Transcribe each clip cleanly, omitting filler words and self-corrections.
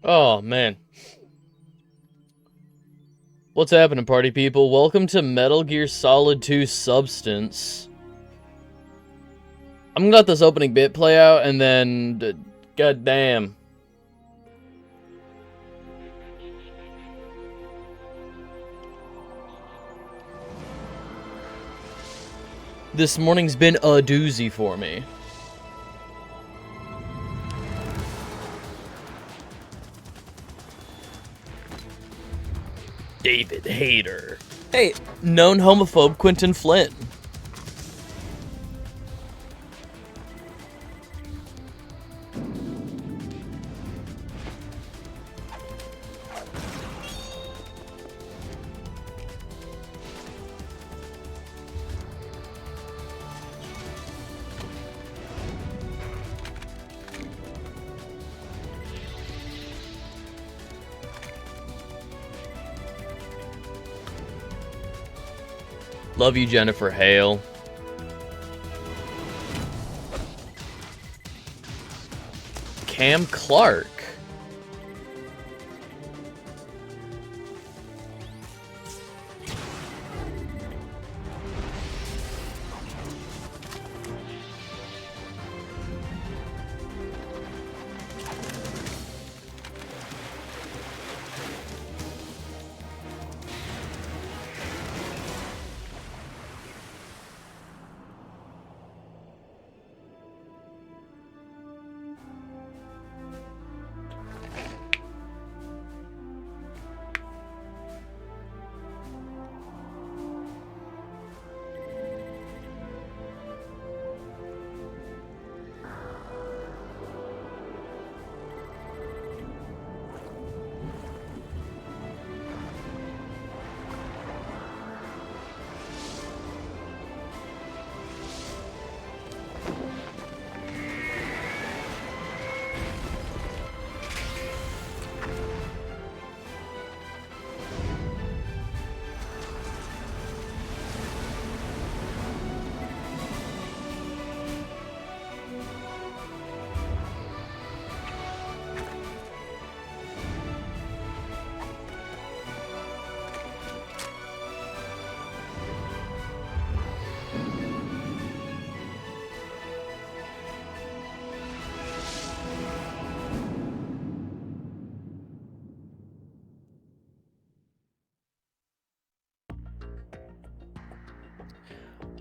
Oh, man. What's happening, party people? Welcome to Metal Gear Solid 2 Substance. I'm gonna let this opening bit play out, and then... God damn. This morning's been a doozy for me. David Hayter. Hey, known homophobe Quentin Flynn. Love you, Jennifer Hale. Cam Clark.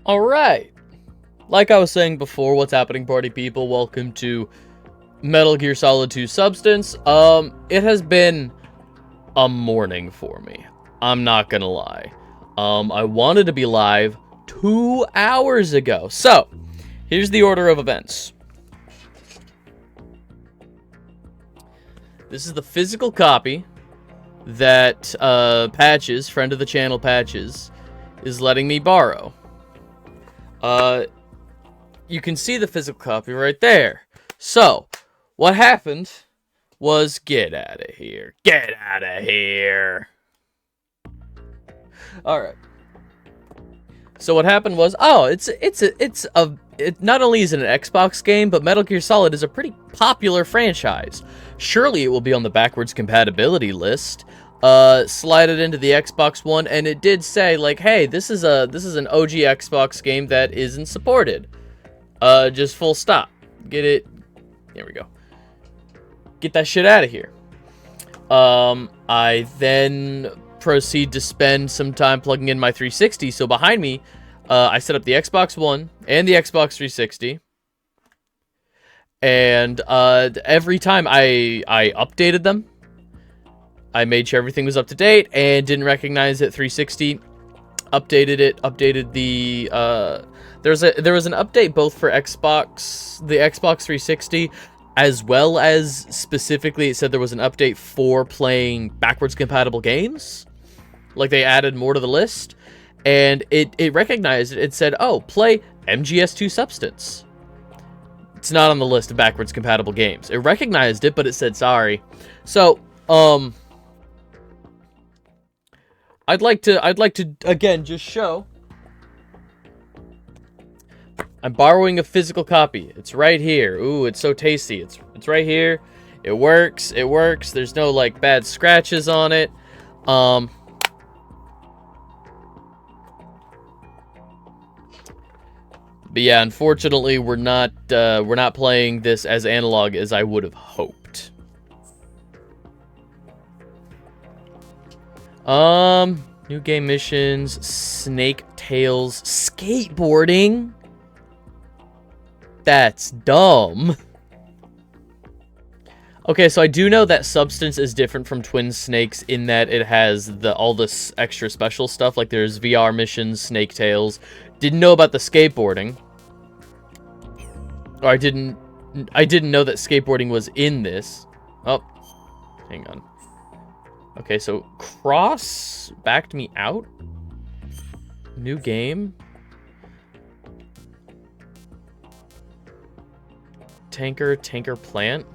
Alright. Like I was saying before, what's happening, party people? Welcome to Metal Gear Solid 2 Substance. It has been a morning for me. I'm not gonna lie. I wanted to be live 2 hours ago. So, here's the order of events. This is the physical copy that Patches, friend of the channel Patches, is letting me borrow. You can see the physical copy right there. So, what happened was, get out of here. Get out of here. Alright. So what happened was, it not only is it an Xbox game, but Metal Gear Solid is a pretty popular franchise. Surely it will be on the backwards compatibility list. Slide it into the Xbox One, and it did say, like, hey, this is an OG Xbox game that isn't supported. Just full stop. Get it. There we go. Get that shit out of here. I then proceed to spend some time plugging in my 360. So behind me, I set up the Xbox One and the Xbox 360. And every time I updated them, I made sure everything was up to date and didn't recognize it. 360 updated it. Updated the there was an update both for Xbox, the Xbox 360, as well as specifically it said there was an update for playing backwards compatible games. Like, they added more to the list, and it recognized it. It said, "Oh, play MGS2 Substance." It's not on the list of backwards compatible games. It recognized it, but it said sorry. So, I'd like to again just show I'm borrowing a physical copy. It's right here. Ooh, it's so tasty. It's right here. It works. It works. There's no, like, bad scratches on it. But yeah, unfortunately, we're not playing this as analog as I would have hoped. New game missions, Snake Tales, skateboarding. That's dumb. Okay, so I do know that Substance is different from Twin Snakes in that it has all this extra special stuff. Like there's VR missions, Snake Tales. Didn't know about the skateboarding. Or I didn't know that skateboarding was in this. Oh, hang on. Okay, so Cross backed me out. New game. Tanker Plant.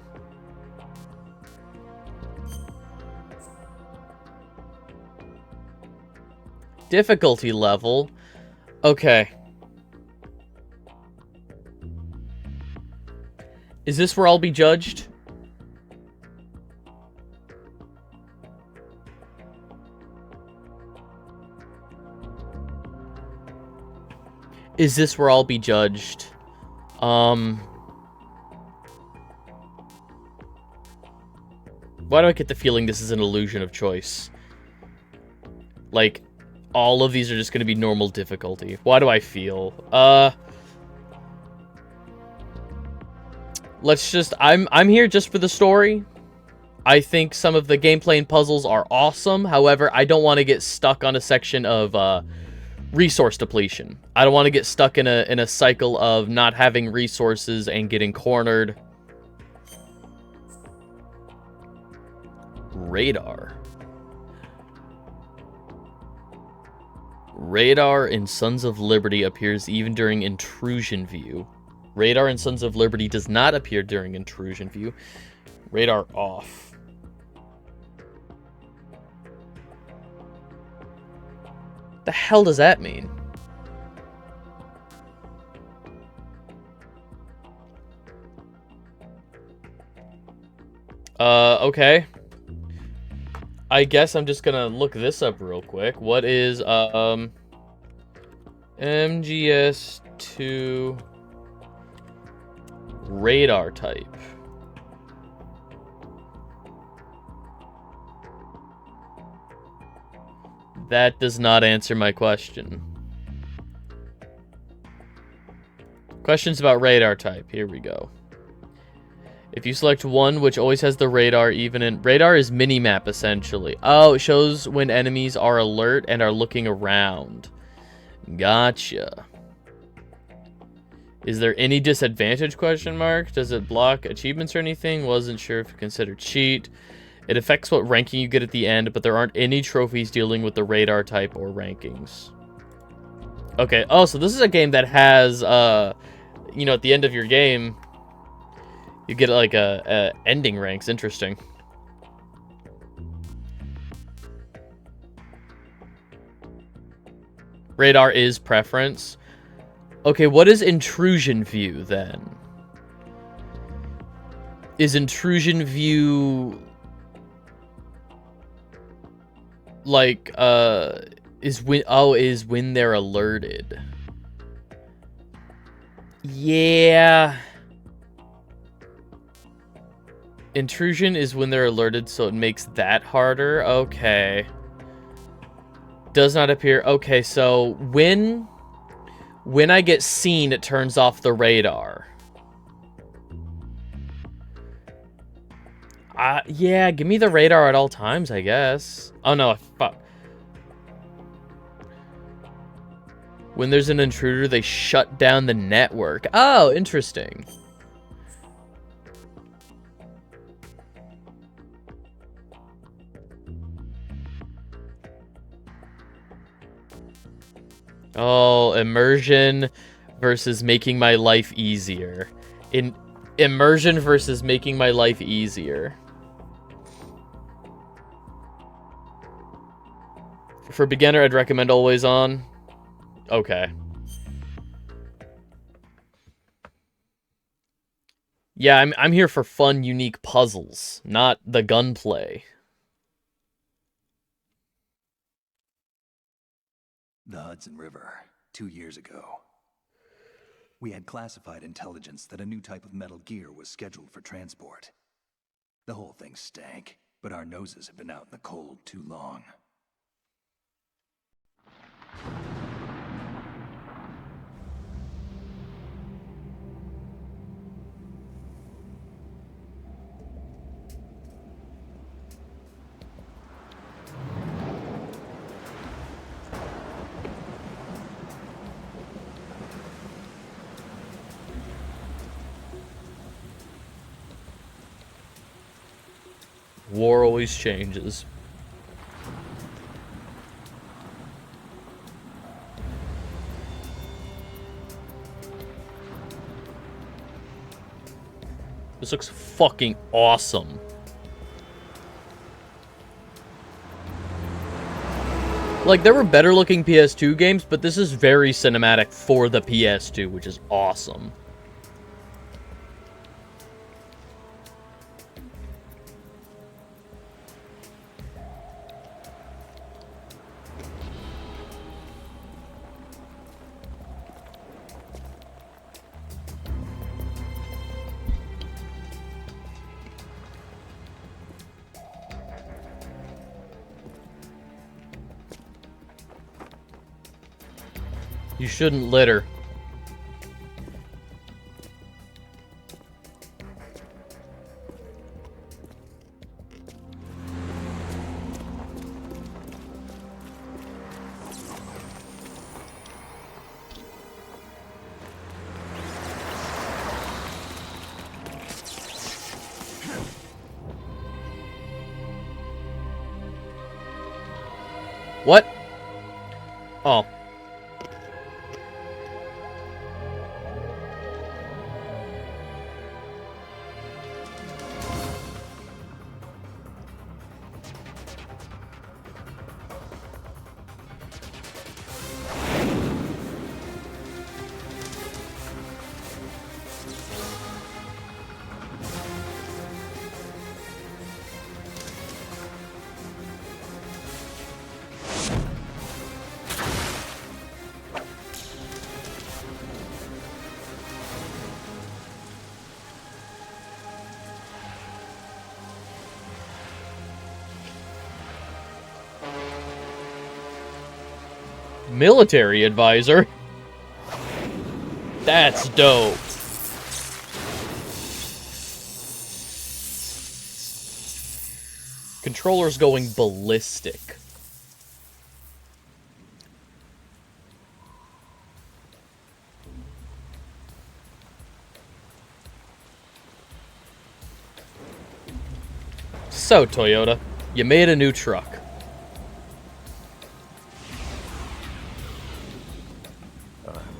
Difficulty level. Okay. Is this where I'll be judged? Is this where I'll be judged? Why do I get the feeling this is an illusion of choice? Like, all of these are just going to be normal difficulty. Why do I feel? Let's just... I'm here just for the story. I think some of the gameplay and puzzles are awesome. However, I don't want to get stuck on a section of resource depletion. I don't want to get stuck in a cycle of not having resources and getting cornered. Radar. Radar in Sons of Liberty appears even during intrusion view. Radar in Sons of Liberty does not appear during intrusion view. Radar off. The hell does that mean? Okay. I guess I'm just gonna look this up real quick. What is, MGS2 radar type? That does not answer my question. Questions about radar type. Here we go. If you select one, which always has the radar, even in... Radar is minimap, essentially. Oh, it shows when enemies are alert and are looking around. Gotcha. Is there any disadvantage, question mark? Does it block achievements or anything? Wasn't sure if you consider cheat. It affects what ranking you get at the end, but there aren't any trophies dealing with the radar type or rankings. Okay, oh, so this is a game that has, you know, at the end of your game... You get like a ending ranks. Interesting. Radar is preference. Okay, what is intrusion view then? Is intrusion view like is when they're alerted? Yeah. Intrusion is when they're alerted, so it makes that harder. Okay. Does not appear. Okay, so when I get seen, it turns off the radar. Yeah, give me the radar at all times, I guess. Oh no, fuck. When there's an intruder, they shut down the network. Oh, interesting. Oh, immersion versus making my life easier. Immersion versus making my life easier. For beginner, I'd recommend always on. Okay. Yeah, I'm here for fun, unique puzzles, not the gunplay. The Hudson River, 2 years ago. We had classified intelligence that a new type of metal gear was scheduled for transport. The whole thing stank, but our noses have been out in the cold too long. War always changes. This looks fucking awesome. Like, there were better looking PS2 games, but this is very cinematic for the PS2, which is awesome. You shouldn't litter. What? Oh. Military advisor? That's dope. Controller's going ballistic. So, Toyota, you made a new truck.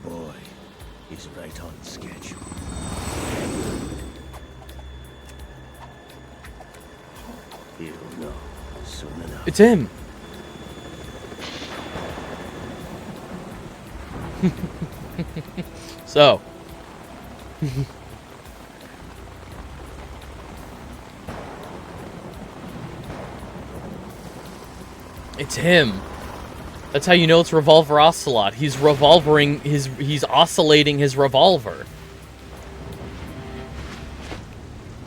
Boy, he's right on schedule. He'll know soon enough. It's him. So. It's him. That's how you know it's Revolver Ocelot. He's he's oscillating his revolver.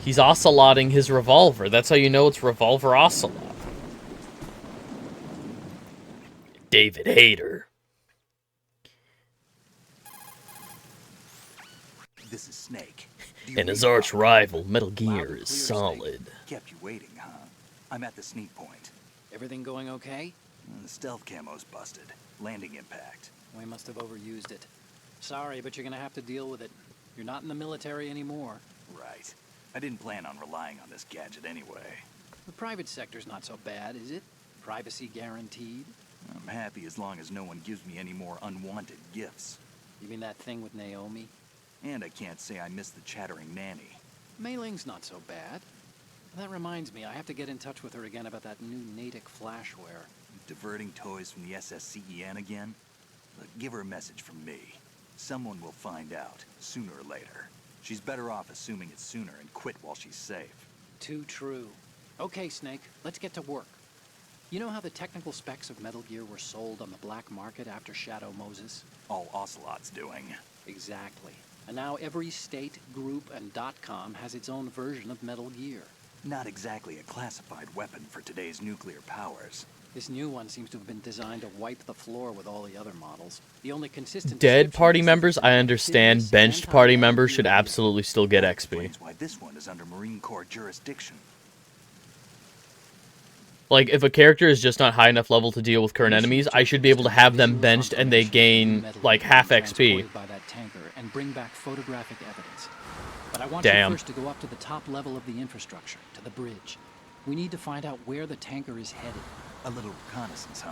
He's oceloting his revolver. That's how you know it's Revolver Ocelot. David Hayter. This is Snake. And his arch rival, Metal Gear, is solid. Kept you waiting, huh? I'm at the sneak point. Everything going okay? The stealth camo's busted. Landing impact. We must have overused it. Sorry, but you're gonna have to deal with it. You're not in the military anymore. Right. I didn't plan on relying on this gadget anyway. The private sector's not so bad, is it? Privacy guaranteed? I'm happy as long as no one gives me any more unwanted gifts. You mean that thing with Naomi? And I can't say I miss the chattering nanny. Mei Ling's not so bad. That reminds me, I have to get in touch with her again about that new Natick flashware. Diverting toys from the SSCEN again? Look, give her a message from me. Someone will find out, sooner or later. She's better off assuming it sooner and quit while she's safe. Too true. Okay, Snake, let's get to work. You know how the technical specs of Metal Gear were sold on the black market after Shadow Moses? All Ocelot's doing. Exactly. And now every state, group, and .com has its own version of Metal Gear. Not exactly a classified weapon for today's nuclear powers. This new one seems to have been designed to wipe the floor with all the other models. The only consistent Dead description party is members, I understand. serious Benched party members should anti-Metal Gear. absolutely still get XP. Explains why this one is under Marine Corps jurisdiction. Like, if a character is just not high enough level to deal with current enemies, I should be able to have them benched and they gain, like, half XP. Transported by that tanker and bring back photographic evidence. But I want Damn. you first to go up to the top level of the infrastructure, to the bridge. We need to find out where the tanker is headed. A little reconnaissance, huh?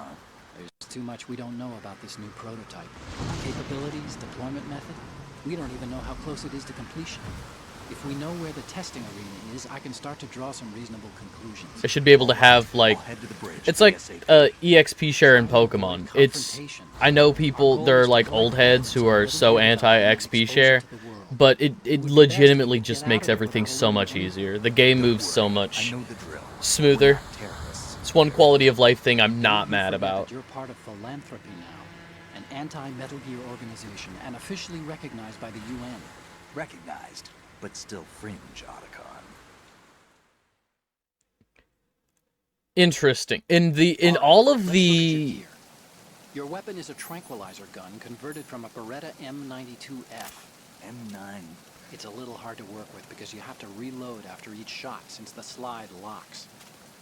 There's too much we don't know about this new prototype. Capabilities, deployment method. We don't even know how close it is to completion. If we know where the testing arena is, I can start to draw some reasonable conclusions. I should be able to have, like, I'll head to the bridge it's like ASAP. EXP share in Pokemon. It's, I know people, they're like old heads who are so anti-XP share, but it legitimately just makes everything so much easier. The game moves so I much know the drill. smoother. Terrorists. It's one quality of life thing I'm not mad Forget that about. You're part of Philanthropy now, an anti-Metal Gear organization and officially recognized by the UN. Recognized, but still fringe, Otacon. Interesting. In all of Let's look at your the gear. Your weapon is a tranquilizer gun converted from a Beretta M92F. M9. It's a little hard to work with because you have to reload after each shot since the slide locks.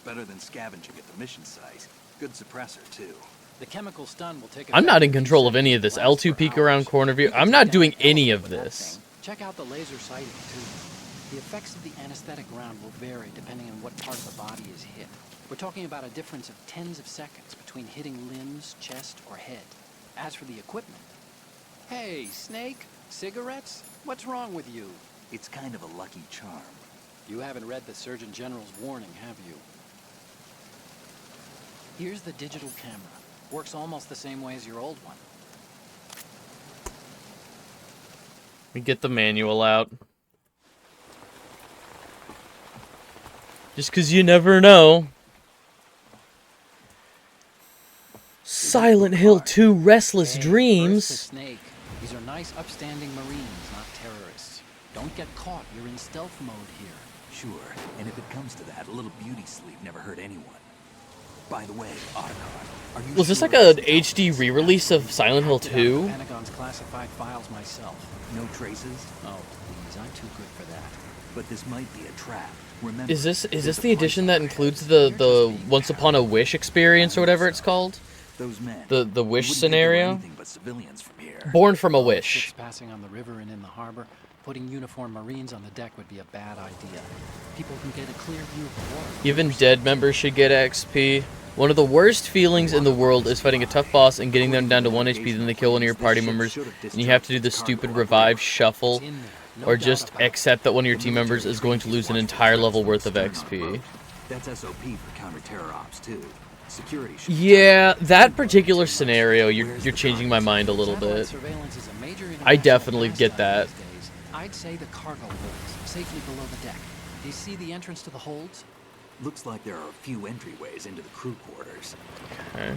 Better than scavenging at the mission site. Good suppressor, too. The chemical stun will take I'm not effect in control of seconds, any of this. lasts L2 for peek hours. around corner view. You can I'm take not down doing an any elephant of with that this. thing. Check out the laser sighting too. The effects of the anesthetic round will vary depending on what part of the body is hit. We're talking about a difference of tens of seconds between hitting limbs, chest, or head. As for the equipment... Hey, Snake! Cigarettes? What's wrong with you? It's kind of a lucky charm. You haven't read the Surgeon General's warning, have you? Here's the digital camera. Works almost the same way as your old one. We get the manual out. Just 'cause you never know. Silent Hill 2 Restless Hey, Dreams. first to Snake. These are nice, upstanding Marines, not terrorists. Don't get caught. You're in stealth mode here. Sure, and if it comes to that, a little beauty sleep never hurt anyone. By the way, Otacon, are you Was this sure like a it's not HD this re-release of Silent Hill Acted out the 2? Pentagon's classified files myself. No traces? Oh, please, I'm too good for that. But this might be a trap. Remember, Is this there's a the edition price that on our includes heads. the Once Upon a Wish experience or whatever it's called? Those men. The you Wish wouldn't think they were scenario? anything but civilians from here. Born from a Ships Wish. passing on the river and in the harbor, putting uniformed Marines on the deck would be a bad idea. People can get a clear view of the water. Even dead members should get XP. One of the worst feelings in the world is fighting a tough boss and getting them down to 1 HP, then they kill one of your party members, and you have to do the stupid revive shuffle, It's in there, no or doubt just about it. accept that one of your team members is going to lose an entire level worth of XP. That's SOP for counter-terror ops, too. Security should be Yeah, that particular scenario, you're changing my mind a little Satellite bit. surveillance is a major I international definitely get pastime that. these days. I'd say the cargo holds, safely below the deck. Do you see the entrance to the holds? Looks like there are a few entryways into the crew quarters. Okay.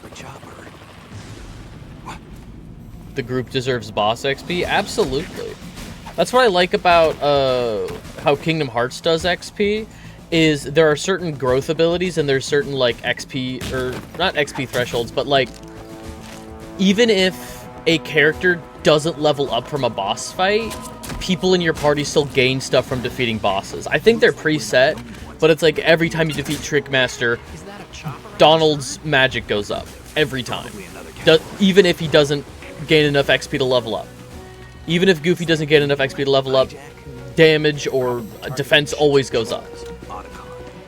The chopper. The group deserves boss XP? Absolutely. That's what I like about how Kingdom Hearts does XP, is there are certain growth abilities and there's certain like XP, or not XP thresholds, but like even if a character doesn't level up from a boss fight, people in your party still gain stuff from defeating bosses. I think they're preset, but it's like every time you defeat Trickmaster, Is that a chopper? Donald's magic goes up. Every time. Probably another Even if he doesn't gain enough XP to level up. Even if Goofy doesn't get enough XP to level up, damage or defense always goes up. Otacon,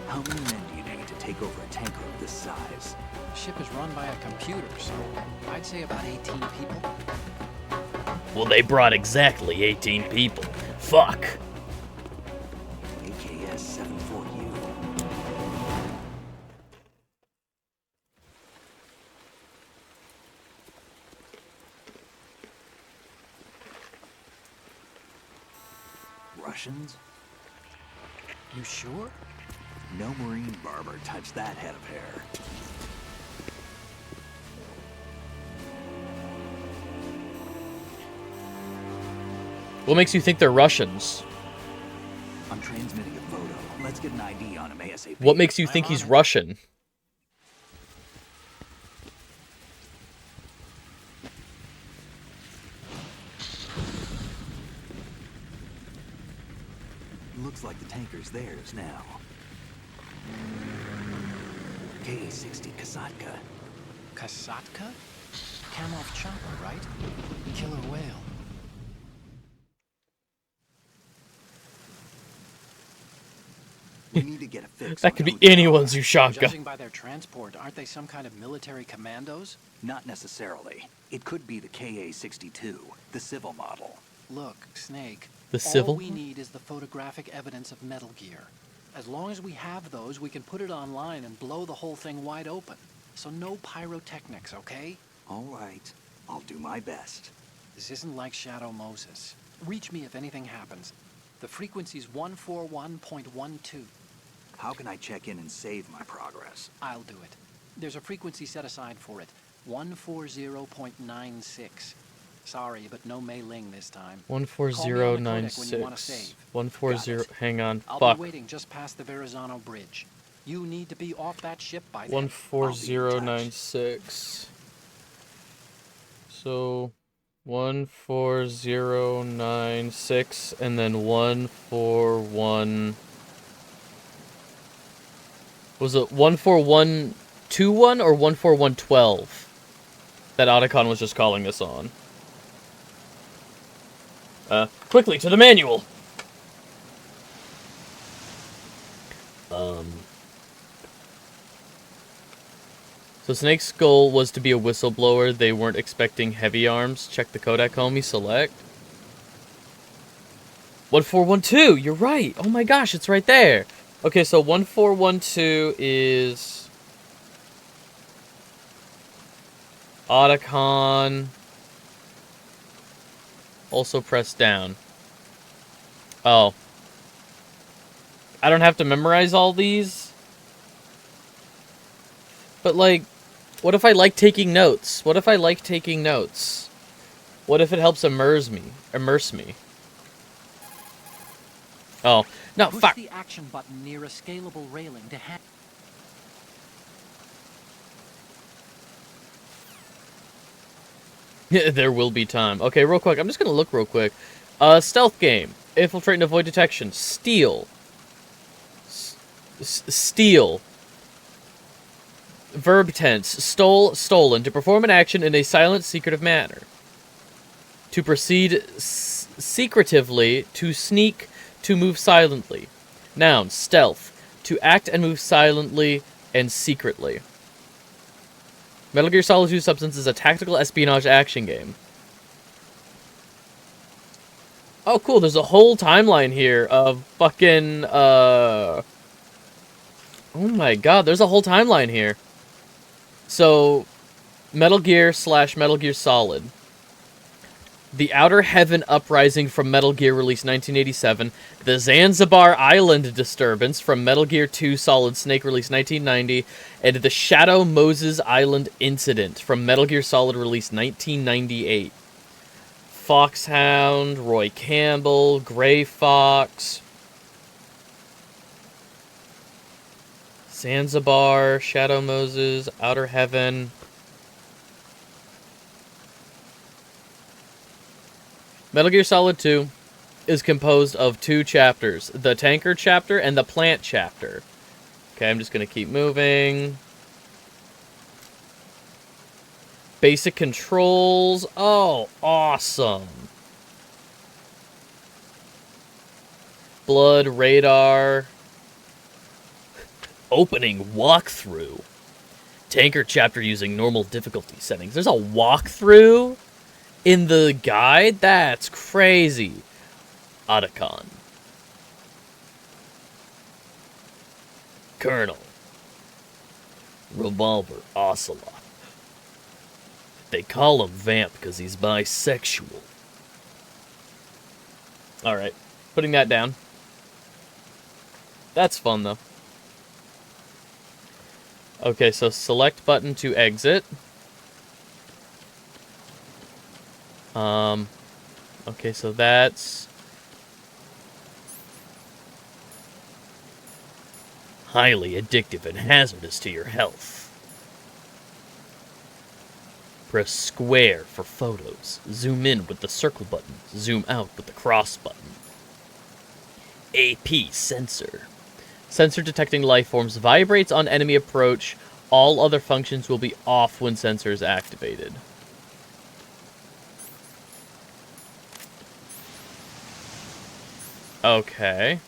how many men do you need to take over a tanker of this size? The ship is run by a computer, so I'd say about 18 people. Well, they brought exactly 18 people. Fuck. AKS 74U. Russians? You sure? No Marine barber touched that head of hair. What makes you think they're Russians? I'm transmitting a photo. Let's get an ID on him ASAP. What makes you I'm think on he's it. Russian? Looks like the tanker's theirs now. KA-60 Kasatka. Kasatka? Kamov chopper, right? Killer whale. We need to get a fix That on could be who they anyone's are. Ushaka. Judging by their transport, aren't they some kind of military commandos? Not necessarily. It could be the KA-62, the civil model. Look, Snake. The civil? All we need is the photographic evidence of Metal Gear. As long as we have those, we can put it online and blow the whole thing wide open. So no pyrotechnics, okay? All right. I'll do my best. This isn't like Shadow Moses. Reach me if anything happens. The frequency's 141.12. How can I check in and save my progress? I'll do it. There's a frequency set aside for it. 140.96. Sorry, but no Mei Ling this time. Call me on the codec when you wanna 14096. save. 140. Got it. Hang on. I'll Fuck. be waiting just past the Verrazano Bridge. You need to be off that ship by then. 14096. So 14096 and then 141. Was it 14121 or 14112 that Otacon was just calling us on? Quickly to the manual. So Snake's goal was to be a whistleblower. They weren't expecting heavy arms. Check the codec, homie. Select. 1412. You're right. Oh my gosh, it's right there. Okay, so 1412 is Otacon. Also press down. Oh. I don't have to memorize all these. But like, what if I like taking notes? What if I like taking notes? What if it helps immerse me? Oh, no, Push fuck. the action button near a scalable railing to hack. There will be time. Okay, real quick. I'm just gonna look real quick. Stealth game. Infiltrate and avoid detection. Steal. Steal. Verb tense. Stole, stolen. To perform an action in a silent, secretive manner. To proceed secretively. To sneak. To move silently. Noun. Stealth. To act and move silently and secretly. Metal Gear Solid 2 Substance is a tactical espionage action game. Oh, cool. There's a whole timeline here of fucking, Oh my god, there's a whole timeline here. So, Metal Gear / Metal Gear Solid. The Outer Heaven Uprising from Metal Gear released 1987. The Zanzibar Island Disturbance from Metal Gear 2 Solid Snake released 1990. And the Shadow Moses Island Incident from Metal Gear Solid released 1998. Foxhound, Roy Campbell, Gray Fox, Zanzibar, Shadow Moses, Outer Heaven. Metal Gear Solid 2 is composed of 2 chapters, the tanker chapter and the plant chapter. Okay, I'm just going to keep moving. Basic controls. Oh, awesome. Blood, radar. Opening walkthrough. Tanker chapter using normal difficulty settings. There's a walkthrough in the guide? That's crazy. Otacon. Colonel. Revolver Ocelot. They call him Vamp because he's bisexual. Alright. Putting that down. That's fun, though. Okay, so select button to exit. Okay, so that's... highly addictive and hazardous to your health. Press square for photos. Zoom in with the circle button. Zoom out with the cross button. AP sensor. Sensor detecting life forms vibrates on enemy approach. All other functions will be off when sensor is activated. Okay.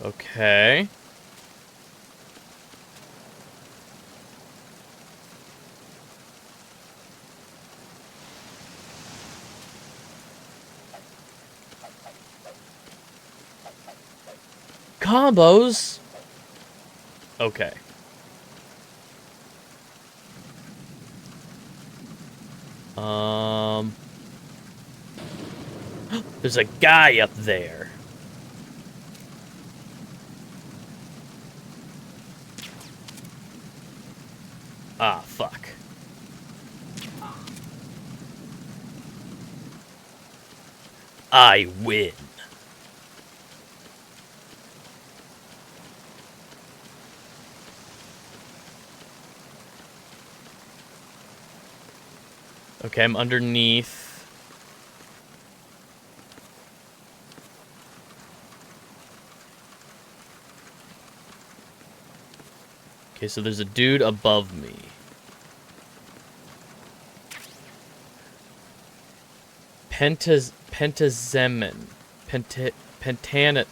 Okay. Combos? Okay. There's a guy up there. Ah, fuck. I win. Okay, I'm underneath. Okay, so there's a dude above me. Pentazemin. Pentazemin.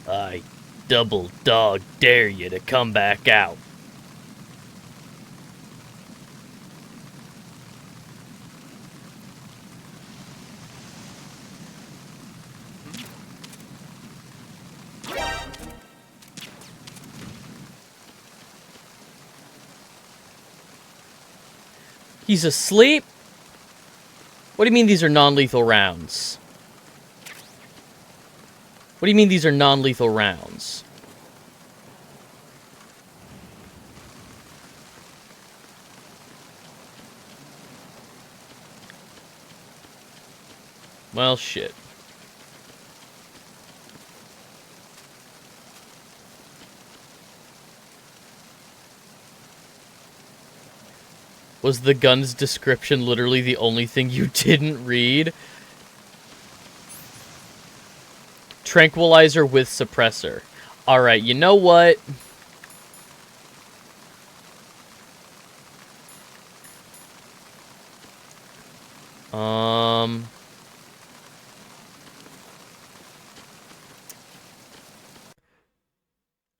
I double dog dare you to come back out. He's asleep? What do you mean these are non-lethal rounds? What do you mean these are non-lethal rounds? Well, shit. Was the gun's description literally the only thing you didn't read? Tranquilizer with suppressor. Alright, you know what?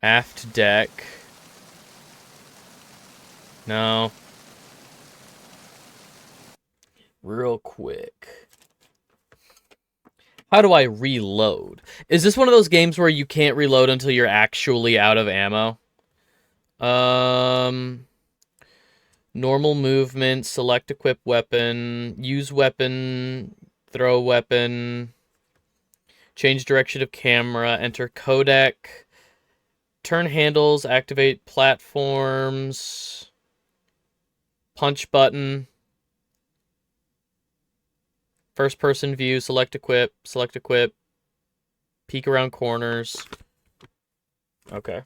Aft deck. No. Real quick. How do I reload? Is this one of those games where you can't reload until you're actually out of ammo? Normal movement, select equip weapon, use weapon, throw weapon, change direction of camera, enter codec, turn handles, activate platforms, punch button, first person view, select equip, peek around corners. Okay.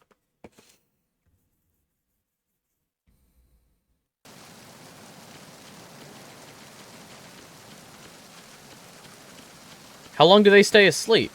How long do they stay asleep?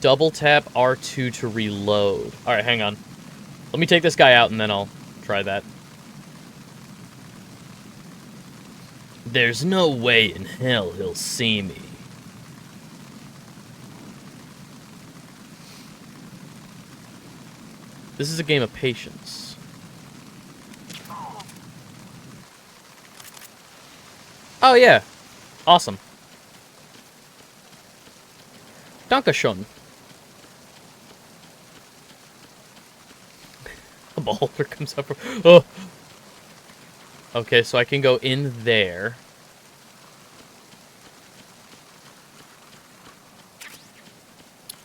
Double tap R2 to reload. Alright, hang on. Let me take this guy out and then I'll try that. There's no way in hell he'll see me. This is a game of patience. Oh yeah. Awesome. Dankeschön. A beholder comes up. Oh. Okay, so I can go in there.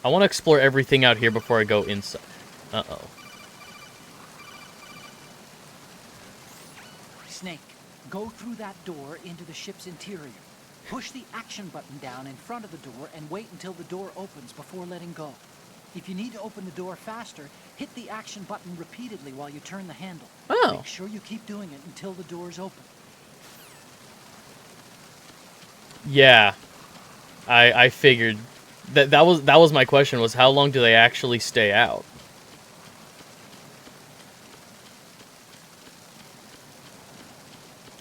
I want to explore everything out here before I go inside. Uh-oh. Snake, go through that door into the ship's interior. Push the action button down in front of the door and wait until the door opens before letting go. If you need to open the door faster, hit the action button repeatedly while you turn the handle. Oh. Make sure you keep doing it until the door's open. Yeah. I figured that was my question, was how long do they actually stay out?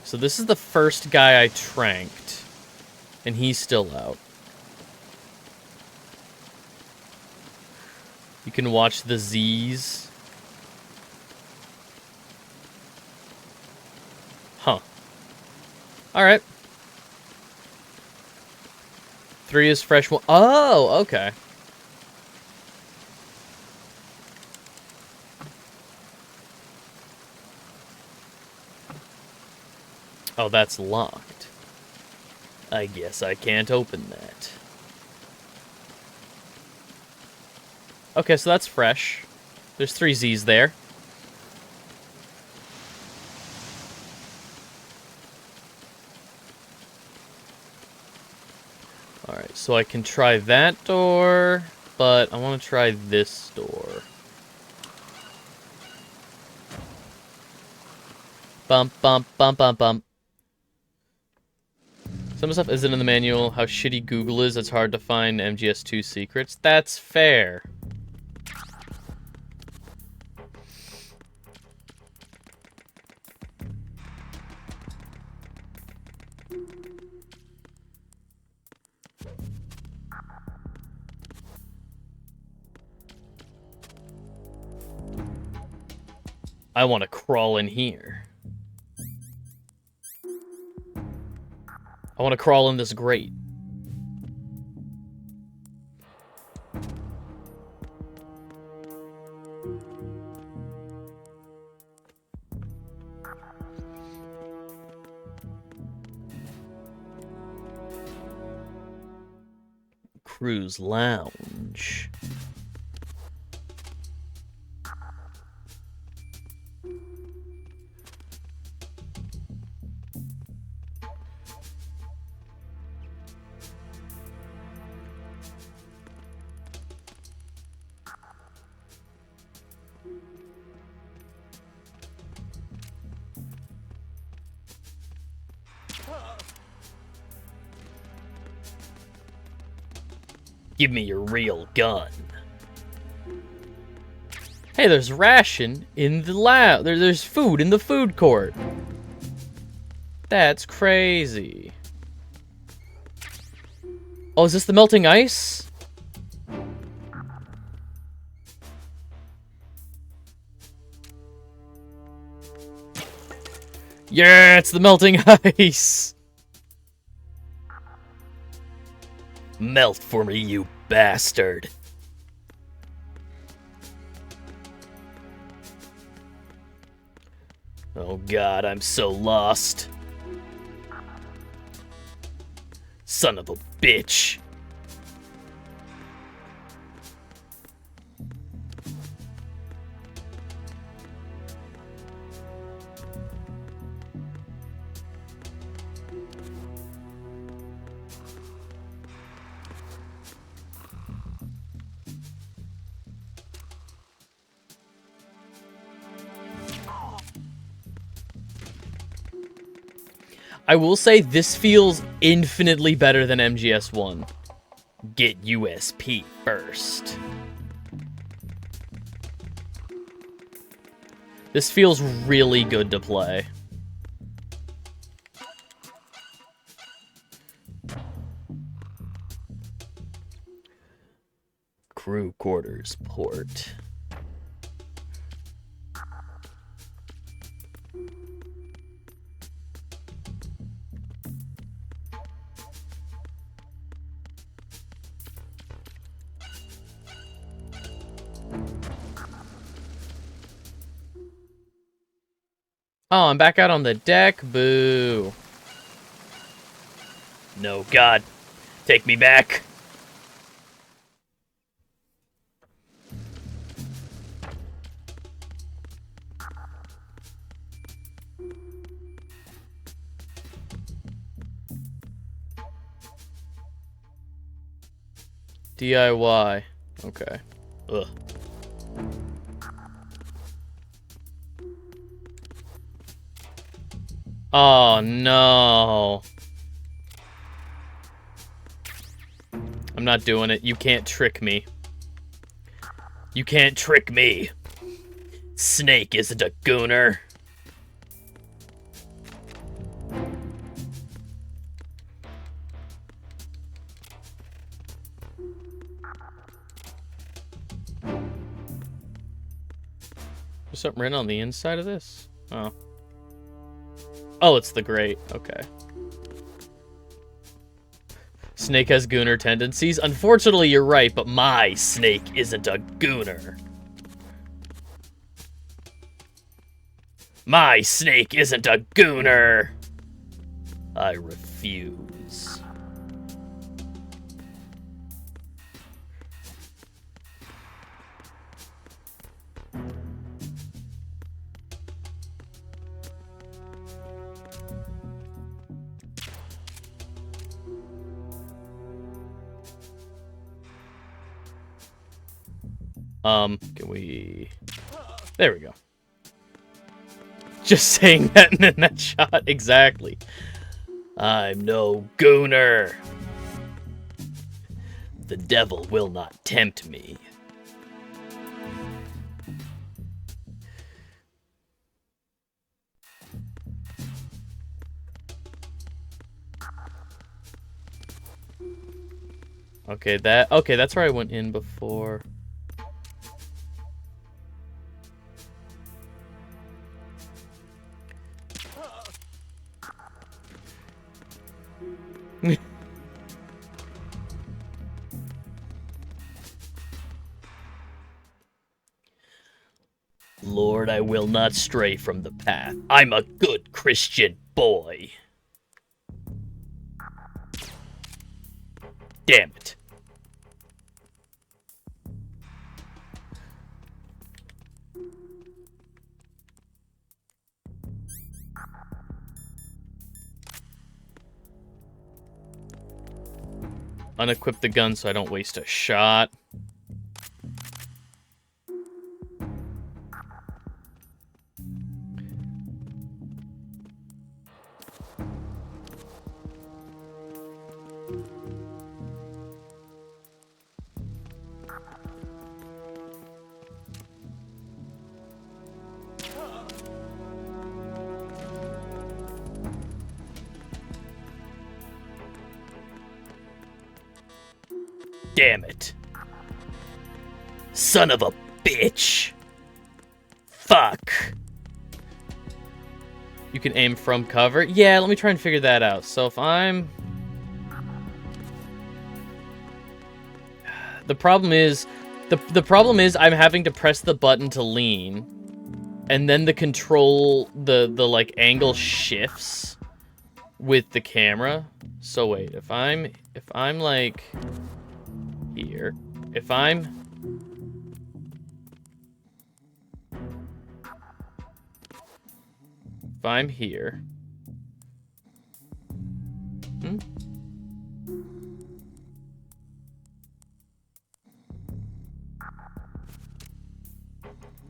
So this is the first guy I tranked, and he's still out. You can watch the Z's. Huh. Alright. 3 is fresh one. Oh, okay. Oh, that's locked. I guess I can't open that. Okay, so that's fresh. There's 3 Z's there. Alright, so I can try that door, but I want to try this door. Bump, bump, bump, bump, bump. Some stuff isn't in the manual. How shitty Google is, it's hard to find MGS2 secrets. That's fair. I want to crawl in here. I want to crawl in this grate. Cruise Lounge. Give me your real gun. Hey, there's ration in the lab. There's food in the food court. That's crazy. Oh, is this the melting ice? Yeah, it's the melting ice. Melt for me, you bastard. Oh god, I'm so lost. Son of a bitch. I will say this feels infinitely better than MGS1. Get USP first. This feels really good to play. Crew quarters port. Oh, I'm back out on the deck. Boo. No, God. Take me back. DIY. Okay. Ugh. Oh, no. I'm not doing it. You can't trick me. You can't trick me. Snake isn't a gooner. There's something written on the inside of this? Oh. Oh, it's the grate. Okay. Snake has gooner tendencies. Unfortunately, you're right, but my snake isn't a gooner. My snake isn't a gooner. I refuse. Can we... There we go. Just saying that in that shot, exactly. I'm no gooner. The devil will not tempt me. Okay, that's where I went in before. Lord, I will not stray from the path. I'm a good Christian boy. Damn it. Unequip the gun so I don't waste a shot. Damn it. Son of a bitch. Fuck. You can aim from cover? Yeah, let me try and figure that out. So if I'm... The problem is I'm having to press the button to lean. And then the control, the like angle shifts with the camera. So wait, if I'm like here, if I'm here,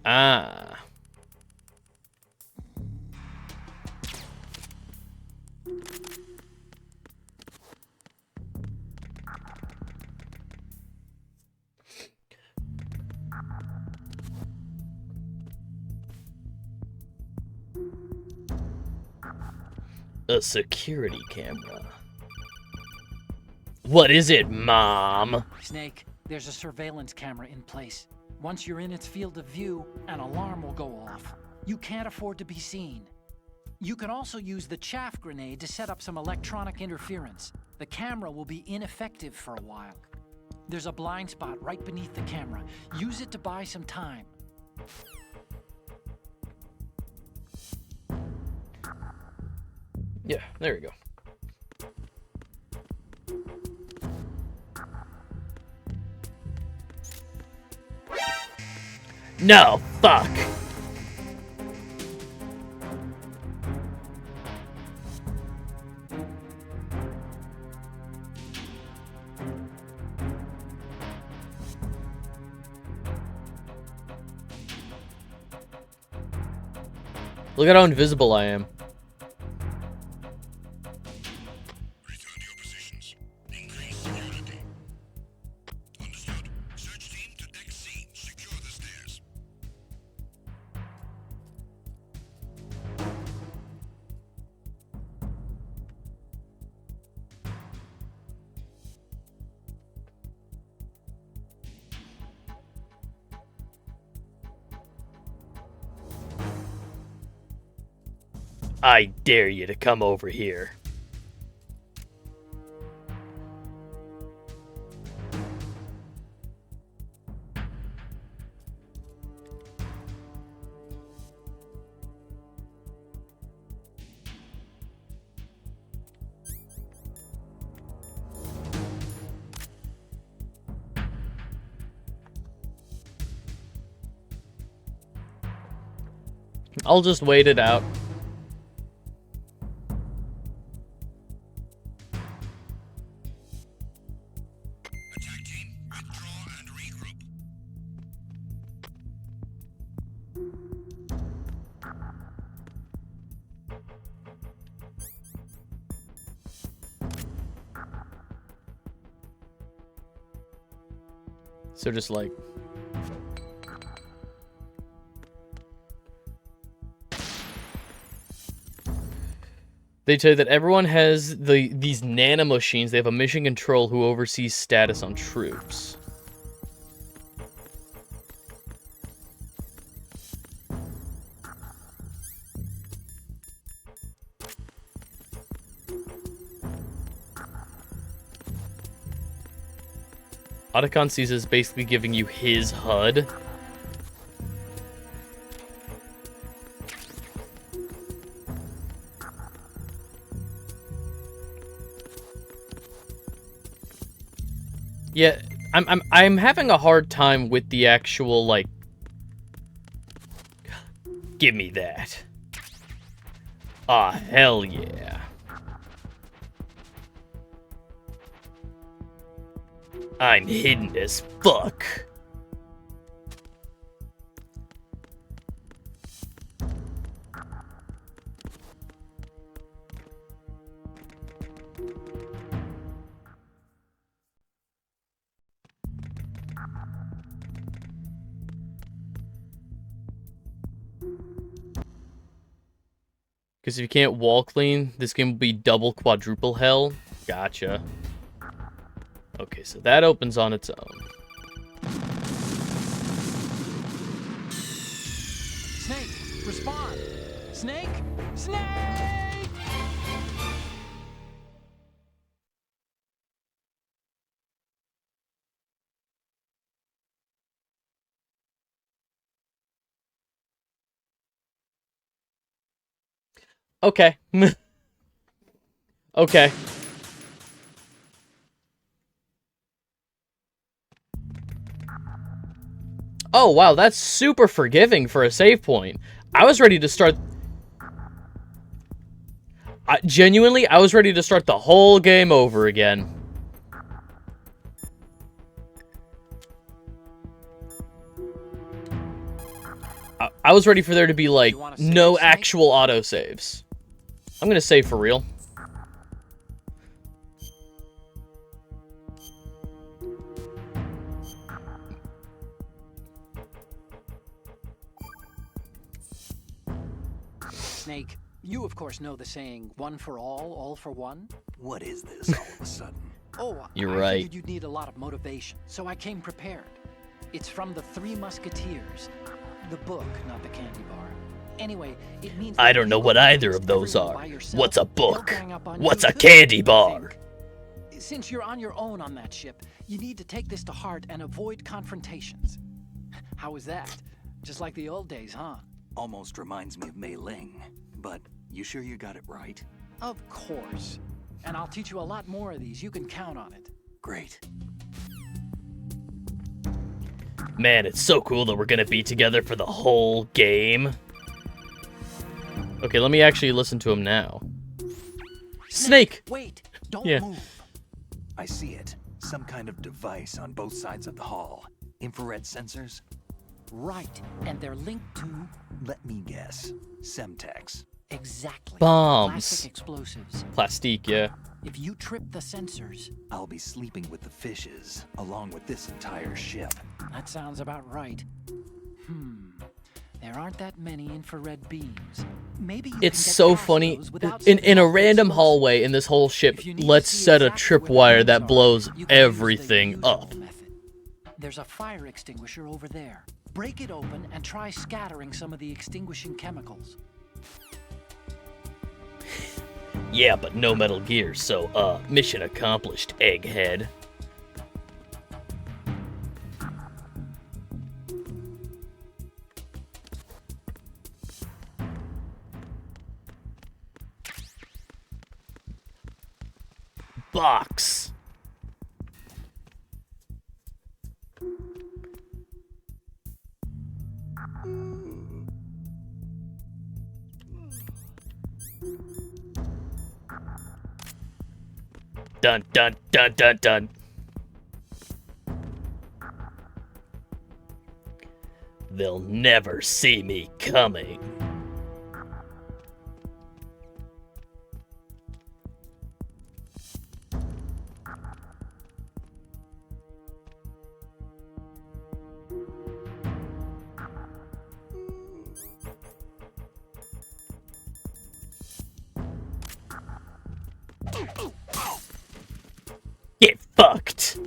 Ah. A security camera. What is it, Mom? Snake, there's a surveillance camera in place. Once you're in its field of view, an alarm will go off. You can't afford to be seen. You can also use the chaff grenade to set up some electronic interference. The camera will be ineffective for a while. There's a blind spot right beneath the camera. Use it to buy some time. Yeah, there we go. No, fuck. Look at how invisible I am. Return to your positions. Increase security. Understood. Search team to deck C. Secure the stairs. I dare you to come over here. I'll just wait it out. Attack team, withdraw and regroup. So just like... They tell you that everyone has these nanomachines. They have a mission control who oversees status on troops. Otacon sees is basically giving you his HUD. Yeah, I'm having a hard time with the actual, like... Give me that. Ah, hell yeah. I'm hidden as fuck. Because if you can't wall clean, this game will be double, quadruple hell. Gotcha. Okay, so that opens on its own. Snake, respond! Snake! Snake! Okay. Okay. Oh, wow, that's super forgiving for a save point. I was ready to start... Genuinely, I was ready to start the whole game over again. I was ready for there to be, like, no actual autosaves. I'm gonna save for real. Snake, You, of course, know the saying, one for all for one? What is this all of a sudden? Oh, You're I right. figured you'd need a lot of motivation, so I came prepared. It's from the Three Musketeers. The book, not the candy bar. Anyway, it means I that don't if know you what go either against of those everyone are. by yourself, What's a they'll book? gang up on What's you a too, candy I bar? think. Since you're on your own on that ship, you need to take this to heart and avoid confrontations. How was that? Just like the old days, huh? Almost reminds me of Mei Ling, but you sure you got it right? Of course. And I'll teach you a lot more of these. You can count on it. Great. Man, it's so cool that we're gonna be together for the whole game. Okay, let me actually listen to him now. Snake! Wait! Don't Yeah. move. I see it. Some kind of device on both sides of the hall. Infrared sensors? Right. And they're linked to... Let me guess. Semtex. Exactly. Bombs. Plastic explosives. Plastique, yeah. If you trip the sensors, I'll be sleeping with the fishes, along with this entire ship. that sounds about right. There aren't that many infrared beams. Maybe you It's can get so past funny. those without In setting a off the random explosive. hallway in this whole ship, If you need to let's see set a exactly where the tripwire beams that are, blows you can use the everything usual up. method. There's a fire extinguisher over there. Break it open and try scattering some of the extinguishing chemicals. Yeah, but no Metal Gear, so, mission accomplished, egghead. Box. Dun dun dun dun dun. They'll never see me coming. Get fucked.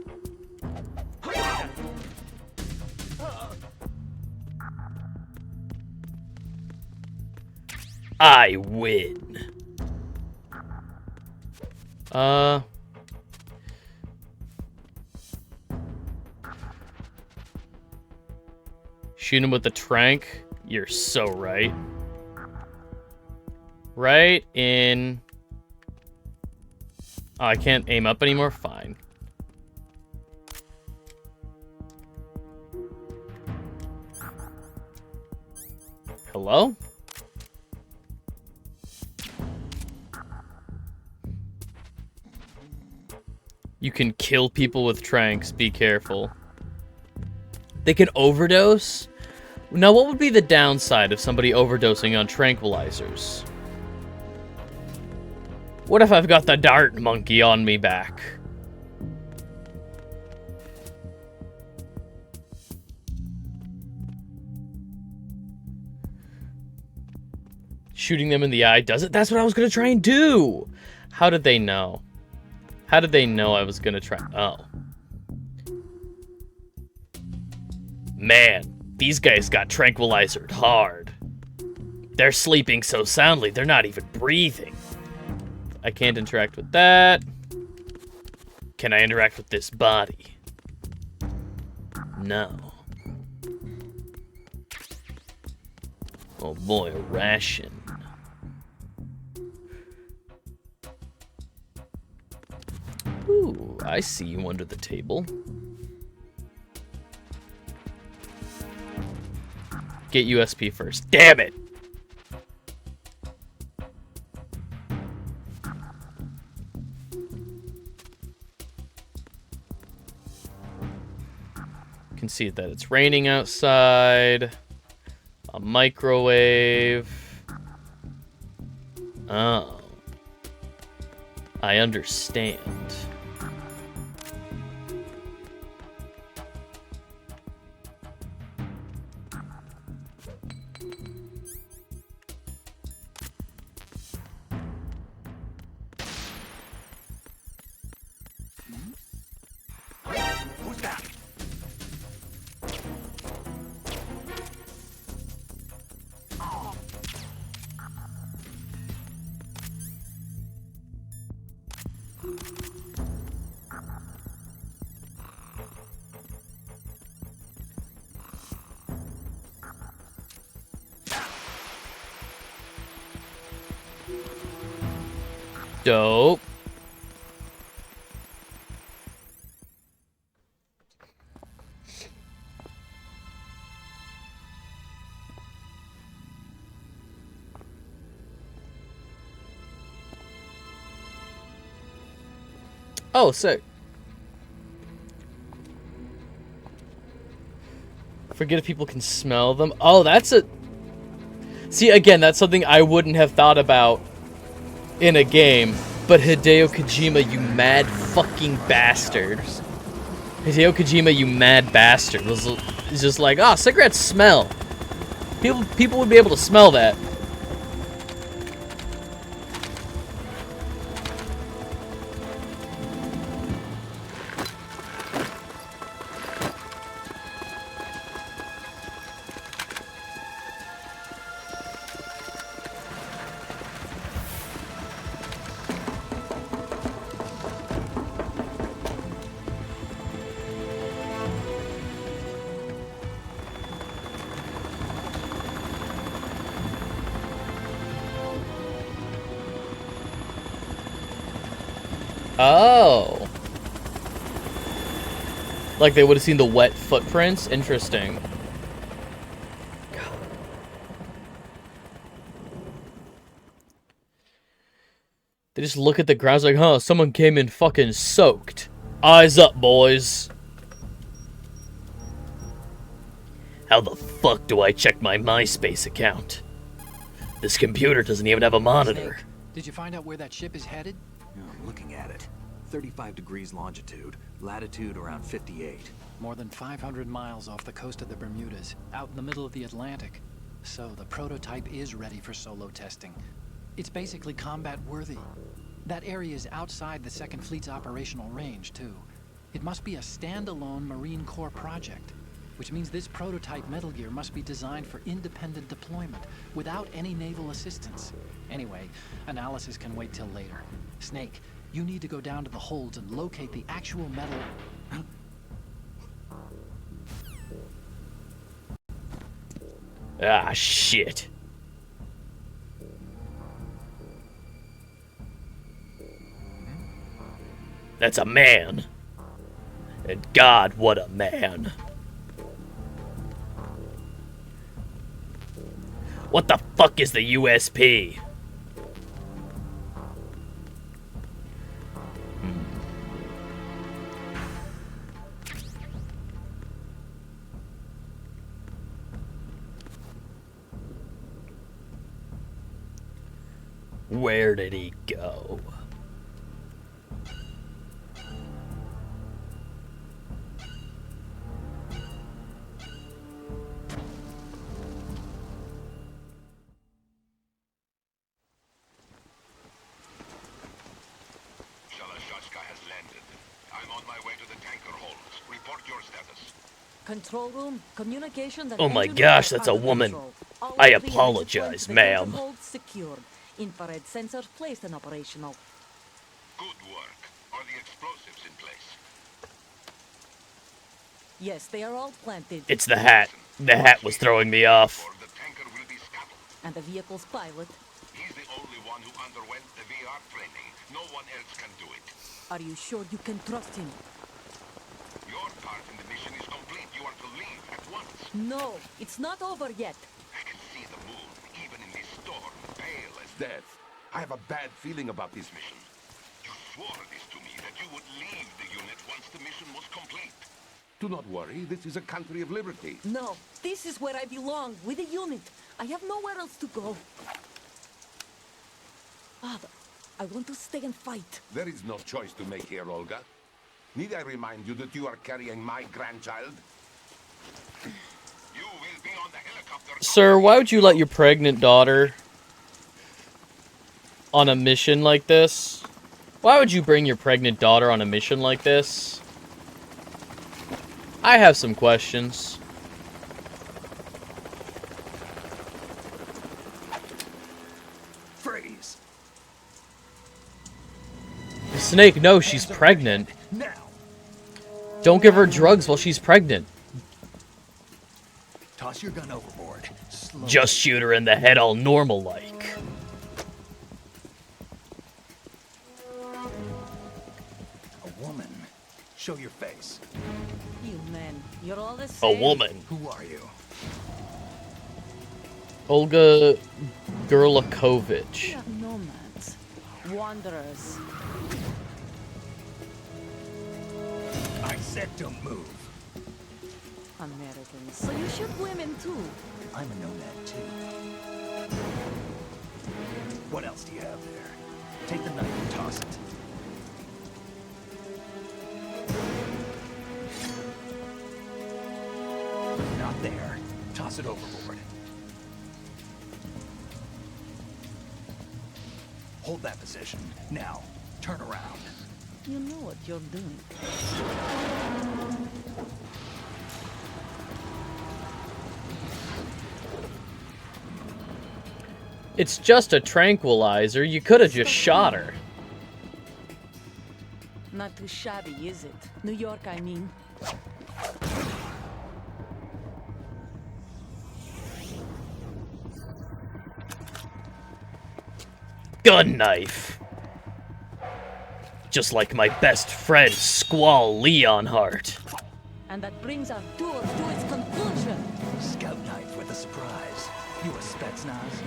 I win. Shoot him with the trank. You're so right. Right in... Oh, I can't aim up anymore? Fine. Hello? You can kill people with tranks, be careful. They can overdose? Now, what would be the downside of somebody overdosing on tranquilizers? What if I've got the dart monkey on me back? Shooting them in the eye does it? That's what I was gonna try and do! How did they know? How did they know I was gonna try? Oh. Man, these guys got tranquilizered hard. They're sleeping so soundly, they're not even breathing. I can't interact with that. Can I interact with this body? No. Oh boy, a ration. Ooh, I see you under the table. Get USP first. Damn it! Can see that it's raining outside. A microwave. Oh. I understand. Dope. Oh, sick. Forget if people can smell them. Oh, that's a... See, again, that's something I wouldn't have thought about in a game. But Hideo Kojima, you mad fucking bastard. Hideo Kojima, you mad bastard. Was just like, oh, cigarettes smell. People would be able to smell that. Oh. Like they would have seen the wet footprints? Interesting. They just look at the ground like, huh, someone came in fucking soaked. Eyes up, boys. How the fuck do I check my MySpace account? This computer doesn't even have a monitor. Snake, did you find out where that ship is headed? Yeah, I'm looking at it. 35 degrees longitude, latitude around 58. More than 500 miles off the coast of the Bermudas, out in the middle of the Atlantic. So the prototype is ready for solo testing. It's basically combat worthy. That area is outside the Second Fleet's operational range, too. It must be a standalone Marine Corps project, which means this prototype Metal Gear must be designed for independent deployment, without any naval assistance. Anyway, analysis can wait till later. Snake, you need to go down to the holds and locate the actual metal... Ah, shit. That's a man. And God, what a man. What the fuck is the USP? Where did he go? Shalashashka has landed. I'm on my way to the tanker holds. Report your status. Control room, communication. Oh my gosh, that's a woman. I apologize, ma'am. Secured. Infrared sensors placed and operational. Good work. Are the explosives in place? Yes, they are all planted. It's the hat. The hat was throwing me off. Or the tanker will be scuttled. And the vehicle's pilot. He's the only one who underwent the VR training. No one else can do it. Are you sure you can trust him? Your part in the mission is complete. You are to leave at once. No, it's not over yet. I can see the moon, even in this storm, pale as Death. I have a bad feeling about this mission. You swore this to me, that you would leave the unit once the mission was complete. Do not worry, this is a country of liberty. No, this is where I belong, with the unit. I have nowhere else to go. Father, I want to stay and fight. There is no choice to make here, Olga. Need I remind you that you are carrying my grandchild? You will be on the helicopter. Sir, why would you let your pregnant daughter on a mission like this? Why would you bring your pregnant daughter on a mission like this? I have some questions. Freeze! Snake, no, she's pregnant. Now! Don't give her drugs while she's pregnant. Toss your gun overboard. Slowly. Just shoot her in the head all normal-like. Show your face. You men, you're all the A same. woman. Who are you? Olga We Gerlakovich. are nomads, wanderers. I said don't move. Americans. So you shoot women too. I'm a nomad too. What else do you have there? Take the knife and toss it. Not there. Toss it overboard. Hold that position. Now, turn around. You know what you're doing. It's just a tranquilizer. You could have just shot her. Not too shabby, is it? New York, I mean. Gun knife. Just like my best friend, Squall Leonhart. And that brings our tour to its conclusion. Scout knife with a surprise. You a Spetsnaz?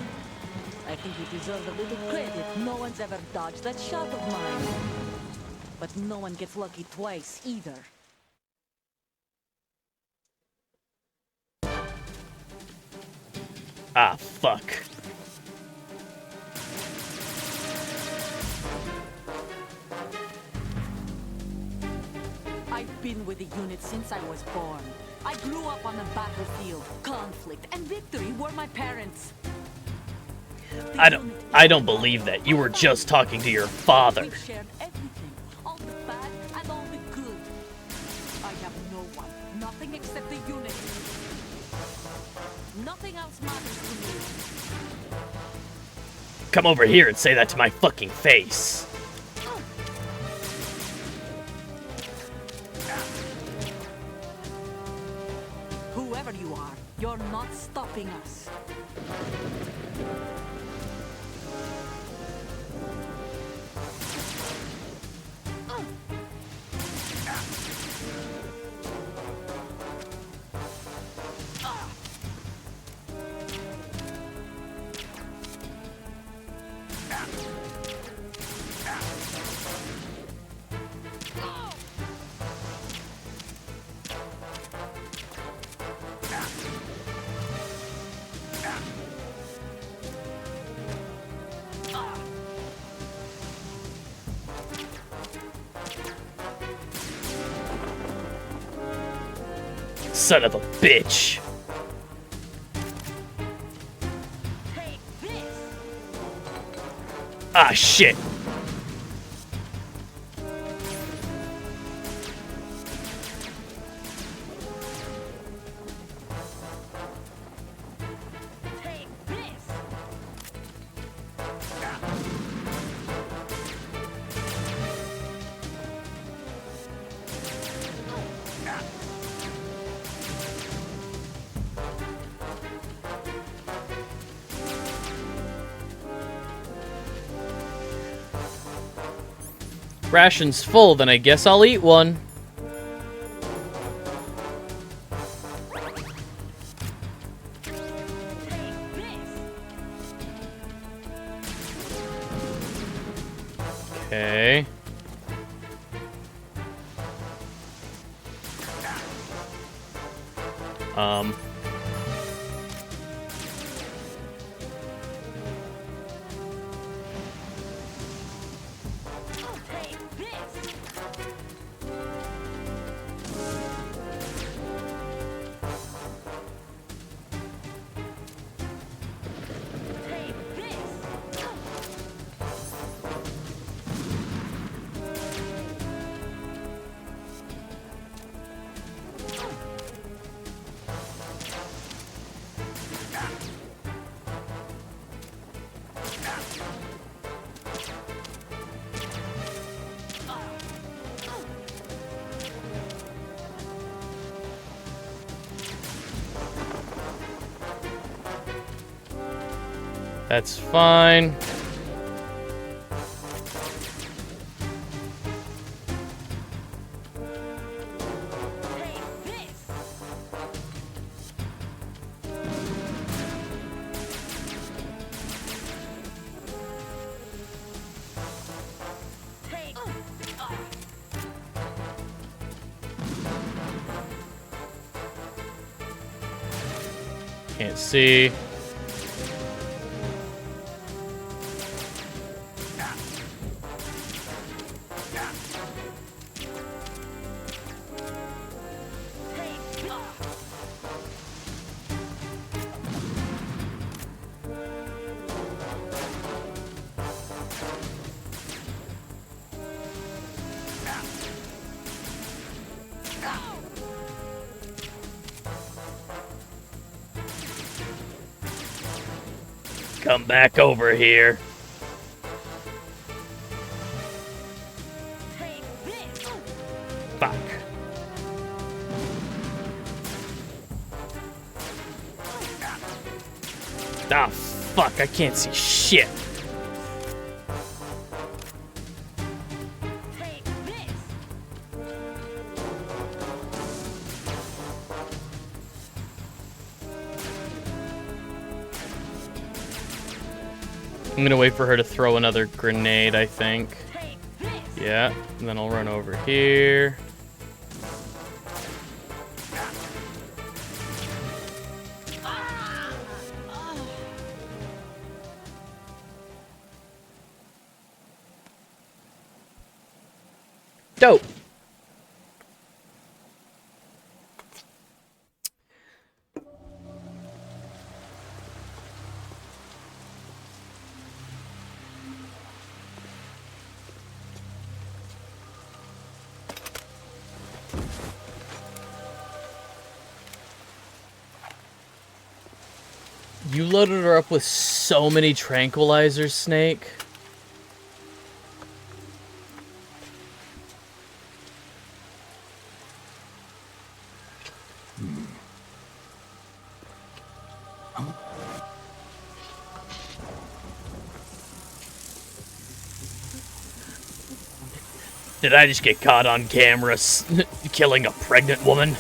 I think you deserve a little credit. No one's ever dodged that shot of mine. But no one gets lucky twice, either. Ah, fuck. I've been with the unit since I was born. I grew up on the battlefield. Conflict and victory were my parents. I don't believe that. You were just talking to your father. We've shared everything, all the bad and all the good. I have no one, nothing except the unit. Nothing else matters to me. Come over here and say that to my fucking face. Whoever you are, you're not stopping us. Son of a bitch. Take this! Ah, shit. Take this! Ration's full, then I guess I'll eat one. Okay. Take this! Take this! That's fine. Can't see. Come back over here. Fuck. Ah, fuck, I can't see shit. I'm gonna wait for her to throw another grenade, I think. Yeah, and then I'll run over here. Dope. You loaded her up with so many tranquilizers, Snake. Did I just get caught on camera killing a pregnant woman?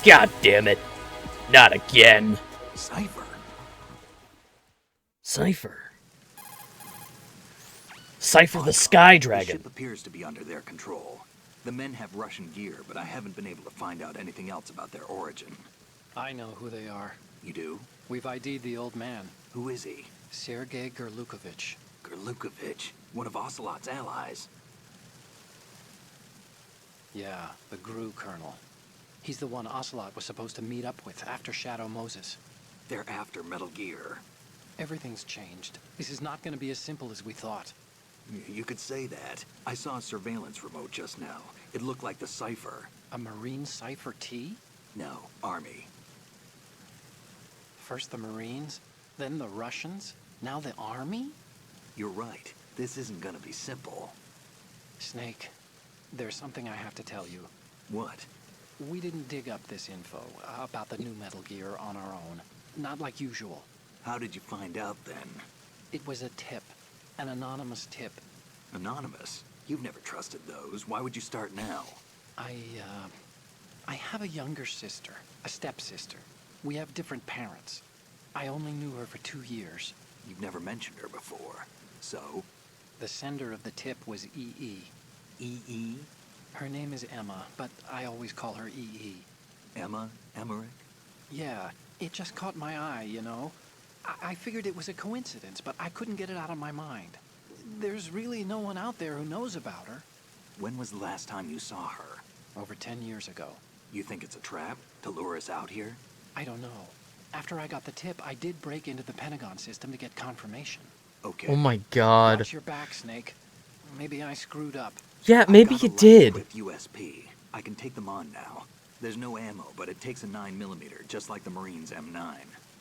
God damn it. Not again. Cypher. Cypher. Cypher the Sky The Dragon. ship appears to be under their control. The men have Russian gear, but I haven't been able to find out anything else about their origin. I know who they are. You do? We've ID'd the old man, Who is he? Sergei Gerlukovich. Gerlukovich, one of Ocelot's allies. Yeah, the GRU colonel. He's the one Ocelot was supposed to meet up with after Shadow Moses. They're after Metal Gear. Everything's changed. This is not going to be as simple as we thought. You could say that. I saw a surveillance remote just now. It looked like the Cypher. A Marine Cypher T? No, Army. First the Marines, then the Russians, now the Army? You're right. This isn't gonna be simple. Snake, there's something I have to tell you. What? We didn't dig up this info about the new Metal Gear on our own. Not like usual. How did you find out then? It was a tip. An anonymous tip. Anonymous? You've never trusted those. Why would you start now? I have a younger sister, a stepsister. We have different parents. I only knew her for 2 years. You've never mentioned her before. So? The sender of the tip was EE. EE? Her name is Emma, but I always call her EE. Emma? Emmerich? Yeah, it just caught my eye, you know? I figured it was a coincidence, but I couldn't get it out of my mind. There's really no one out there who knows about her. When was the last time you saw her? Over 10 years ago. You think it's a trap? To lure us out here? I don't know. After I got the tip, I did break into the Pentagon system to get confirmation. Okay. Oh my god. Watch your back, Snake. Maybe I screwed up. Yeah, I've maybe got you a light did. equipped USP. I can take them on now. There's no ammo, but it takes a 9mm, just like the Marines' M9.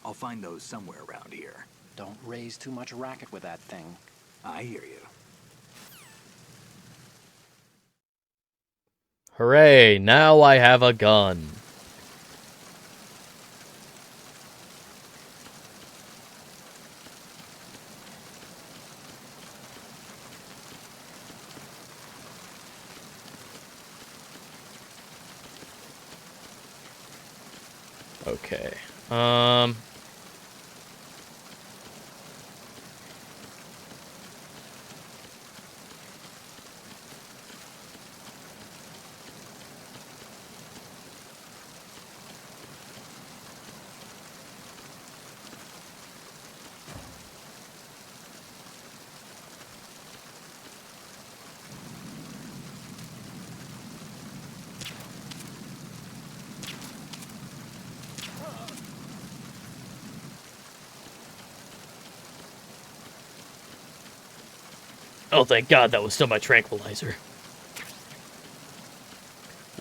I'll find those somewhere around here. Don't raise too much racket with that thing. I hear you. Hooray, now I have a gun. Okay. Oh, thank God, that was still my tranquilizer.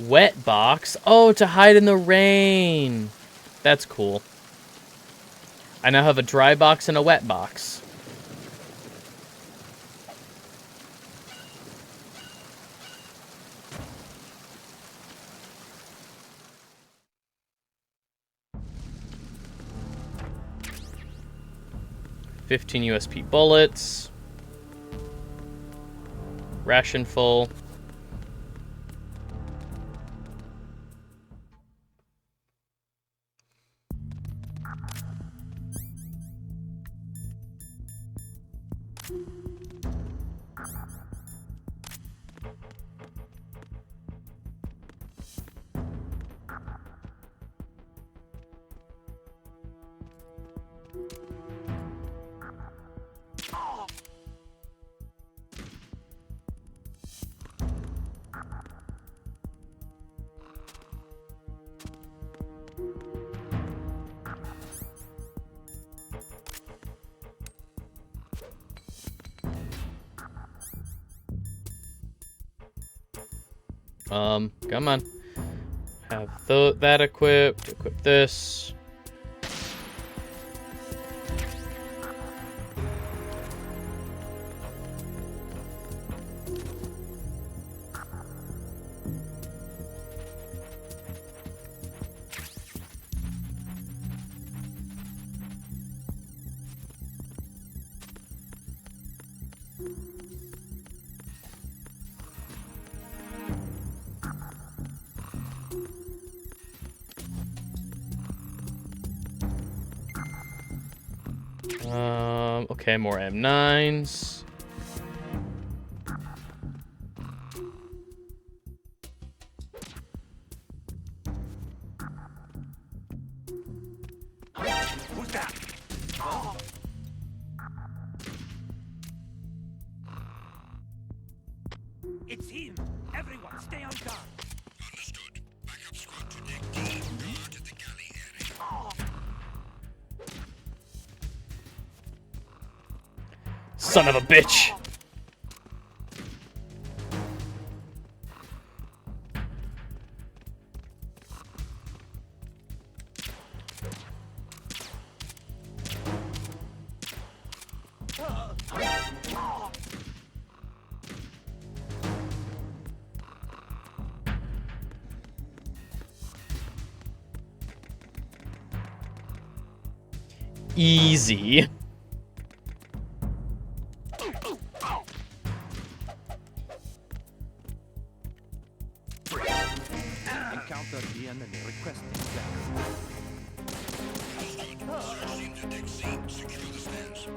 Wet box. Oh, to hide in the rain. That's cool. I now have a dry box and a wet box. $15 USP bullets. Ration full. Come on. Have that equipped. Equip this. Okay, more M9s. Who's that? It's him. Everyone, stay on guard. Understood. Backup squad to Deck D. Guard the galley area. Son of a bitch. Easy. Encounter the enemy requesting Search team to Deck C. Secure the stairs.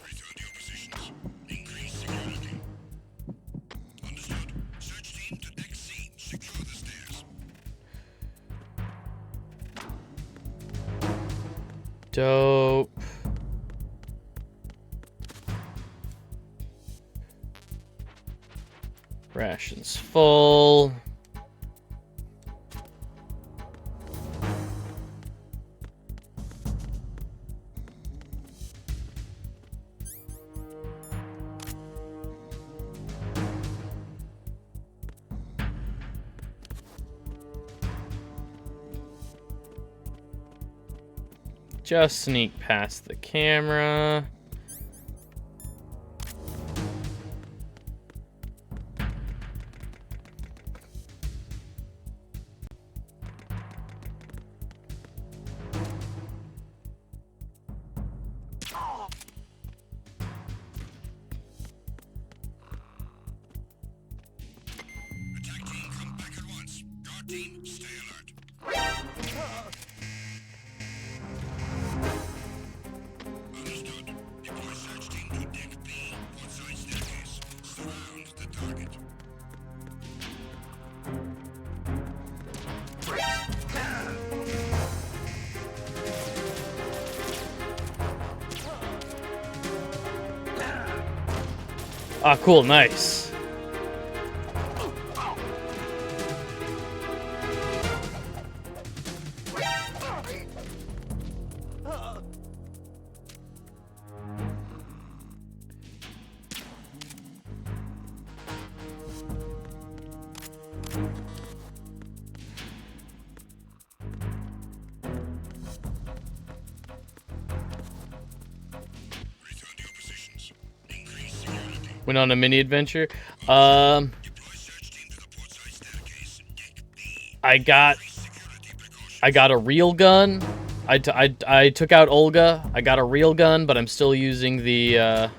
Return to your positions. Increase security. Understood. Search team to Deck C. Secure the stairs. Dope. Rations full. Just sneak past the camera. Attack team, come back at once. Guard team, stay alert. Understood. Deploy search team to Deck B. Outside staircase. Surround the target. Ah, cool, nice. Return to your positions. Increase security. Went on a mini adventure. Deploy search team to the portside staircase. Deck B. I got Security precautions. I got a real gun. I took out Olga. I got a real gun, but I'm still using the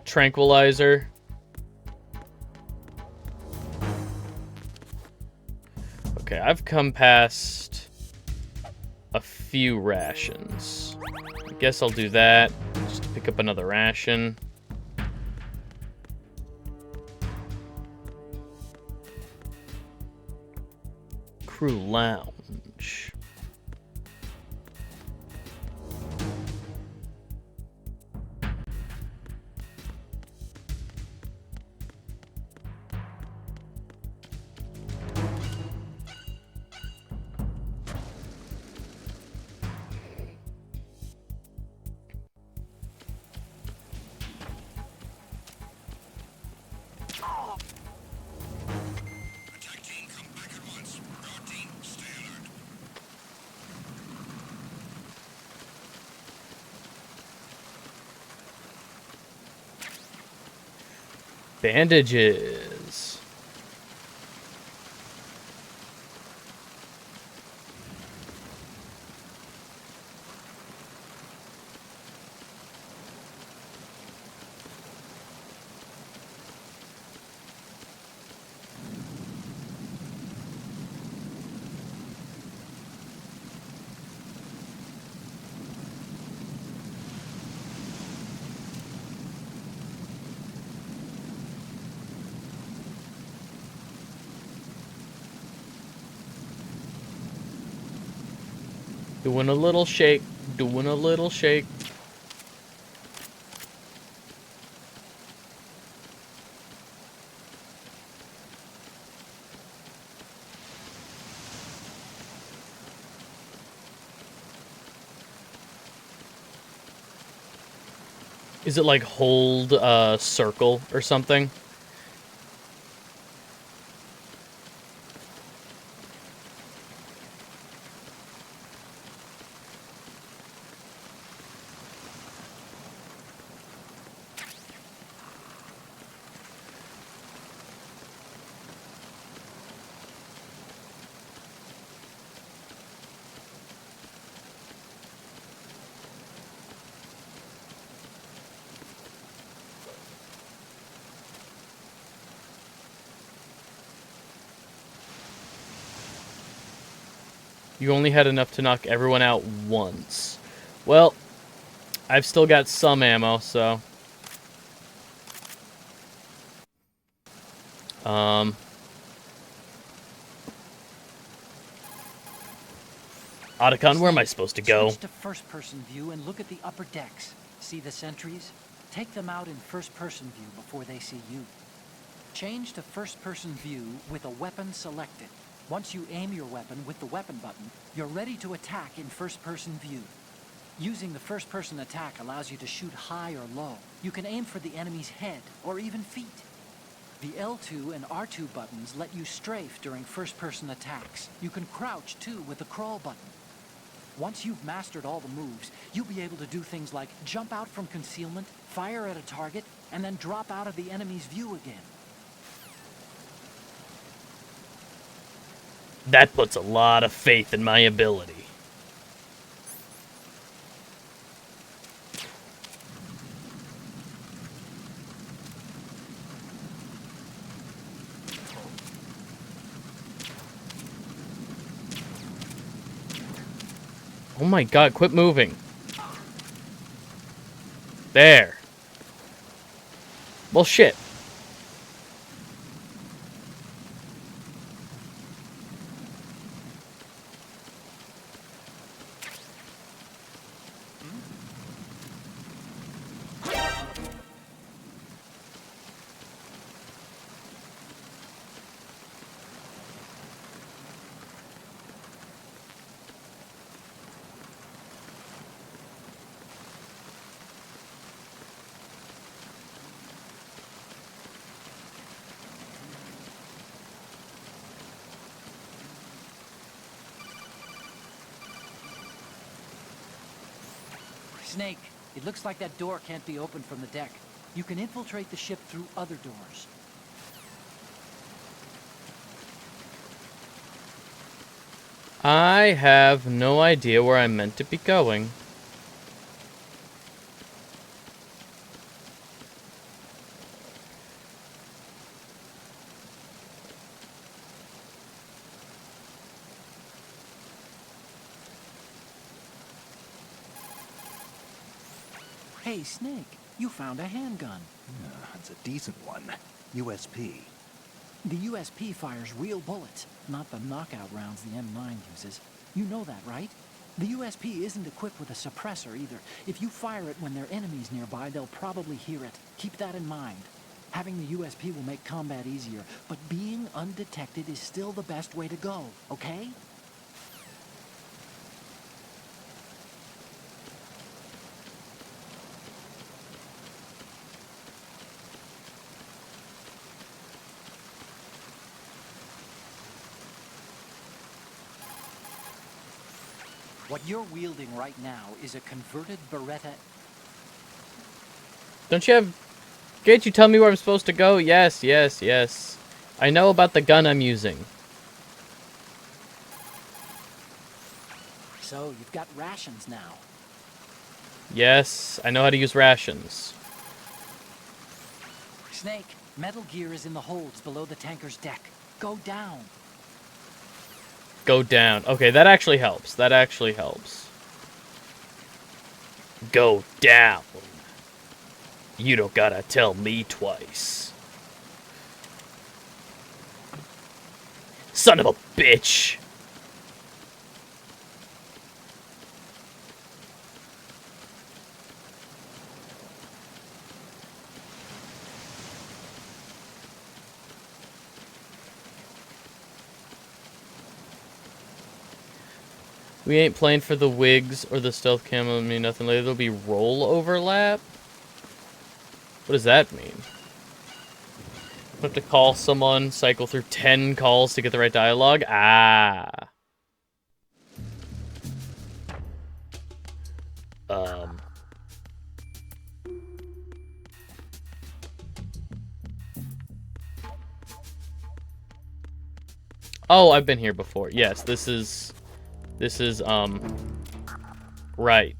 tranquilizer. Okay, I've come past a few rations. I guess I'll do that just to pick up another ration. Crew lounge. Attack team, come back at once. Guard team, stay alert. Bandages. Doing a little shake, doing a little shake. Is it like hold circle or something? You only had enough to knock everyone out once. Well, I've still got some ammo, so... Otacon, where am I supposed to go? Switch to first-person view and look at the upper decks. See the sentries? Take them out in first-person view before they see you. Change to first-person view with a weapon selected. Once you aim your weapon with the weapon button, you're ready to attack in first-person view. Using the first-person attack allows you to shoot high or low. You can aim for the enemy's head or even feet. The L2 and R2 buttons let you strafe during first-person attacks. You can crouch too with the crawl button. Once you've mastered all the moves, you'll be able to do things like jump out from concealment, fire at a target, and then drop out of the enemy's view again. That puts a lot of faith in my ability. Oh my god, quit moving. There. Well, shit. Snake, it looks like that door can't be opened from the deck. You can infiltrate the ship through other doors. I have no idea where I'm meant to be going. Hey, Snake, you found a handgun. It's a decent one. USP. The USP fires real bullets, not the knockout rounds the M9 uses. You know that, right? The USP isn't equipped with a suppressor either. If you fire it when there are enemies nearby, they'll probably hear it. Keep that in mind. Having the USP will make combat easier, but being undetected is still the best way to go, okay? What you're wielding right now is a converted Beretta. Don't you have... Can't you tell me where I'm supposed to go? Yes, yes, yes. I know about the gun I'm using. So, you've got rations now. Yes, I know how to use rations. Snake, Metal Gear is in the holds below the tanker's deck. Go down. Go down. Okay, that actually helps. That actually helps. Go down. You don't gotta tell me twice. Son of a bitch. We ain't playing for the wigs or the stealth camo. I mean nothing later. There'll be roll overlap. What does that mean? I have to call someone, cycle through 10 calls to get the right dialogue? Ah. Oh, I've been here before. Yes, this is, right.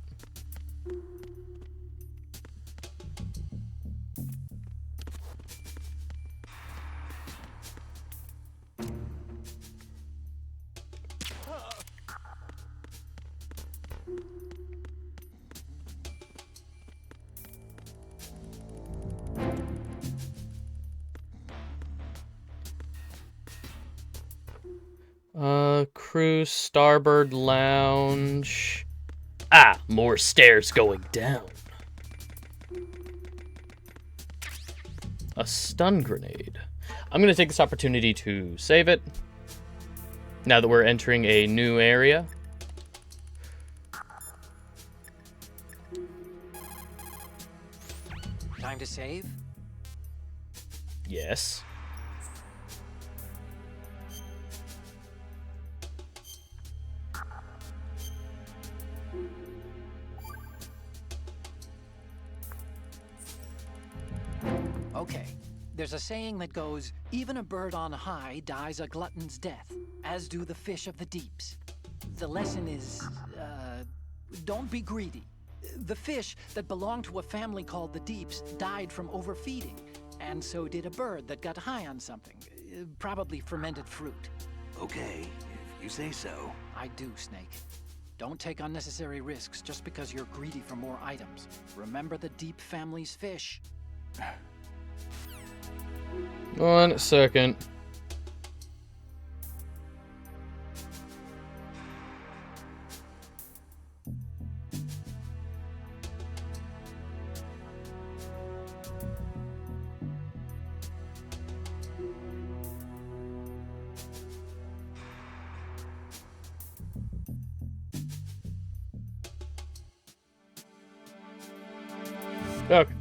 Crew starboard lounge. Ah, more stairs going down. A stun grenade. I'm gonna take this opportunity to save it. Now that we're entering a new area. Time to save? Yes. Okay. There's a saying that goes, even a bird on high dies a glutton's death, as do the fish of the deeps. The lesson is, don't be greedy. The fish that belonged to a family called the Deeps died from overfeeding, and so did a bird that got high on something, probably fermented fruit. Okay, if you say so. I do, Snake. Don't take unnecessary risks just because you're greedy for more items. Remember the Deep family's fish. 1 second. Okay.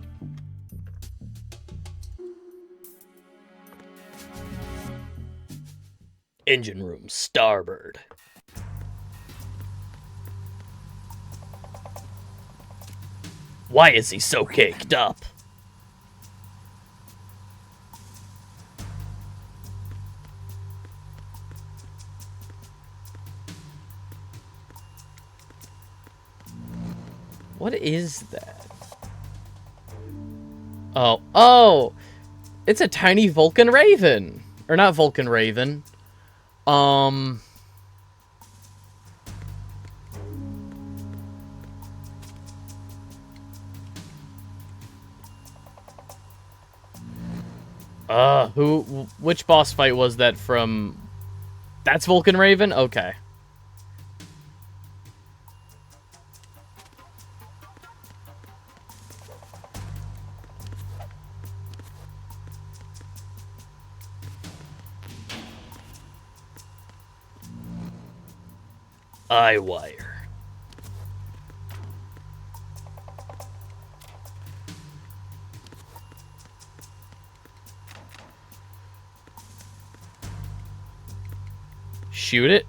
Engine room, starboard. Why is he so caked up? What is that? Oh, it's a tiny Vulcan Raven. Or not Vulcan Raven. Which boss fight was that from? That's Vulcan Raven? Okay. Eyewire. Shoot it.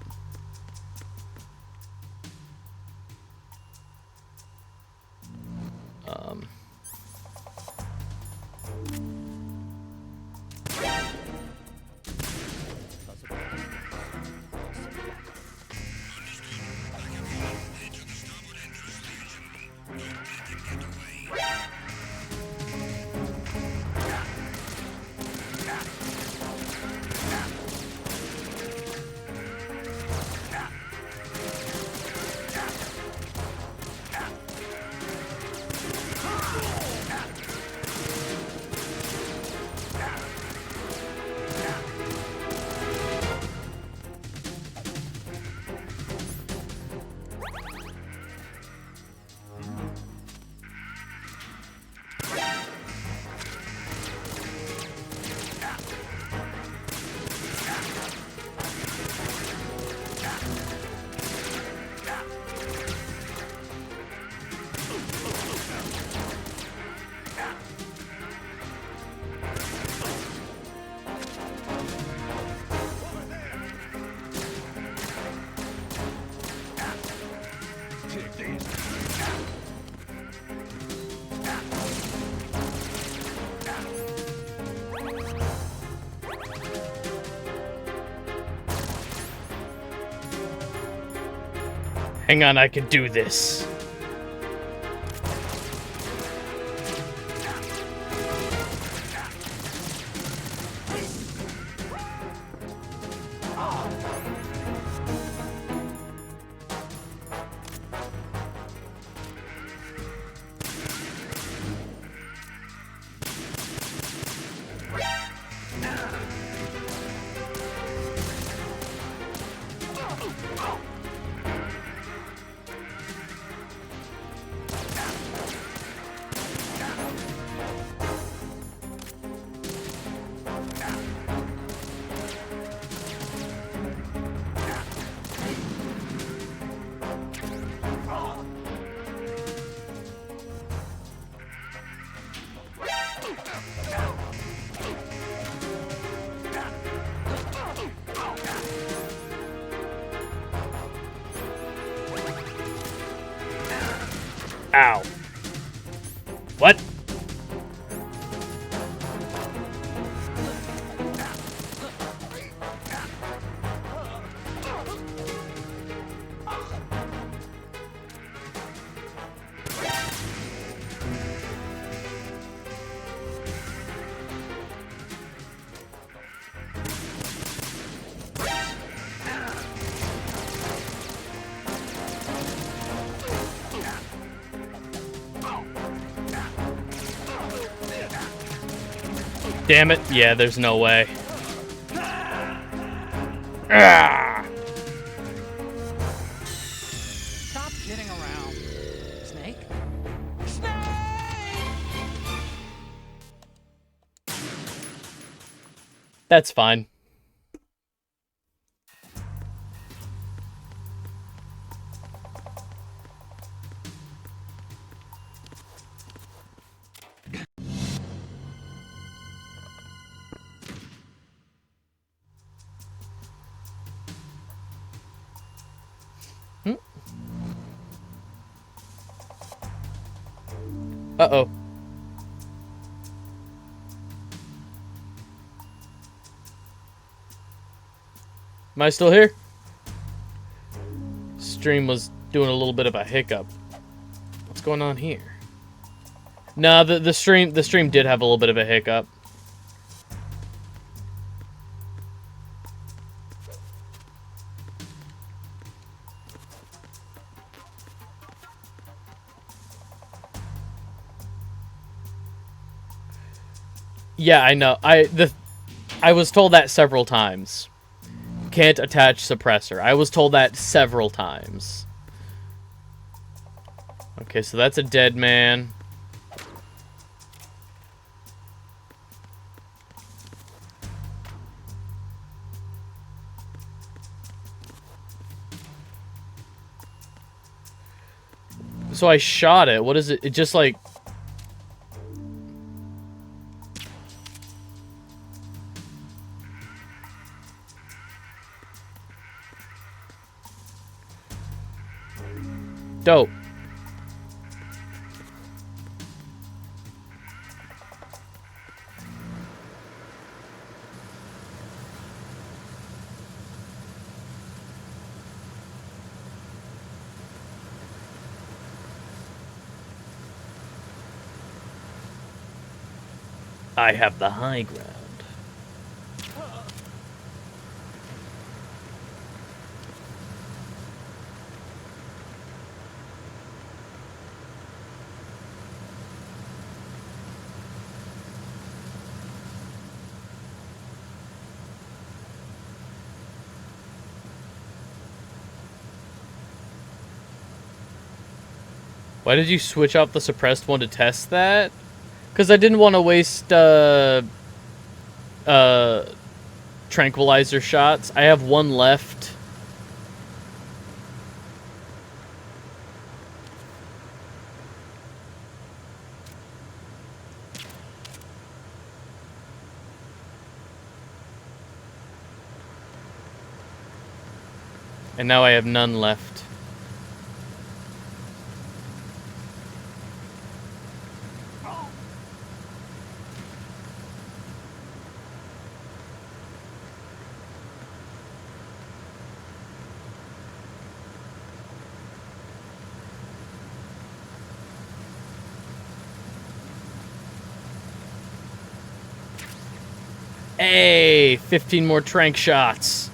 Hang on, I can do this. Ow. What? Damn it. Yeah, there's no way. Ah! Stop kidding around. Snake? Snake! That's fine. Uh-oh. Am I still here? Stream was doing a little bit of a hiccup. What's going on here? No, the stream did have a little bit of a hiccup. Yeah, I know. I was told that several times. Can't attach suppressor. I was told that several times. Okay, so that's a dead man. So I shot it. What is it? It just like... Dope. I have the high ground. Why did you switch out the suppressed one to test that? Because I didn't want to waste tranquilizer shots. I have one left. And now I have none left. Hey, 15 more trank shots.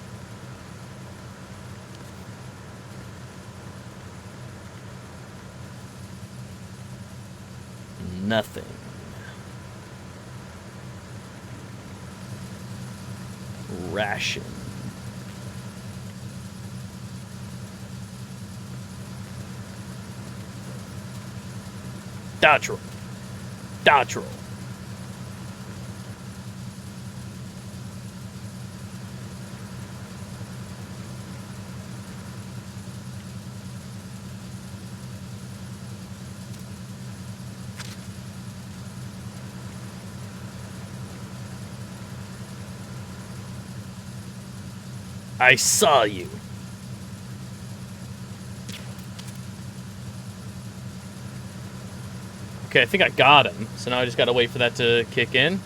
Nothing. Ration. Dodge roll. Dodge roll. I saw you. Okay, I think I got him. So now I just gotta wait for that to kick in.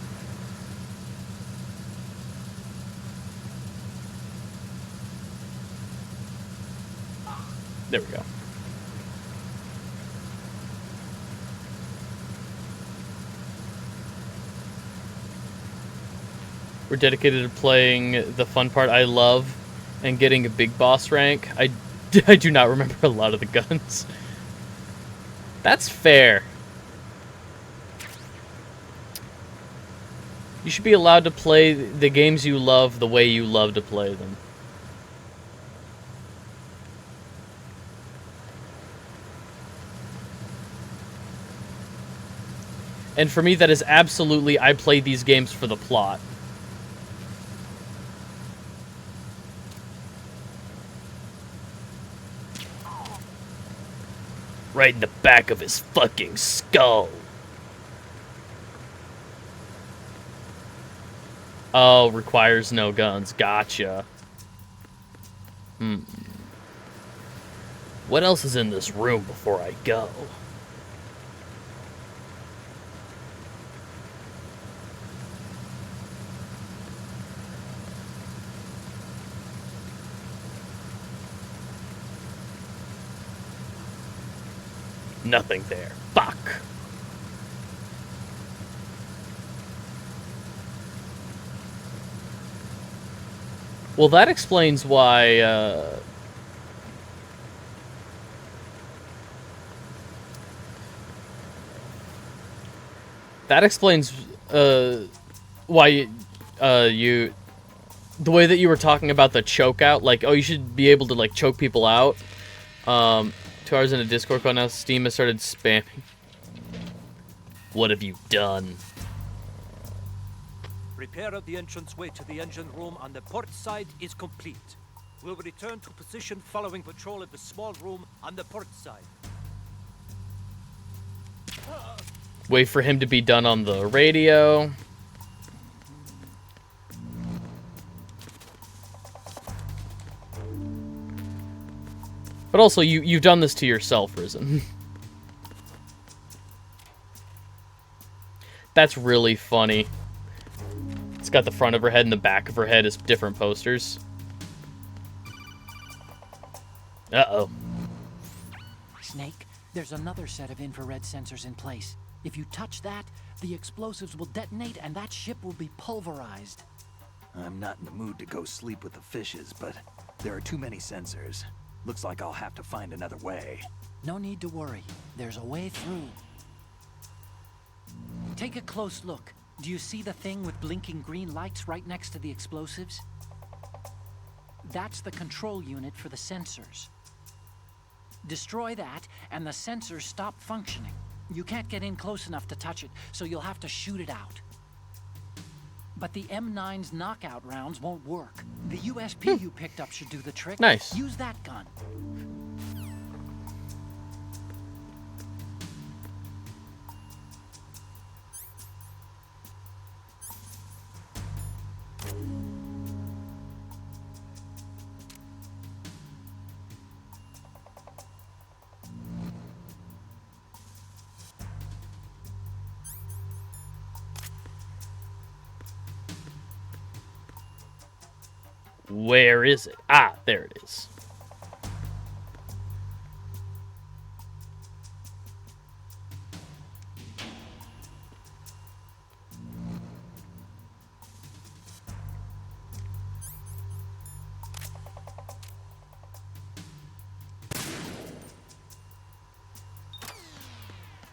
There we go. We're dedicated to playing the fun part I love and getting a big boss rank. I do not remember a lot of the guns. That's fair. You should be allowed to play the games you love the way you love to play them. And for me, that is absolutely, I play these games for the plot. Right in the back of his fucking skull. Oh, requires no guns. Gotcha. What else is in this room before I go? Nothing there. Fuck. Well, that explains why, that explains, why, the way that you were talking about the choke out, like, oh, you should be able to, like, choke people out. 2 hours in a Discord call now, Steam has started spamming. What have you done? Repair of the entranceway to the engine room on the port side is complete. We'll return to position following patrol of the small room on the port side. Wait for him to be done on the radio. But also, you've done this to yourself, Risen. That's really funny. It's got the front of her head and the back of her head as different posters. Uh-oh. Snake, there's another set of infrared sensors in place. If you touch that, the explosives will detonate and that ship will be pulverized. I'm not in the mood to go sleep with the fishes, but there are too many sensors. Looks like I'll have to find another way. No need to worry. There's a way through. Take a close look. Do you see the thing with blinking green lights right next to the explosives? That's the control unit for the sensors. Destroy that, and the sensors stop functioning. You can't get in close enough to touch it, so you'll have to shoot it out. But the M9's knockout rounds won't work. The USP you picked up should do the trick. Nice. Use that gun. Where is it? Ah, there it is.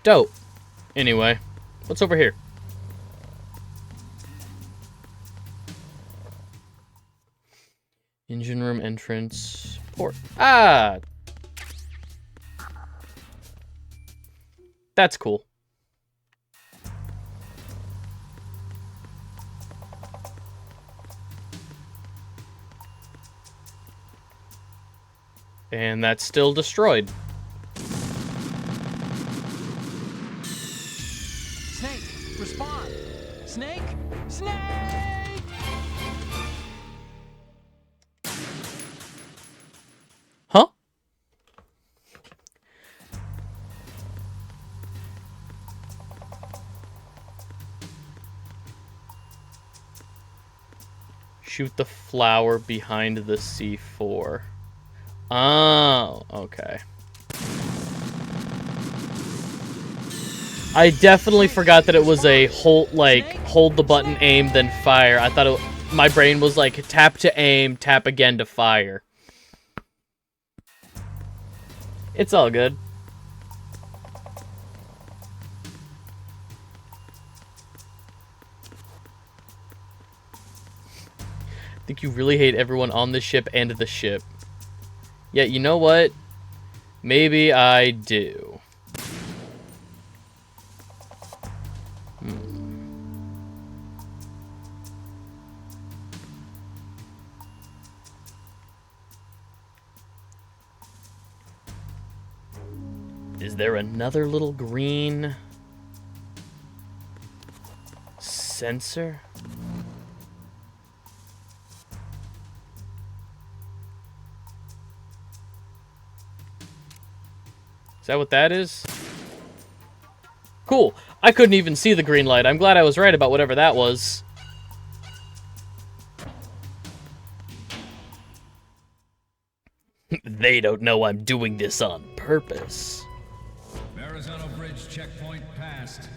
Dope. Anyway, what's over here? Engine room entrance port. Ah! That's cool. And that's still destroyed. Snake, respond! Snake! Snake! Huh? Shoot the flower behind the C4. Oh, okay. I definitely forgot that it was a hold the button, aim, then fire. I thought my brain was like tap to aim, tap again to fire. It's all good. I think you really hate everyone on the ship and the ship. Yeah, you know what? Maybe I do. Is there another little green sensor? Is that what that is? Cool. I couldn't even see the green light. I'm glad I was right about whatever that was. They don't know I'm doing this on purpose. Verrazano Bridge checkpoint passed.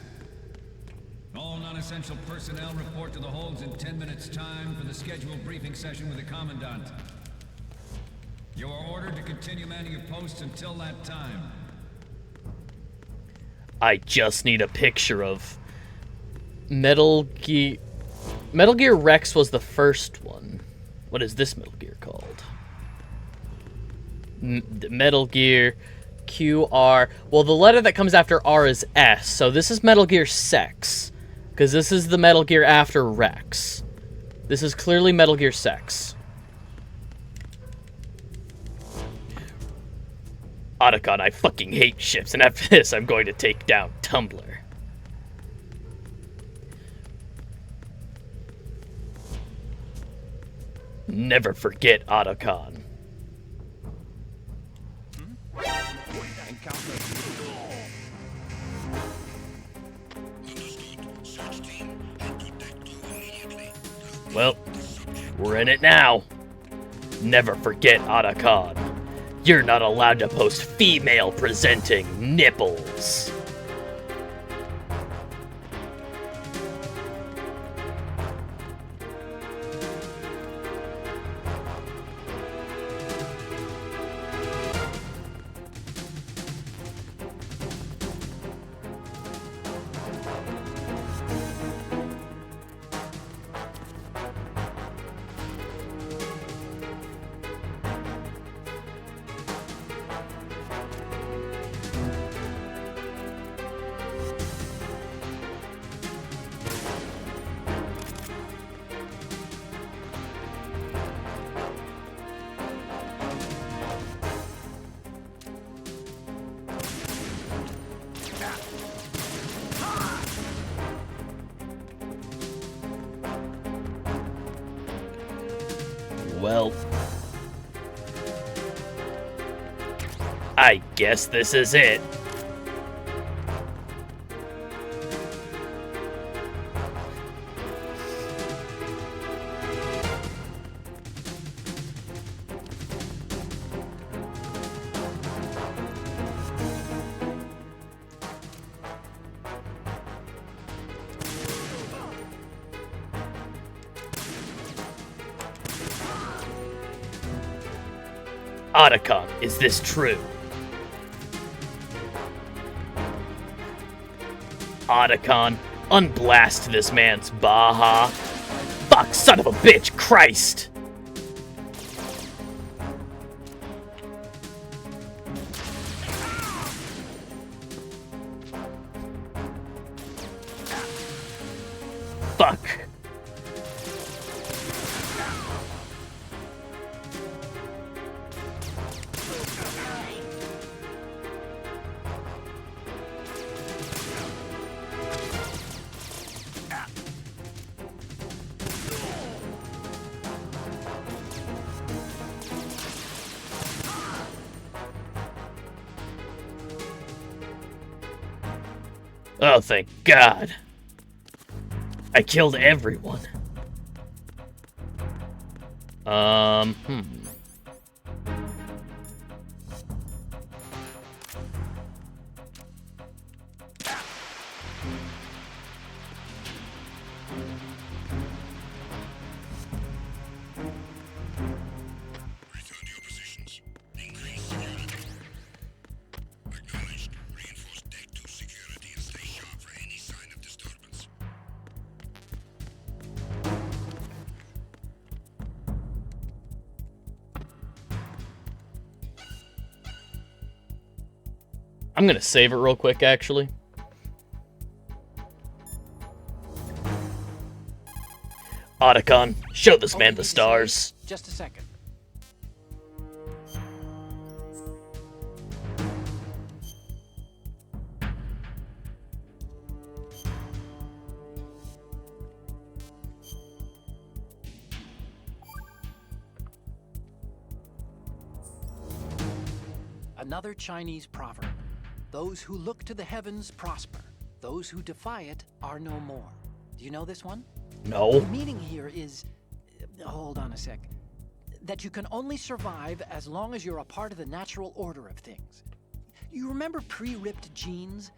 All non-essential personnel report to the holds in 10 minutes' time for the scheduled briefing session with the Commandant. You are ordered to continue manning your posts until that time. I just need a picture of Metal Gear. Metal Gear Rex was the first one. What is this Metal Gear called? Metal Gear QR. Well, the letter that comes after R is S, so this is Metal Gear Sex. Because this is the Metal Gear after Rex. This is clearly Metal Gear Sex. Otacon, I fucking hate ships, and after this, I'm going to take down Tumblr. Never forget Otacon. Well, we're in it now. Never forget Otacon. You're not allowed to post female presenting nipples. Well, I guess this is it. Otacon, is this true? Otacon, unblast this man's Baja. Fuck, son of a bitch, Christ! Fuck. Oh, thank God. I killed everyone. Return to your positions. Increase security. Acknowledged. Reinforce Deck 2 security and stay sharp for any sign of disturbance. I'm gonna save it real quick, actually. Otacon, show this man the stars. Just a second. Another Chinese proverb. Those who look to the heavens prosper. Those who defy it are no more. Do you know this one? No. The meaning here is... hold on a sec. That you can only survive as long as you're a part of the natural order of things. You remember pre-ripped jeans?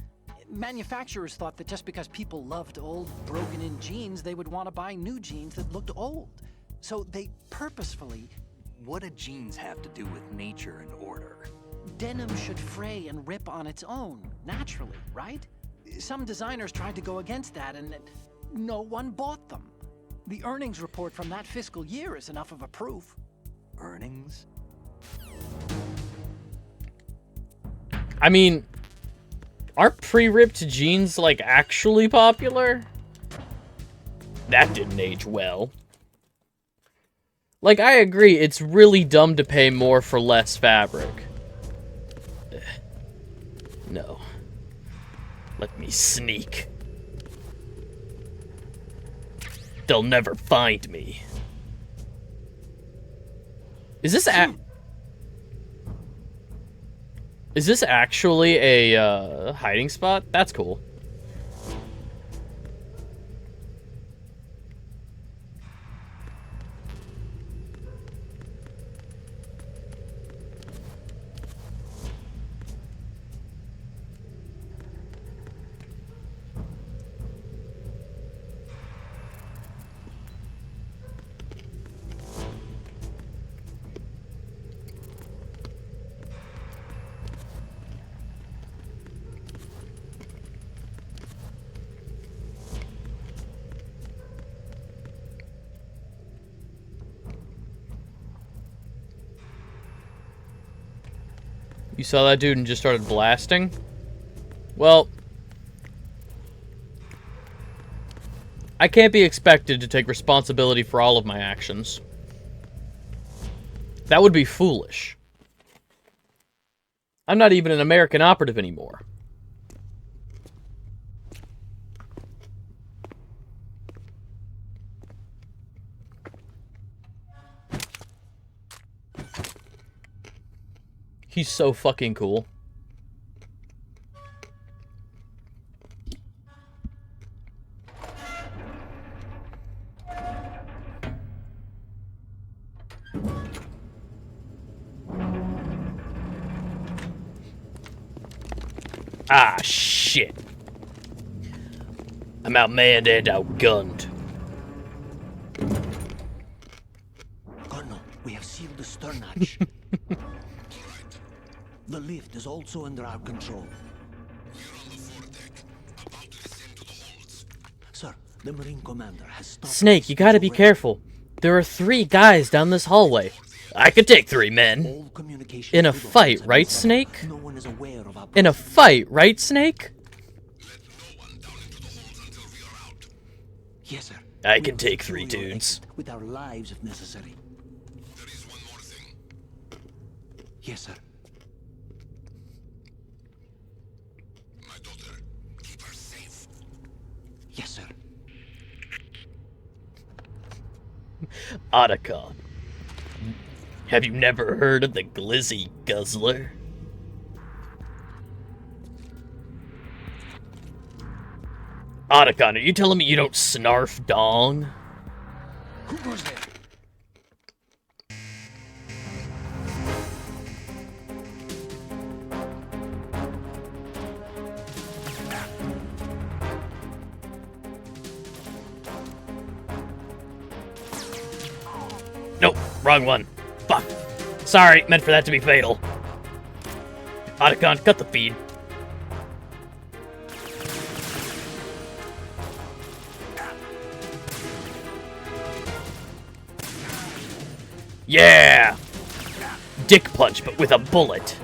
Manufacturers thought that just because people loved old, broken-in jeans, they would want to buy new jeans that looked old. So they purposefully... What do jeans have to do with nature and order? Denim should fray and rip on its own, naturally, right? Some designers tried to go against that, and no one bought them. The earnings report from that fiscal year is enough of a proof. Earnings? I mean, are pre-ripped jeans, like, actually popular? That didn't age well. Like, I agree, it's really dumb to pay more for less fabric. No. Let me sneak. They'll never find me. Is this actually a hiding spot? That's cool. You saw that dude and just started blasting? Well, I can't be expected to take responsibility for all of my actions. That would be foolish. I'm not even an American operative anymore. He's so fucking cool. Ah, shit. I'm outmanned and outgunned. Colonel, we have sealed the stern hatch. The lift is also under our control. We're on the foredeck, about to descend to the holds. Sir, the Marine commander has stopped... Snake, you gotta be careful. There are 3 guys down this hallway. I could take 3 men. All communication In a with the fight, holds right, have been Snake? No one is aware of our... In a fight, right, Snake? Let no one down into the holds until we are out. Yes, sir. I We can will take secure 3 your dudes. exit with our lives if necessary. There is one more thing. Yes, sir. My daughter, keep her safe. Yes, sir. Otacon. Have you never heard of the Glizzy Guzzler? Otacon, are you telling me you don't snarf dong? Who goes there? Nope, wrong one. Fuck. Sorry, meant for that to be fatal. Otacon, cut the feed. Yeah! Dick punch, but with a bullet.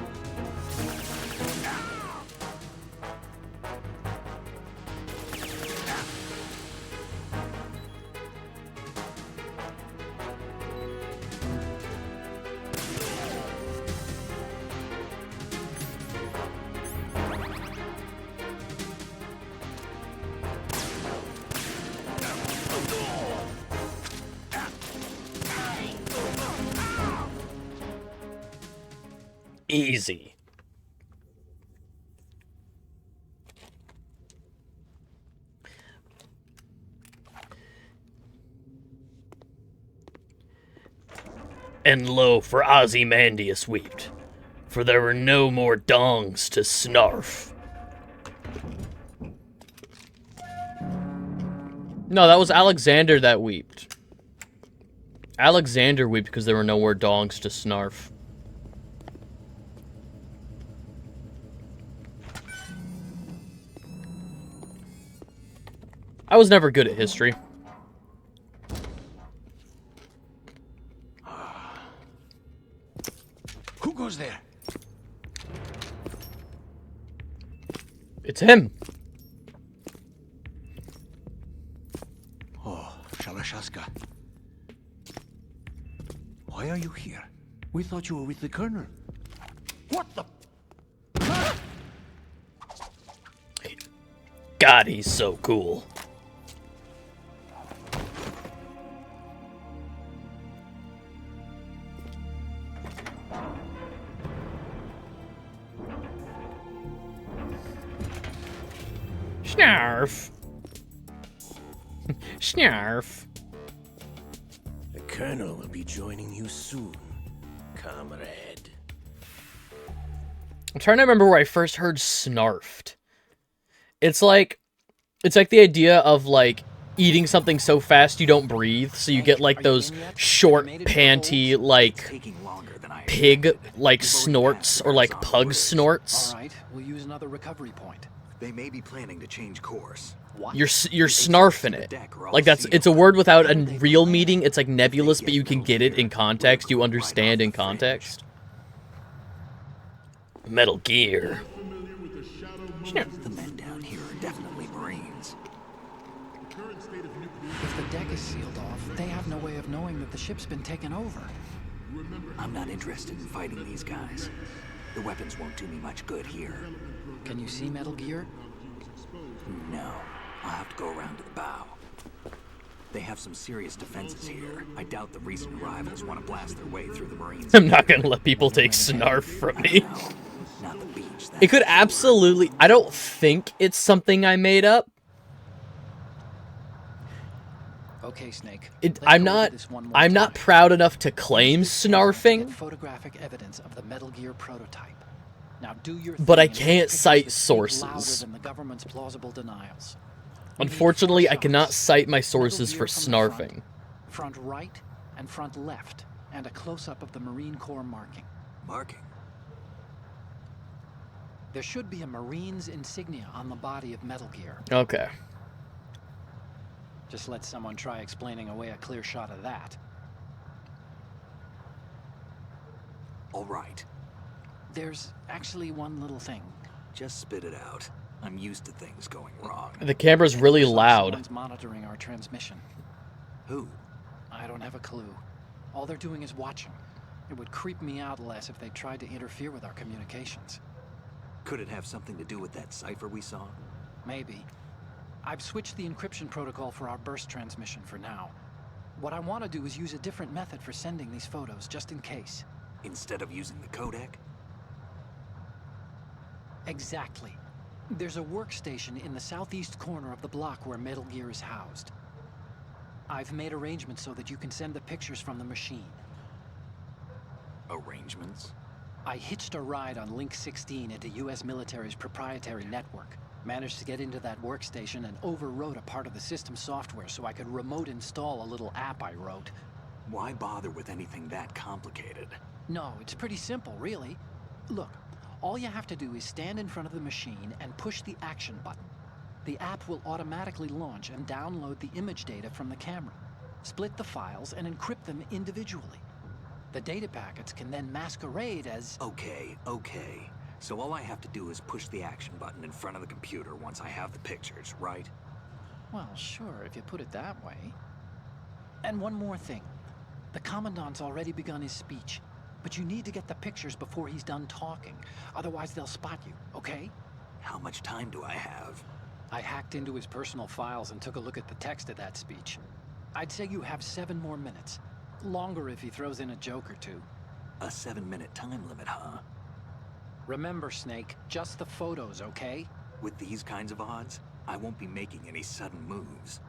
Easy. And lo, for Ozymandias wept. for there were no more dongs to snarf. No, that was Alexander that weeped. Alexander weeped because there were no more dongs to snarf. I was never good at history. Who goes there? It's him. Oh, Shalashaska. Why are you here? We thought you were with the Colonel. What the? God, he's so cool. Snarf. Snarf. The Colonel will be joining you soon, comrade. I'm trying to remember where I first heard snarfed. It's like the idea of like eating something so fast you don't breathe, so you get like those short, panty, like pig like snorts or like pug snorts. All right, we'll use another recovery point. They may be planning to change course. You're snarfing it. Like it's a word without a real meaning. It's like nebulous, but you can get it in context. You understand in context. Metal Gear. The men down here are definitely Marines. If the deck is sealed off, they have no way of knowing that the ship's been taken over. I'm not interested in fighting these guys. The weapons won't do me much good here. Can you see Metal Gear? No. I'll have to go around to the bow. They have some serious defenses here. I doubt the recent arrivals want to blast their way through the Marines. I'm not gonna let people take snarf from me. Not the beach. It could absolutely... I don't think it's something I made up. Okay, Snake. I'm not proud enough to claim snarfing. Photographic evidence of the Metal Gear prototype. Now do your But I thing and can't make cite pictures that speak louder sources. than the government's plausible denials. Unfortunately, I cannot cite my sources Metal for Gear from the snarfing. front right and front left, and a close-up of the Marine Corps marking. Marking? There should be a Marine's insignia on the body of Metal Gear. Okay. Just let someone try explaining away a clear shot of that. All right. There's actually one little thing. Just spit it out. I'm used to things going wrong. The camera's really loud. Someone's monitoring our transmission. Who? I don't have a clue. All they're doing is watching. It would creep me out less if they tried to interfere with our communications. Could it have something to do with that cipher we saw? Maybe. I've switched the encryption protocol for our burst transmission for now. What I want to do is use a different method for sending these photos, just in case. Instead of using the codec? Exactly. There's a workstation in the southeast corner of the block where Metal Gear is housed. I've made arrangements so that you can send the pictures from the machine. Arrangements? I hitched a ride on Link 16 into US military's proprietary network. Managed to get into that workstation and overwrote a part of the system software so I could remote install a little app I wrote. Why bother with anything that complicated? No, it's pretty simple, really. Look, all you have to do is stand in front of the machine and push the action button. The app will automatically launch and download the image data from the camera, split the files, and encrypt them individually. The data packets can then masquerade as... Okay. So all I have to do is push the action button in front of the computer once I have the pictures, right? Well, sure, if you put it that way. And one more thing. The Commandant's already begun his speech, but you need to get the pictures before he's done talking. Otherwise, they'll spot you, okay? How much time do I have? I hacked into his personal files and took a look at the text of that speech. I'd say you have 7 more minutes. Longer if he throws in a joke or two. A 7-minute time limit, huh? Remember, Snake, just the photos, okay? With these kinds of odds, I won't be making any sudden moves.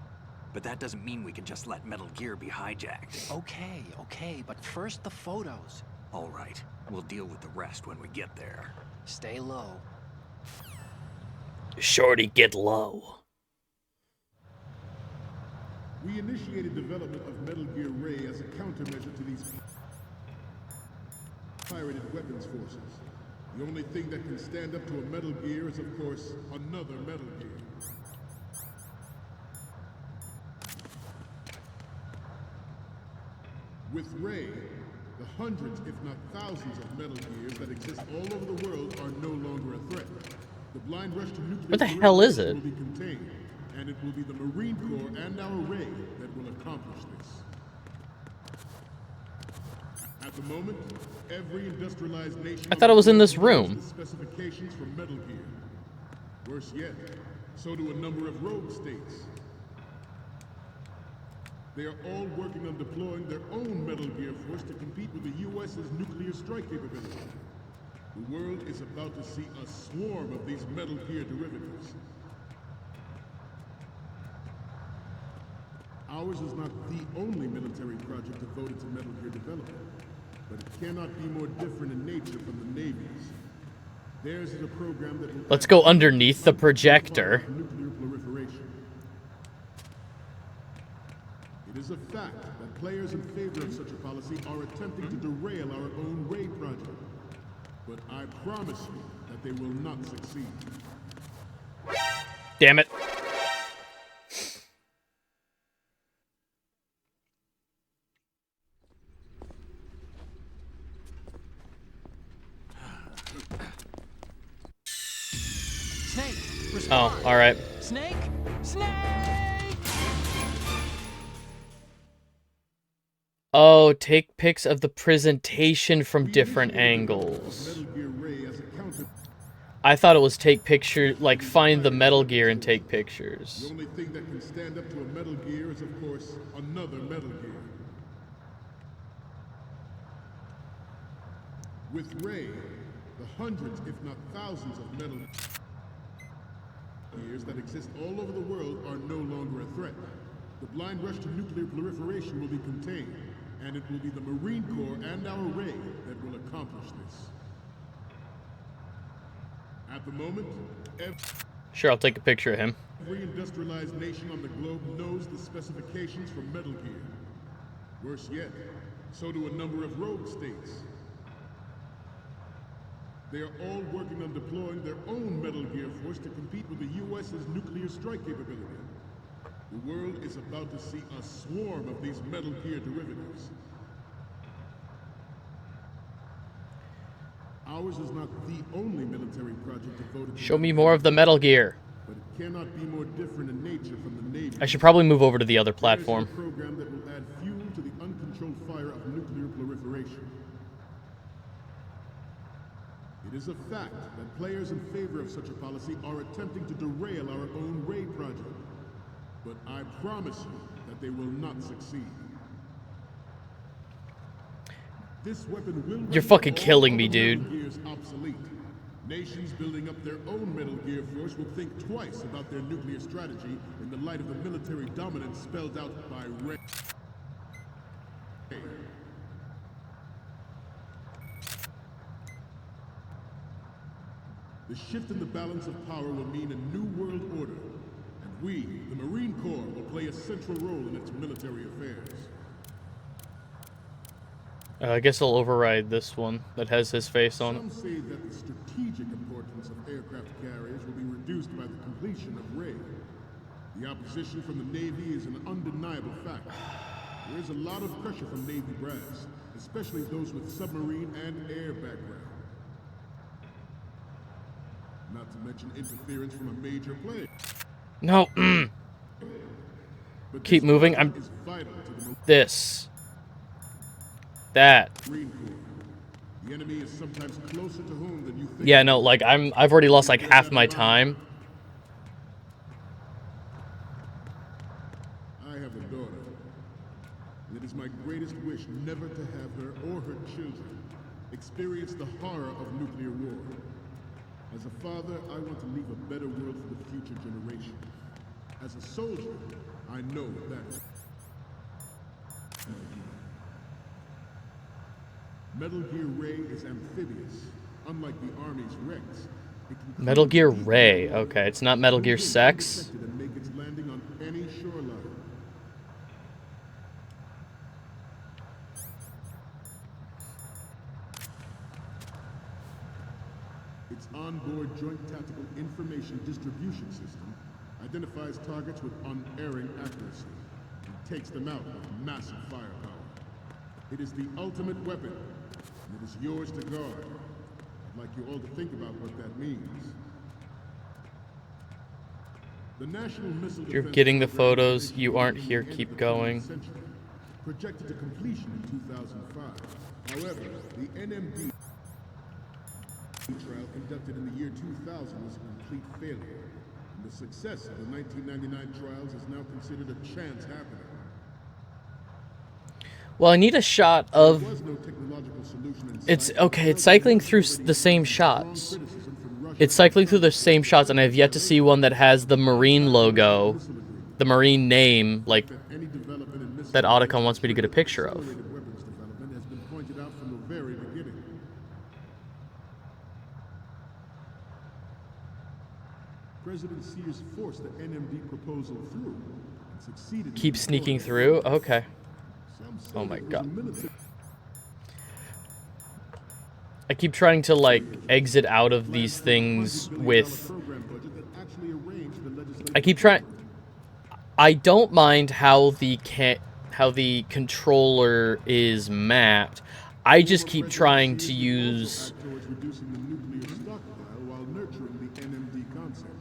But that doesn't mean we can just let Metal Gear be hijacked. Okay, but first the photos. All right. We'll deal with the rest when we get there. Stay low. Shorty, get low. We initiated development of Metal Gear Ray as a countermeasure to these pirated weapons forces. The only thing that can stand up to a Metal Gear is, of course, another Metal Gear. With Ray, the hundreds, if not thousands, of Metal Gears that exist all over the world are no longer a threat. The blind rush to nuclear What the hell is it? will be contained, and it will be the Marine Corps and our Ray that will accomplish this. At the moment, every industrialized nation... I thought it was in this room. ...specifications for Metal Gear. Worse yet, so do a number of rogue states. They are all working on deploying their own Metal Gear force to compete with the U.S.'s nuclear strike capability. The world is about to see a swarm of these Metal Gear derivatives. Ours is not the only military project devoted to Metal Gear development, but it cannot be more different in nature from the Navy's. Theirs is a program that will... Let's go underneath the projector. Nuclear proliferation. It is a fact that players in favor of such a policy are attempting to derail our own Ray project. But I promise you that they will not succeed. Damn it. Snake, respond. Oh, all right. Snake, Snake. Oh, take pics of the presentation from different angles. I thought it was take picture, like find the Metal Gear and take pictures. The only thing that can stand up to a Metal Gear is, of course, another Metal Gear. With Ray, the hundreds, if not thousands, of Metal Gears that exist all over the world are no longer a threat. The blind rush to nuclear proliferation will be contained, and it will be the Marine Corps and our Ray that will accomplish this. At the moment, Sure, I'll take a picture of him. every industrialized nation on the globe knows the specifications for Metal Gear. Worse yet, so do a number of rogue states. They are all working on deploying their own Metal Gear force to compete with the U.S.'s nuclear strike capability. The world is about to see a swarm of these Metal Gear derivatives. Ours is not the only military project devoted to... Show me more of the Metal Gear. But it cannot be more different in nature from the Navy. I should probably move over to the other platform. There's a program that will add fuel to the uncontrolled fire of nuclear proliferation. It is a fact that players in favor of such a policy are attempting to derail our own Ray project. But I promise you that they will not succeed. This weapon will... You're fucking render killing all me, other dude. Metal Gears obsolete. Nations building up their own Metal Gear force will think twice about their nuclear strategy in the light of the military dominance spelled out by Ray. The shift in the balance of power will mean a new world order, and we, the Marine Corps, will play a central role in its military affairs. I guess I'll override this one that has his face on it. Some say that the strategic importance of aircraft carriers will be reduced by the completion of Ray. The opposition from the Navy is an undeniable fact. There is a lot of pressure from Navy brass, especially those with submarine and air background. Not to mention interference from a major player. No. But Keep this moving. project is vital to the This. That. Marine Corps. The enemy is sometimes closer to home than you think. Yeah, no, like I've already lost like half my time. I have a daughter, and it is my greatest wish never to have her or her children experience the horror of nuclear war. As a father, I want to leave a better world for the future generation. As a soldier, I know that. Metal Gear Ray is amphibious. Unlike the Army's Rex, it can Metal Gear Ray. Okay, it's not Metal Gear Sex. and make its landing on any shoreline. Its onboard Joint Tactical Information Distribution System identifies targets with unerring accuracy and takes them out with massive firepower. It is the ultimate weapon, and it is yours to guard. I'd like you all to think about what that means. The National Missile If you're Defense getting the Program photos, was you aren't initiated here, at the end keep of the going. 20th century, projected to completion in 2005. However, the NMD trial conducted in the year 2000 was a complete failure, and the success of the 1999 trials is now considered a chance happening. Well, I need a shot of... There was no technological solution in It's sight. okay, it's cycling through the same shots. It's cycling through the same shots, and I have yet to see one that has the Marine logo, the Marine name, like, Any development in missile that Otacon wants me to get a picture of. accelerated weapons development has been pointed out from the very beginning. President Sears forced the NMD proposal through and succeeded. in Keep sneaking destroying it. through? Okay. Some say Oh my it was God. a military- I keep trying to, like, exit out of these things with... program budget that actually arranged the legislative I keep trying... I don't mind how the controller is mapped. I just keep trying to use... act towards reducing the nuclear stockpile while nurturing the NMD concept.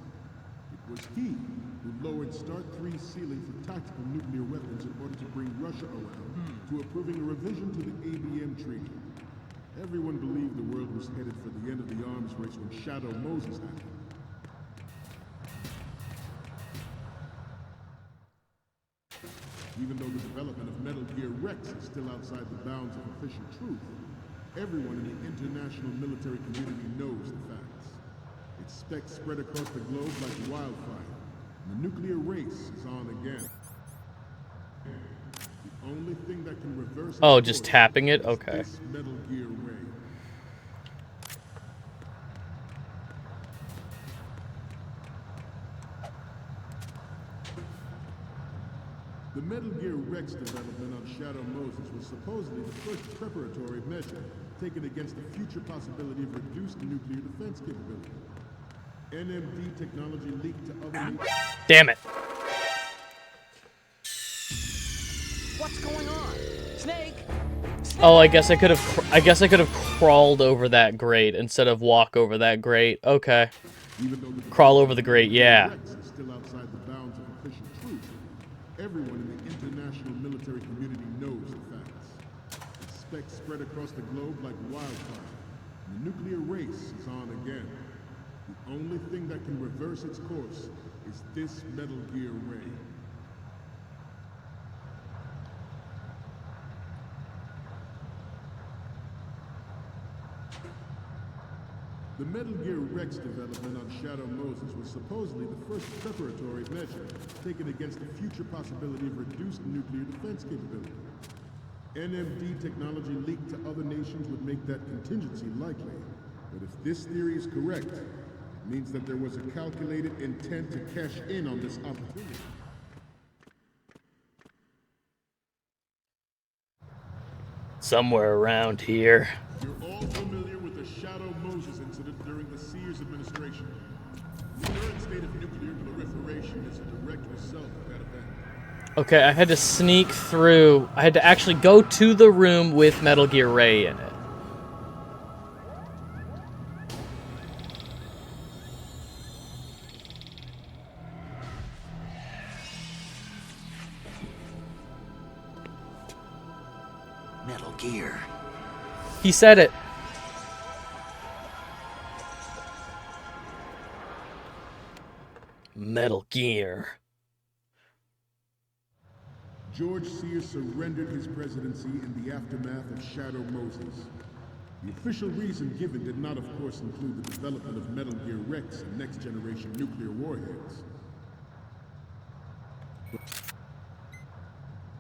It was he who lowered Start 3's ceiling for tactical nuclear weapons in order to bring Russia around to approving a revision to the ABM treaty. Everyone believed the world was headed for the end of the arms race when Shadow Moses happened. Even though the development of Metal Gear Rex is still outside the bounds of official truth, everyone in the international military community knows the facts. Its specs spread across the globe like wildfire, and the nuclear race is on again. The only thing that can reverse Oh, its just course tapping it? is Okay. this Metal Gear Ray. The Metal Gear Rex development on Shadow Moses was supposedly the first preparatory measure taken against the future possibility of reduced nuclear defense capability. NMD technology leaked to other... Damn it. What's going on? Snake! Oh, I guess I could have crawled over that grate instead of walk over that grate. Okay. Even though the Crawl over the grate, yeah. Rex is still outside the bounds of official truth, everyone in the international military community knows the facts. Its specs spread across the globe like wildfire, and the nuclear race is on again. The only thing that can reverse its course is this Metal Gear Ray. The Metal Gear Rex development on Shadow Moses was supposedly the first preparatory measure taken against the future possibility of reduced nuclear defense capability. NMD technology leaked to other nations would make that contingency likely. But if this theory is correct, it means that there was a calculated intent to cash in on this opportunity. Somewhere around here. You're all familiar with the Shadow Moses incident during the Sears administration. The current state of nuclear proliferation is a direct result of that event. Okay, I had to sneak through. I had to actually go to the room with Metal Gear Ray in it. Metal Gear. He said it. Metal Gear. George Sears surrendered his presidency in the aftermath of Shadow Moses. The official reason given did not, of course, include the development of Metal Gear Rex and next-generation nuclear warheads.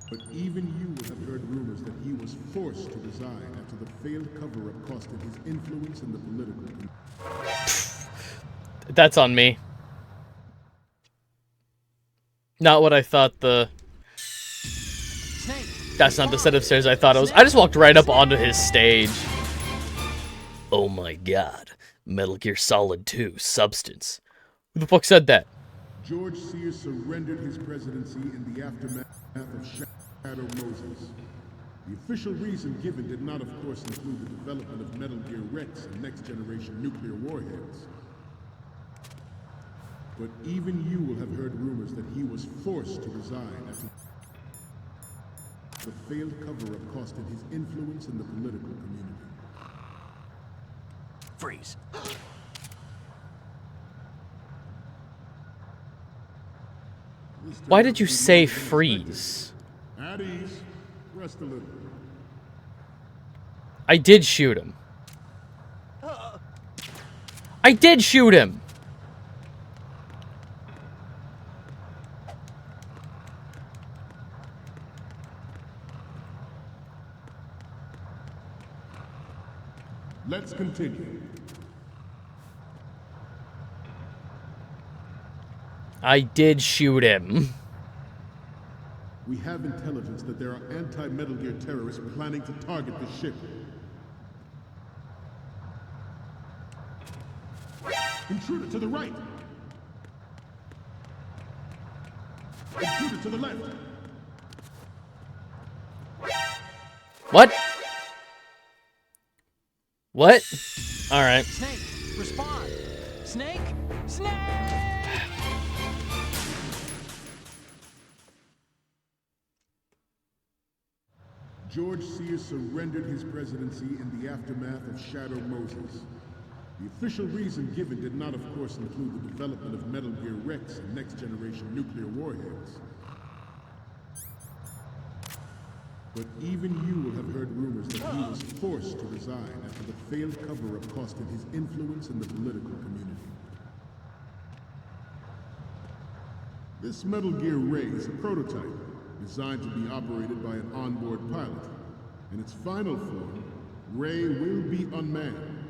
But even you will have heard rumors that he was forced to resign after the failed cover-up cost him his influence in the political community. That's on me. Not what I thought the... That's not the set of stairs I thought it was. I just walked right up onto his stage. Oh my god. Metal Gear Solid 2 Substance. Who the fuck said that? George Sears surrendered his presidency in the aftermath of Shadow Moses. The official reason given did not, of course, include the development of Metal Gear Rex and next-generation nuclear warheads. But even you will have heard rumors that he was forced to resign after the failed cover-up cost him his influence in the political community. Freeze. Why did you say freeze? At ease. Rest a little. I did shoot him. I did shoot him! Let's continue. I did shoot him. We have intelligence that there are anti-Metal Gear terrorists planning to target the ship. Intruder to the right! Intruder to the left! What? What? Alright. Snake, respond! Snake! Snake! George Sears surrendered his presidency in the aftermath of Shadow Moses. The official reason given did not, of course, include the development of Metal Gear Rex and next-generation nuclear warheads. But even you will have heard rumors that he was forced to resign after the failed cover-up cost him his influence in the political community. This Metal Gear Ray is a prototype, designed to be operated by an onboard pilot. In its final form, Ray will be unmanned,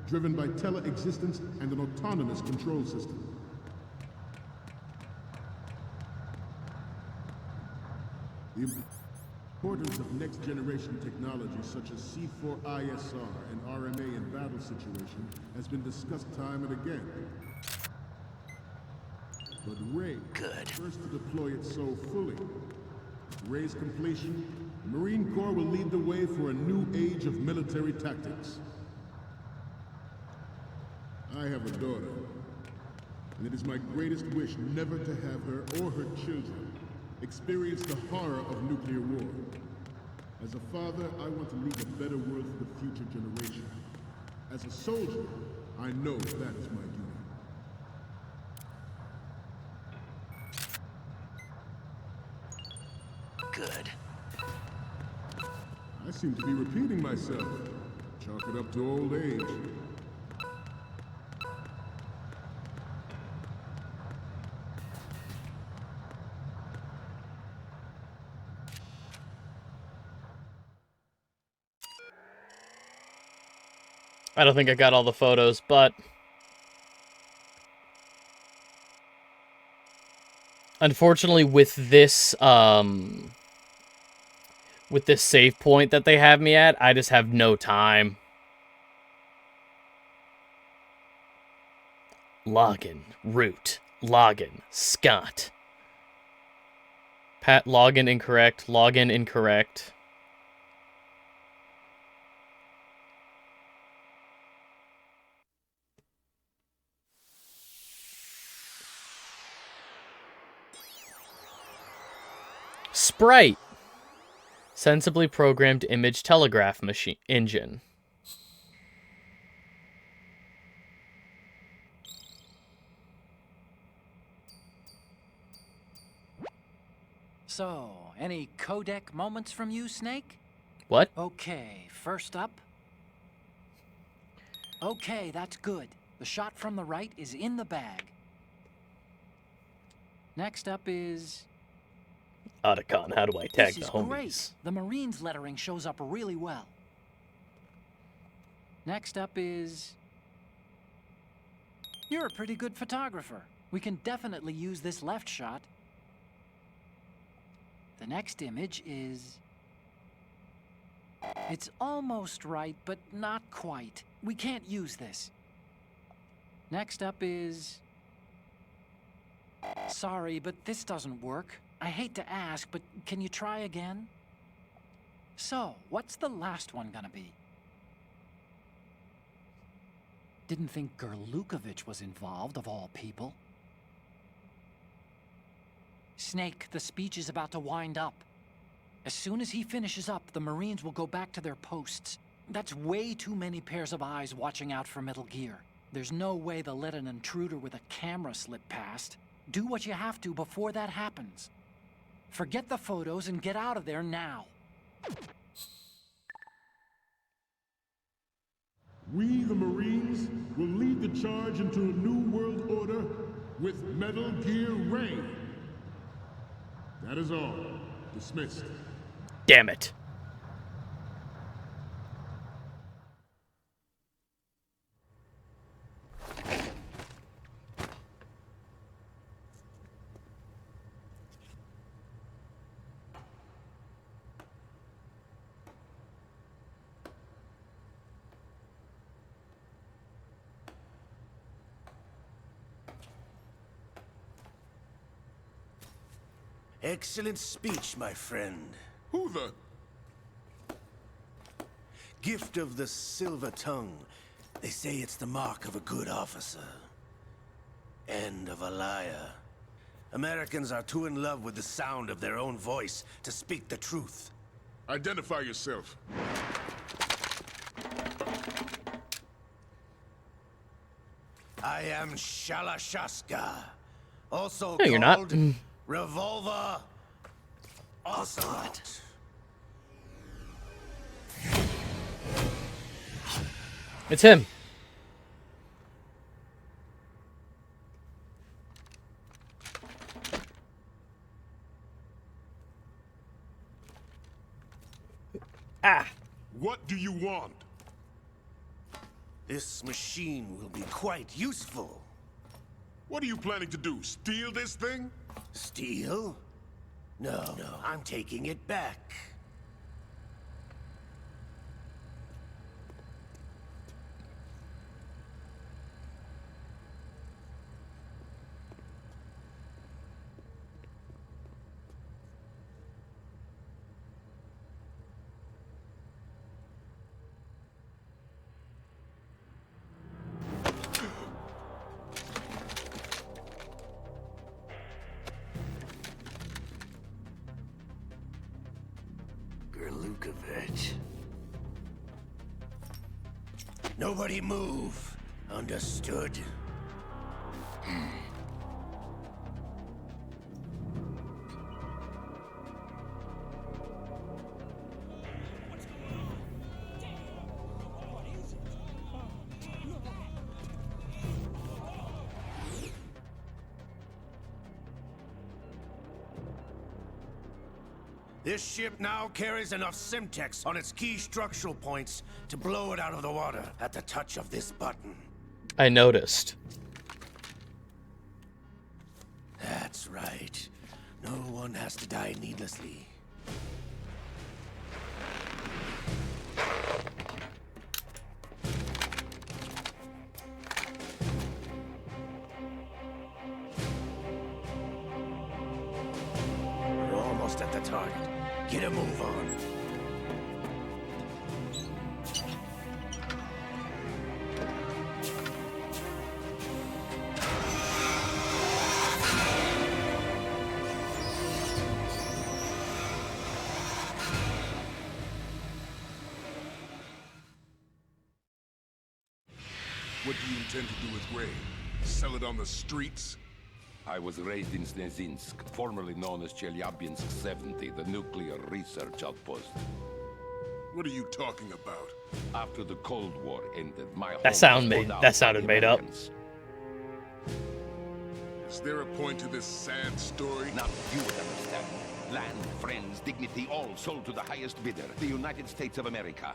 driven by tele-existence and an autonomous control system. The importance of next-generation technology such as C4ISR and RMA in battle situation has been discussed time and again. But Ray first to deploy it so fully. With Ray's completion, the Marine Corps will lead the way for a new age of military tactics. I have a daughter, and it is my greatest wish never to have her or her children experience the horror of nuclear war. As a father, I want to leave a better world for the future generation. As a soldier, I know that is my duty. Good. I seem to be repeating myself. Chalk it up to old age. I don't think I got all the photos, but... Unfortunately, with this save point that they have me at, I just have no time. Login, root, login, Scott. Pat, login incorrect, login incorrect. Sprite. Sensibly programmed image telegraph machine engine. So, any codec moments from you, Snake? What? Okay, first up. Okay, that's good. The shot from the right is in the bag. Next up is... Otacon, how do I tag This the is homies? great. The Marines lettering shows up really well. Next up is... You're a pretty good photographer. We can definitely use this left shot. The next image is... It's almost right, but not quite. We can't use this. Next up is... Sorry, but this doesn't work. I hate to ask, but can you try again? So, what's the last one gonna be? Didn't think Gerlukovich was involved, of all people. Snake, the speech is about to wind up. As soon as he finishes up, the Marines will go back to their posts. That's way too many pairs of eyes watching out for Metal Gear. There's no way they'll let an intruder with a camera slip past. Do what you have to before that happens. Forget the photos and get out of there now. We, the Marines, will lead the charge into a new world order with Metal Gear Reign. That is all. Dismissed. Damn it. Excellent speech, my friend. Who the... Gift of the silver tongue. They say it's the mark of a good officer. And of a liar. Americans are too in love with the sound of their own voice to speak the truth. Identify yourself. I am Shalashaska. Also No, you're not. called Revolver Ocelot. It's him. Ah. What do you want? This machine will be quite useful. What are you planning to do? Steal this thing? Steal? No, I'm taking it back. Gerlukovich. Nobody move. Understood? This ship now carries enough Simtex on its key structural points to blow it out of the water at the touch of this button. I noticed. That's right. No one has to die needlessly. We're almost at the target. Get a move on. What do you intend to do with Ray? Sell it on the streets? I was raised in Snezinsk, formerly known as Chelyabinsk 70, the nuclear research outpost. What are you talking about? After the Cold War ended, my home That sounded was pulled out made by the up. Americans. Is there a point to this sad story? Not you would understand. Land, friends, dignity, all sold to the highest bidder, the United States of America.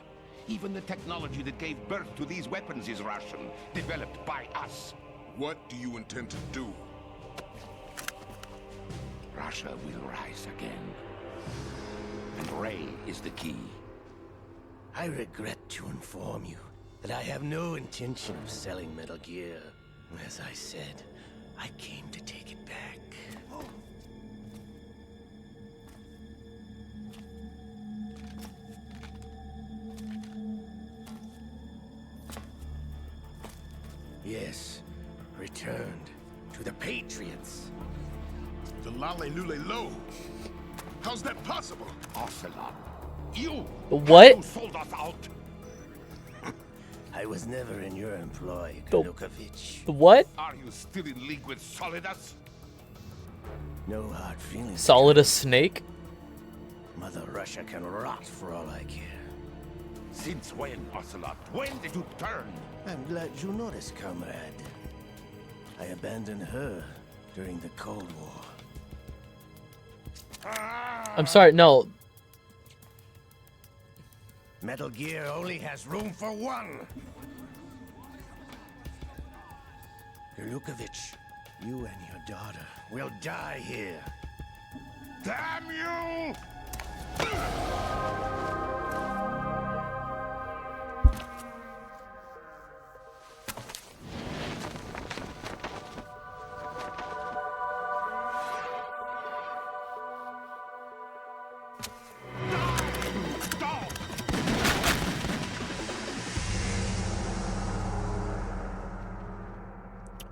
Even the technology that gave birth to these weapons is Russian, developed by us. What do you intend to do? Russia will rise again. And Ray is the key. I regret to inform you that I have no intention of selling Metal Gear. As I said, I came to take it back. Yes, returned to the Patriots. The Lale Lule Lo. How's that possible? Ocelot, you! What? You sold us out! I was never in your employ, Kalukovich. What? Are you still in league with Solidus? No hard feelings. Solidus Snake? Mother Russia can rot for all I care. Since when, Ocelot? When did you turn? I'm glad you noticed, comrade. I abandoned her during the Cold War. I'm sorry, no. Metal Gear only has room for one. Kalukovich, you and your daughter will die here. Damn you!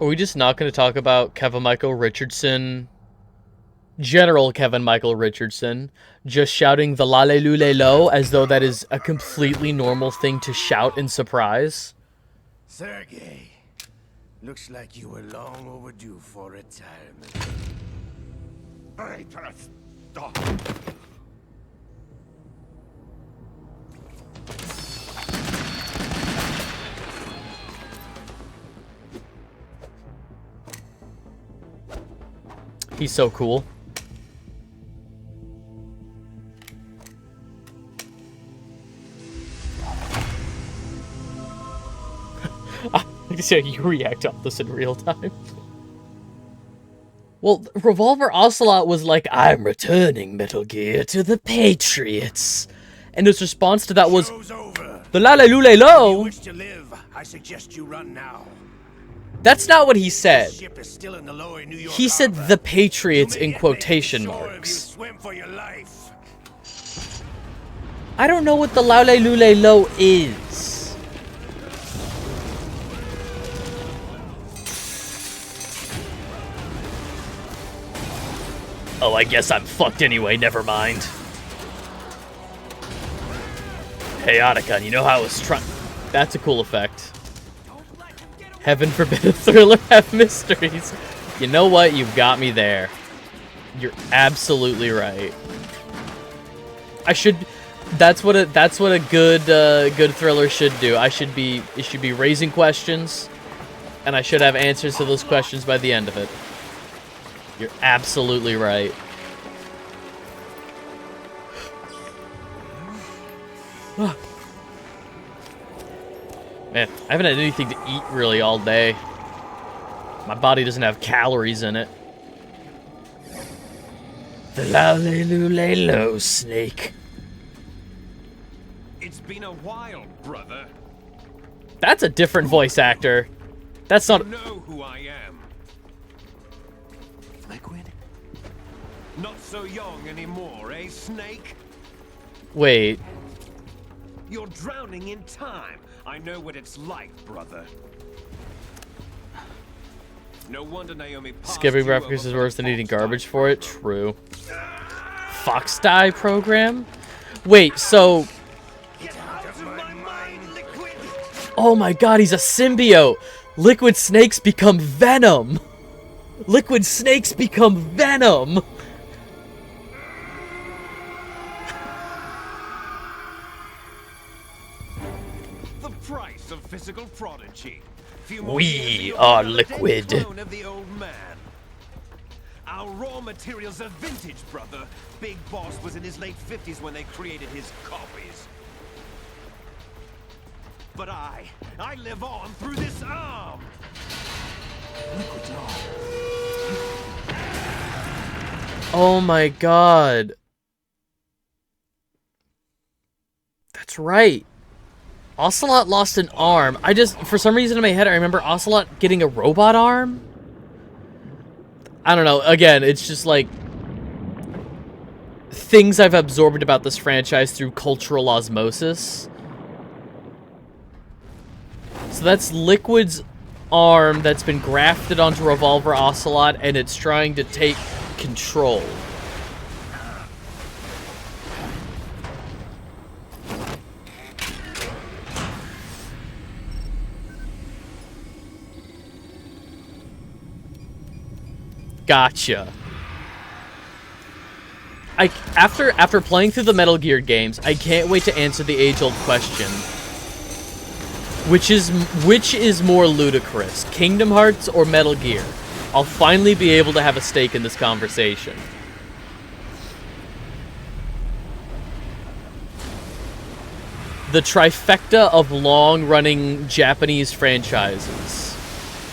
Are we just not going to talk about Kevin Michael Richardson, General Kevin Michael Richardson, just shouting the Lale Lule Lo as though that is a completely normal thing to shout in surprise? Sergei, looks like you were long overdue for retirement. Traitorous dog! He's so cool. I like to see how you react on this in real time. Well, Revolver Ocelot was like, I'm returning Metal Gear to the Patriots. And his response to that was, the Lale Lule Lo. You wish to live, I suggest you run now. That's not what he said. Ship is still in the lower New York He said harbor. the Patriots You may in get quotation back to shore if you marks. swim for your life. I don't know what the Lale Lule Lo is. Oh, I guess I'm fucked anyway, never mind. Hey, Otacon, you know how I was trying... That's a cool effect. Heaven forbid a thriller have mysteries. You know what? You've got me there. You're absolutely right. I should... That's what a good good thriller should do. It should be raising questions, and I should have answers to those questions by the end of it. You're absolutely right. Man, I haven't had anything to eat really all day. My body doesn't have calories in it. The Lale Lule Lo, Snake. It's been a while, brother. That's a different voice actor. That's not... You know who I am. Liquid? Not so young anymore, eh, Snake? Wait. You're drowning in time. I know what it's like, brother. No wonder Naomi passed Skipping you breakfast over is for worse the than eating Fox garbage Die for it. program. True. Fox Die program? Wait, so... Get out of my mind, Liquid! Oh my god, he's a symbiote! Liquid snakes become Venom! Liquid snakes become Venom! The price of physical prodigy. Few more We years and you'll are be another dead Liquid. clone of the old man. Our raw materials are vintage, brother. Big Boss was in his late 50s when they created his copies. But I live on through this arm! Oh my god. That's right. Ocelot lost an arm. For some reason in my head, I remember Ocelot getting a robot arm? I don't know. Again, it's just like things I've absorbed about this franchise through cultural osmosis. So that's Liquid's arm that's been grafted onto Revolver Ocelot, and it's trying to take control. Gotcha. After playing through the Metal Gear games, I can't wait to answer the age-old question. Which is more ludicrous, Kingdom Hearts or Metal Gear? I'll finally be able to have a stake in this conversation. The trifecta of long-running Japanese franchises.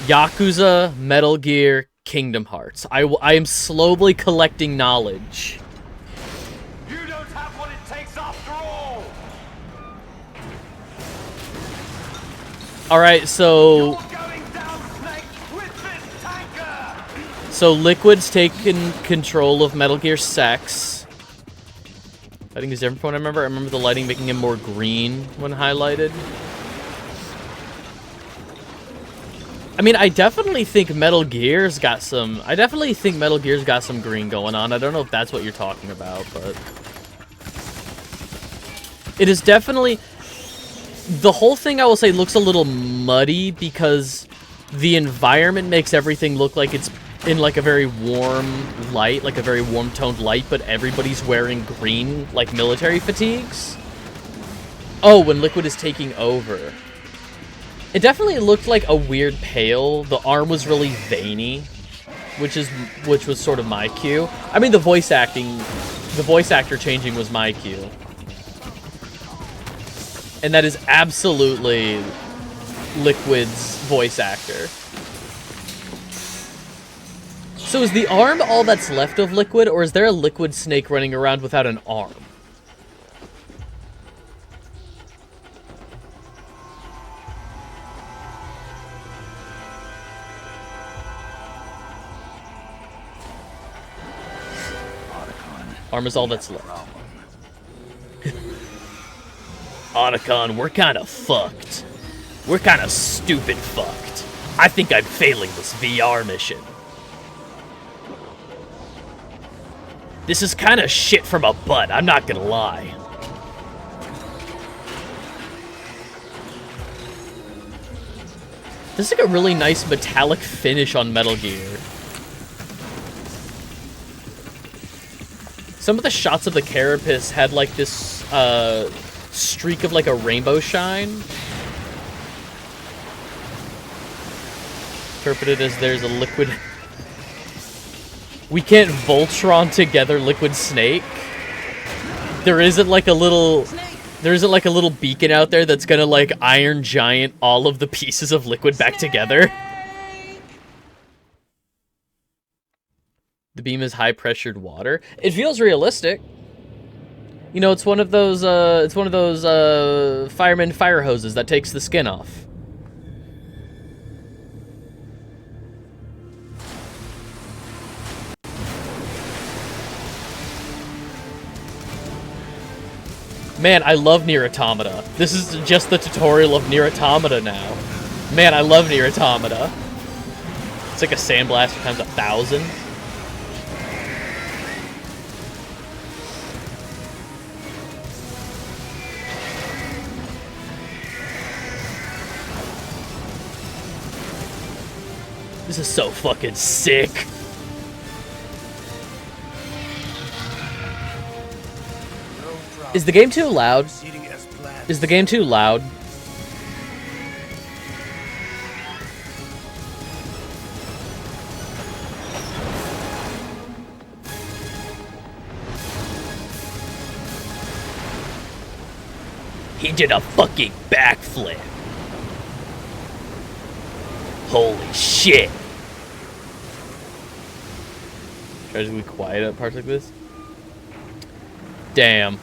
Yakuza, Metal Gear, Kingdom Hearts. I am slowly collecting knowledge. You don't have what it takes after all! Alright, so... So Liquid's taken control of Metal Gear Sex. Lighting is different from what I remember. I remember the lighting making him more green when highlighted. I mean, I definitely think Metal Gear's got some... green going on. I don't know if that's what you're talking about, but... It is definitely... The whole thing, I will say, looks a little muddy because the environment makes everything look like it's in, like, a very warm light, like a very warm-toned light, but everybody's wearing green, like, military fatigues. Oh, when Liquid is taking over. It definitely looked like a weird pale. The arm was really veiny, which was sort of my cue. I mean, the voice actor changing was my cue. And that is absolutely Liquid's voice actor. So is the arm all that's left of Liquid, or is there a Liquid Snake running around without an arm? Arm is all that's left. Otacon, we're kinda fucked. We're kinda stupid fucked. I think I'm failing this VR mission. This is kinda shit from a butt, I'm not gonna lie. This is like a really nice metallic finish on Metal Gear. Some of the shots of the carapace had like this streak of like a rainbow shine. Interpreted as there's a liquid... We can't Voltron together Liquid Snake. There isn't like a little beacon out there that's gonna like Iron Giant all of the pieces of Liquid back together. The beam is high-pressured water. It feels realistic. You know, it's one of those fireman fire hoses that takes the skin off. Man, I love Nier Automata. This is just the tutorial of Nier Automata now. Man, I love Nier Automata. It's like a sandblaster times 1,000. This is so fucking sick. Is the game too loud? Is the game too loud? He did a fucking backflip. Holy shit. Try to be quiet at parts like this. Damn.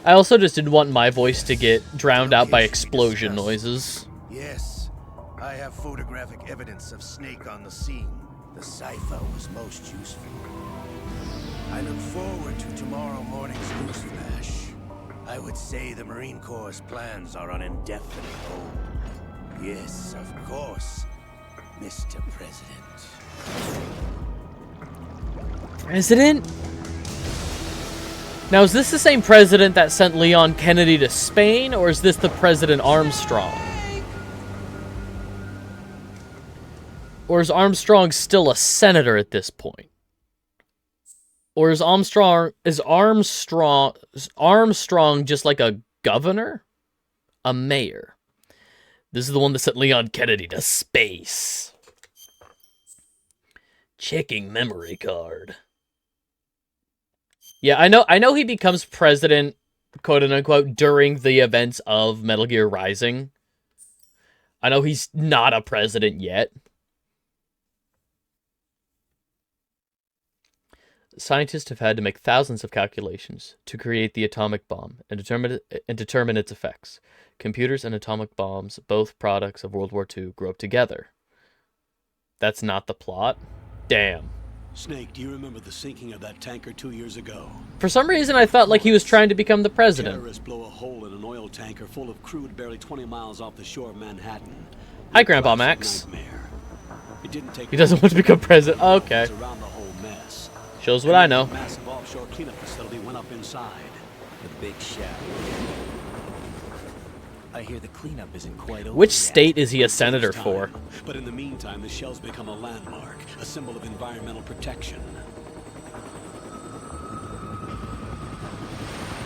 I also just didn't want my voice to get drowned out by explosion noises. Yes, I have photographic evidence of Snake on the scene. The cipher was most useful. I look forward to tomorrow morning's newsflash. I would say the Marine Corps' plans are on indefinite hold. Yes, of course, Mr. President. President? Now, is this the same president that sent Leon Kennedy to Spain, or is this the President Armstrong? Or is Armstrong still a senator at this point? Or is Armstrong just like a governor? A mayor? This is the one that sent Leon Kennedy to space. Checking memory card. Yeah, I know he becomes president, quote unquote, during the events of Metal Gear Rising. I know he's not a president yet. Scientists have had to make thousands of calculations to create the atomic bomb and determine its effects. Computers and atomic bombs, both products of World War II, grew up together. That's not the plot? Damn. Snake, do you remember the sinking of that tanker 2 years ago? For some reason, I thought like he was trying to become the president. Terrorists blow a hole in an oil tanker full of crude barely 20 miles off the shore of Manhattan. Hi, Grandpa Max. It didn't take He doesn't want to become president. Oh, okay. around the whole mess. Shows what I know. A massive offshore cleanup facility went up inside. The big shell. I hear the cleanup isn't quite over Which yet. state is he a senator for? But in the meantime, the shell's become a landmark, a symbol of environmental protection.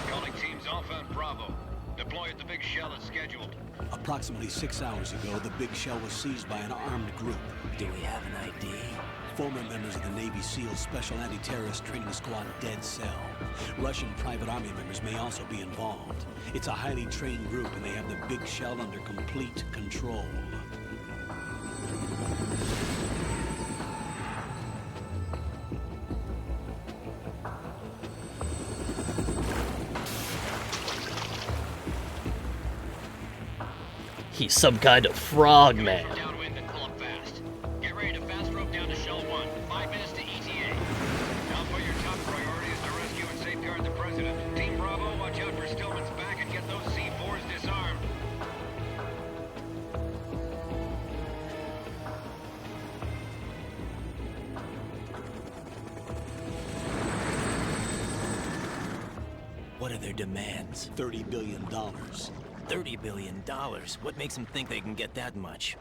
Calling teams Alpha and Bravo. Deploy at the big shell as scheduled. Approximately 6 hours ago, the big shell was seized by an armed group. Do we have an ID? Former members of the Navy SEAL Special Anti-Terrorist Training Squad Dead Cell. Russian private army members may also be involved. It's a highly trained group and they have the big shell under complete control. He's some kind of frogman. Downwind and pull up fast. Get ready to fast rope down to Shell 1. 5 minutes to ETA. Now for your top priority is to rescue and safeguard the president. Team Bravo, watch out for Stillman's back and get those C4s disarmed. What are their demands? $30 billion. $30 billion? What makes them think they can get that much?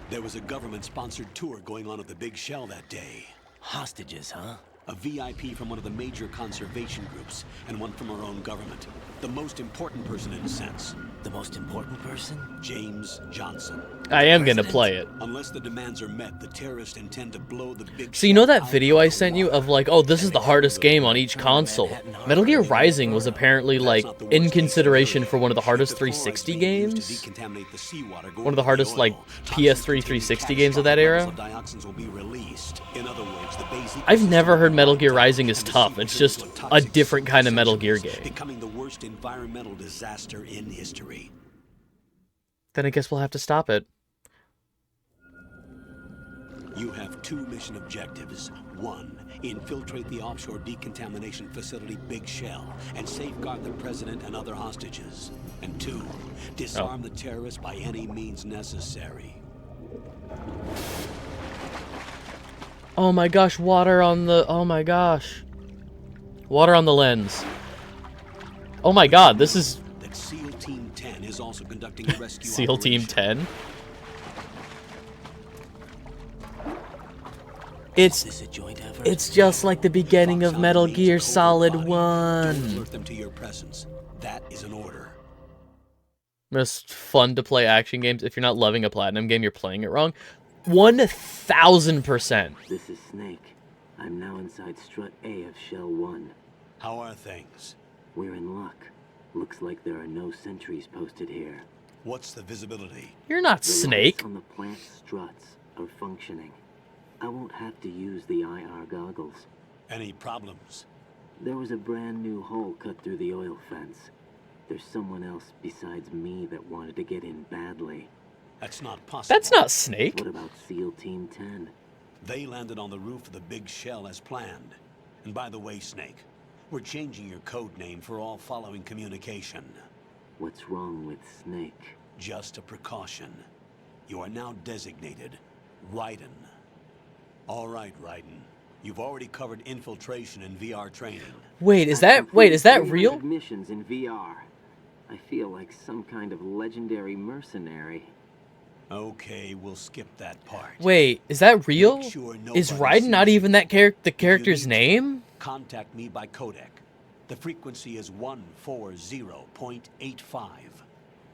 There was a government-sponsored tour going on at the big shell that day. Hostages, huh? A VIP from one of the major conservation groups, and one from our own government. The most important person in a sense. The most important person? James Johnson. I am gonna play it. Unless the demands are met, the terrorists intend to blow the big So you know that video I sent you of like, oh, this is the hardest game on each console? Metal Gear Rising was apparently like in consideration for one of the hardest 360 games. One of the hardest like PS3 360 games of that era. I've never heard Metal Gear Rising is tough. It's just a different kind of Metal Gear game. Becoming the worst environmental disaster in history. Then I guess we'll have to stop it. You have 2 mission objectives. 1, infiltrate the offshore decontamination facility Big Shell and safeguard the president and other hostages. And 2, disarm the terrorists by any means necessary. Oh my gosh, water on the... Oh my gosh. Water on the lens. Oh my god, this is... That SEAL Team 10 is also conducting a rescue SEAL Team operation. 10? It's just like the beginning of Metal Gear Solid 1. Alert them to your presence. That is an order. Most fun to play action games. If you're not loving a platinum game, you're playing it wrong. 1000%. This is Snake. I'm now inside Strut A of Shell 1. How are things? We're in luck. Looks like there are no sentries posted here. What's the visibility? You're not The Snake. lights on the plant struts are functioning. I won't have to use the IR goggles. Any problems? There was a brand new hole cut through the oil fence. There's someone else besides me that wanted to get in badly. That's not possible. That's not Snake. What about SEAL Team 10? They landed on the roof of the big shell as planned. And by the way, Snake, we're changing your code name for all following communication. What's wrong with Snake? Just a precaution. You are now designated Raiden. All right, Raiden. You've already covered infiltration and VR training. Wait, is that real? Missions in VR. I feel like some kind of legendary mercenary. Okay, we'll skip that part. Wait, is that real? Make sure Is nobody Raiden not sees even you. that the If you character's need to, name? Contact me by codec. The frequency is 140.85.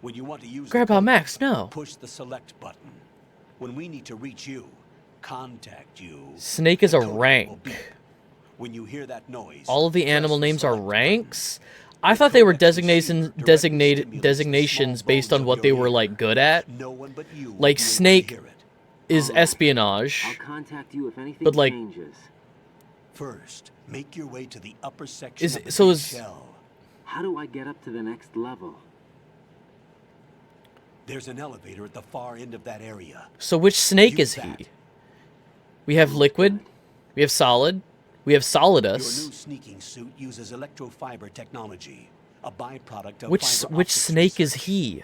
When you want to use Grandpa the codec, Max, no. push the select button. When we need to reach you, contact you. Snake is a The codec will rank. beep. When you hear that noise, All of the press animal the names are select ranks? I thought they were Codec receiver directly designations stimulates the based small on what bones they of were your like ear. good at. No one but you will Like be able to Snake hear it. is espionage. I'll contact you if anything But, like- changes. First, make your way to the upper section Is of the so big is shell. How do I get up to the next level? There's an elevator at the far end of that area. so which Snake Use is he? that. We have Liquid, we have Solid, we have Your new Solidus. sneaking suit uses electrofiber technology, a byproduct of Which fiber which optics Snake is research. he?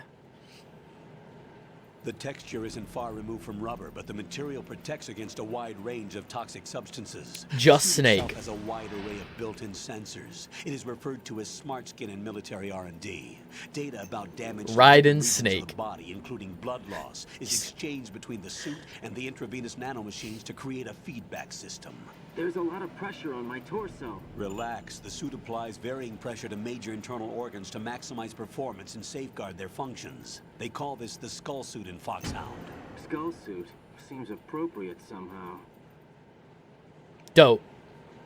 The texture isn't far removed from rubber, but the material protects against a wide range of toxic substances. Just The suit Snake. itself has a wide array of built-in sensors. It is referred to as smart skin in military R&D. Data about damage to Raiden different regions of Snake. the body, including blood loss, is exchanged between the suit and the intravenous nanomachines to create a feedback system. There's a lot of pressure on my torso. Relax. The suit applies varying pressure to major internal organs to maximize performance and safeguard their functions. They call this the skull suit in Foxhound. Skull suit seems appropriate somehow. Dope.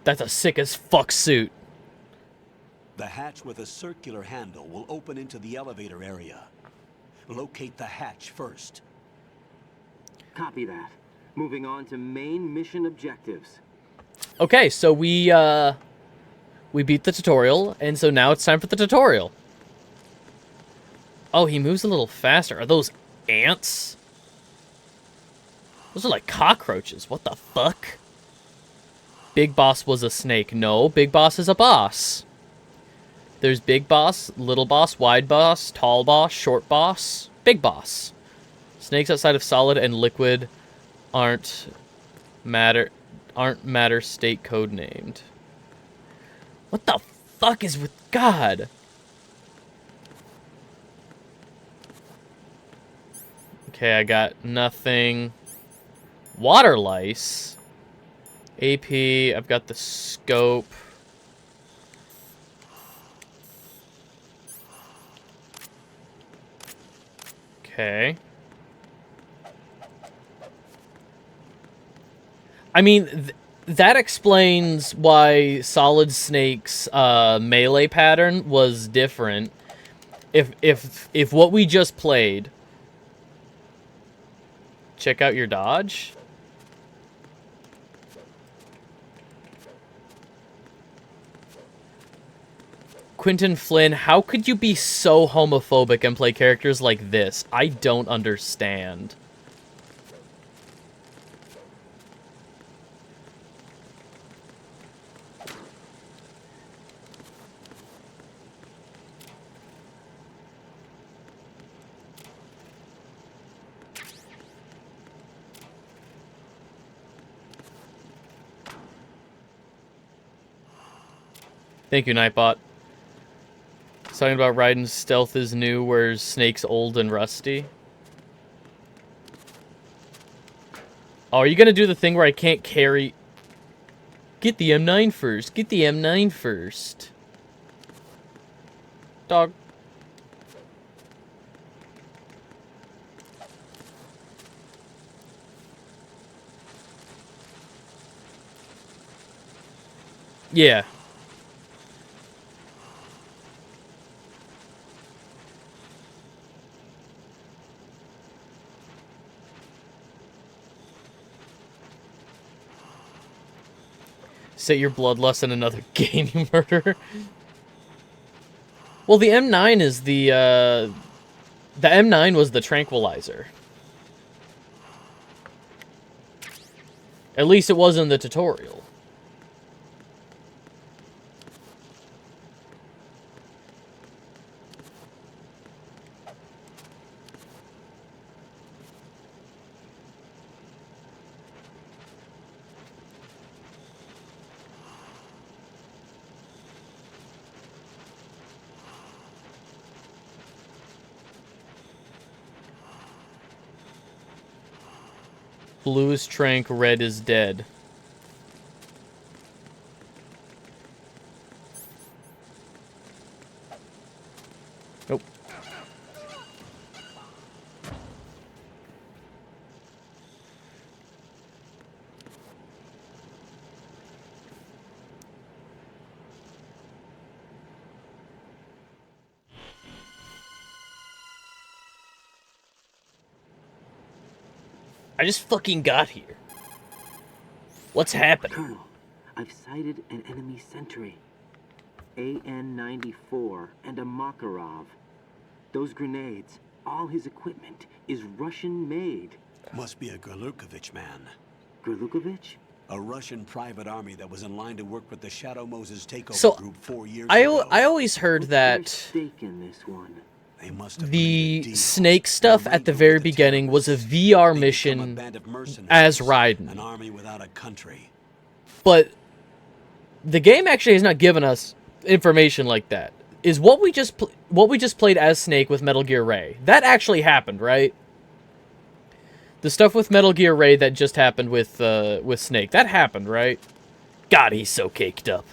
That's a sick as fuck suit. The hatch with a circular handle will open into the elevator area. Locate the hatch first. Copy that. Moving on to main mission objectives. Okay, so we beat the tutorial, and so now it's time for the tutorial. Oh, he moves a little faster. Are those ants? Those are like cockroaches. What the fuck? Big Boss was a snake. No, Big Boss is a boss. There's Big Boss, Little Boss, Wide Boss, Tall Boss, Short Boss, Big Boss. Snakes outside of Solid and Liquid aren't matter state code named. What the fuck is with God? Okay, I got nothing. Water lice. AP, I've got the scope. Okay. I mean, that explains why Solid Snake's melee pattern was different. If what we just played, check out your dodge. Quentin Flynn, how could you be so homophobic and play characters like this? I don't understand. Thank you, Nightbot. Talking about Raiden's stealth is new, whereas Snake's old and rusty. Oh, are you gonna do the thing where I can't carry... Get the M9 first. Get the M9 first. Dog. Yeah. Say your bloodlust in another game, you murderer. Well, the M9 is the M9 was the tranquilizer. At least it was in the tutorial. Blue is trank, red is dead. Nope. I just fucking got here. What's happening? Colonel, I've sighted an enemy sentry. AN-94 and a Makarov. Those grenades, all his equipment, is Russian-made. Must be a Gerlukovich man. Gerlukovich? A Russian private army that was in line to work with the Shadow Moses takeover So, group 4 years I ago. always heard that Stake in this one. They must have the Snake stuff at the very beginning was a VR mission as Raiden. An army without a country. But the game actually has not given us information like that. Is what we just played as Snake with Metal Gear Ray. That actually happened, right? The stuff with Metal Gear Ray that just happened with Snake. That happened, right? God, he's so caked up.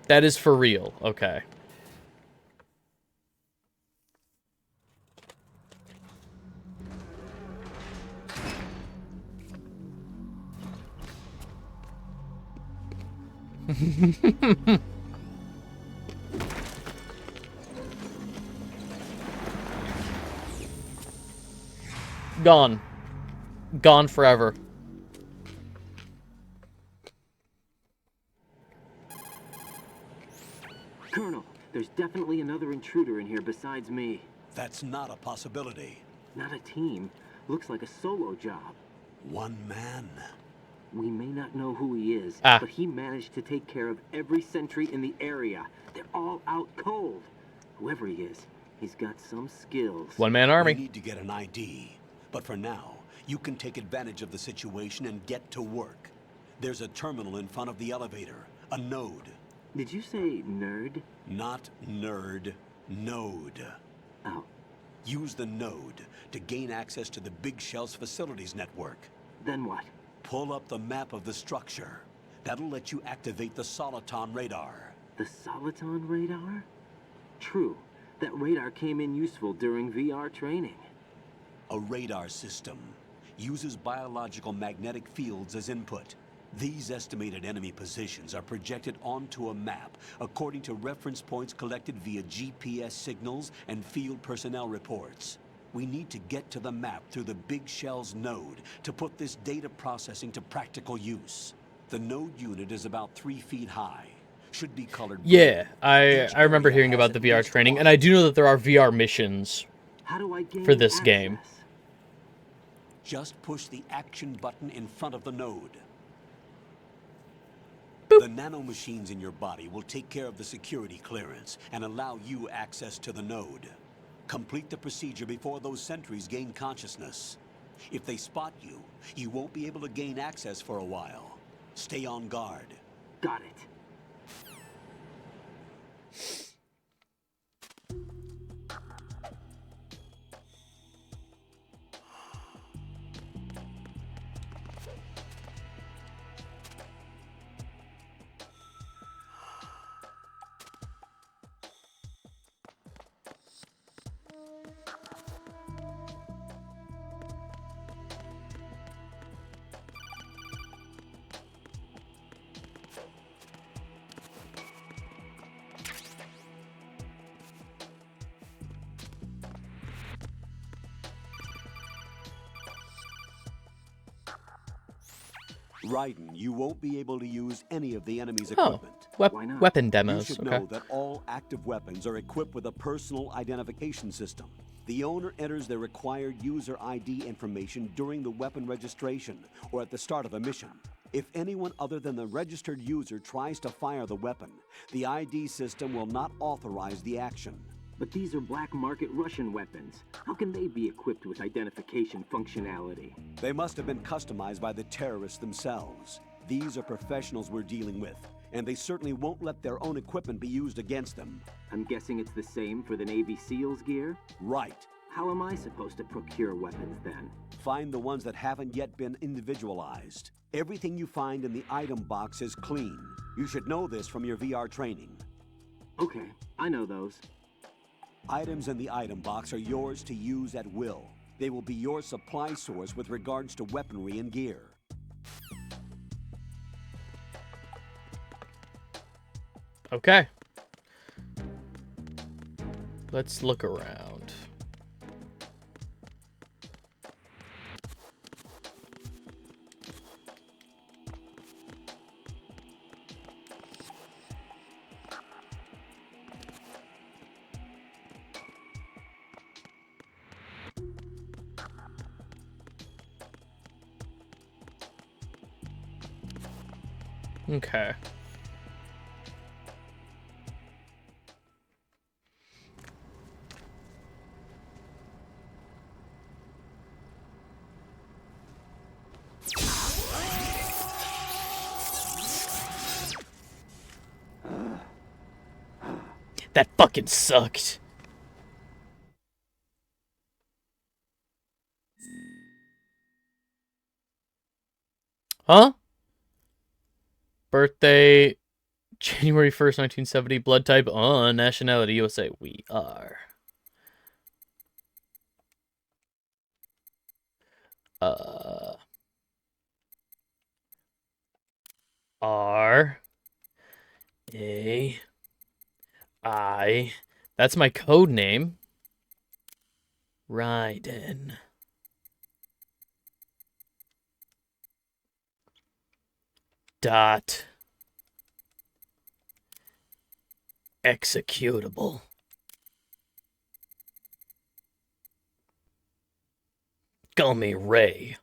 That is for real. Okay. Gone. Gone forever. Colonel, there's definitely another intruder in here besides me. That's not a possibility. Not a team. Looks like a solo job. One man. We may not know who he is, Ah. but he managed to take care of every sentry in the area. They're all out cold. Whoever he is, he's got some skills. One-man army. We need to get an ID. But for now, you can take advantage of the situation and get to work. There's a terminal in front of the elevator. A node. Did you say nerd? Not nerd. Node. Oh. Use the node to gain access to the Big Shell's facilities network. Then what? Pull up the map of the structure. That'll let you activate the Soliton radar. The Soliton radar? True. That radar came in useful during VR training. A radar system uses biological magnetic fields as input. These estimated enemy positions are projected onto a map according to reference points collected via GPS signals and field personnel reports. We need to get to the map through the Big Shell's node to put this data processing to practical use. The node unit is about 3 feet high. Should be colored blue. Yeah, I remember hearing about the VR training, and I do know that there are VR missions How do I gain for this access? game. Just push the action button in front of the node. Boop. The nanomachines in your body will take care of the security clearance and allow you access to the node. Complete the procedure before those sentries gain consciousness. If they spot you, you won't be able to gain access for a while. Stay on guard. Got it. Raiden, you won't be able to use any of the enemy's Oh, equipment. weapon demos. You should Okay. know that all active weapons are equipped with a personal identification system. The owner enters their required user ID information during the weapon registration or at the start of a mission. If anyone other than the registered user tries to fire the weapon, the ID system will not authorize the action. But these are black market Russian weapons. How can they be equipped with identification functionality? They must have been customized by the terrorists themselves. These are professionals we're dealing with, and they certainly won't let their own equipment be used against them. I'm guessing it's the same for the Navy SEALs gear? Right. How am I supposed to procure weapons then? Find the ones that haven't yet been individualized. Everything you find in the item box is clean. You should know this from your VR training. Okay, I know those. Items in the item box are yours to use at will. They will be your supply source with regards to weaponry and gear. Okay. Let's look around. Okay. That fucking sucked. Huh? Birthday, January 1st, 1970. Blood type, nationality, USA. We are. R. A. I. That's my code name. Raiden. Dot. Executable. Call me Ray.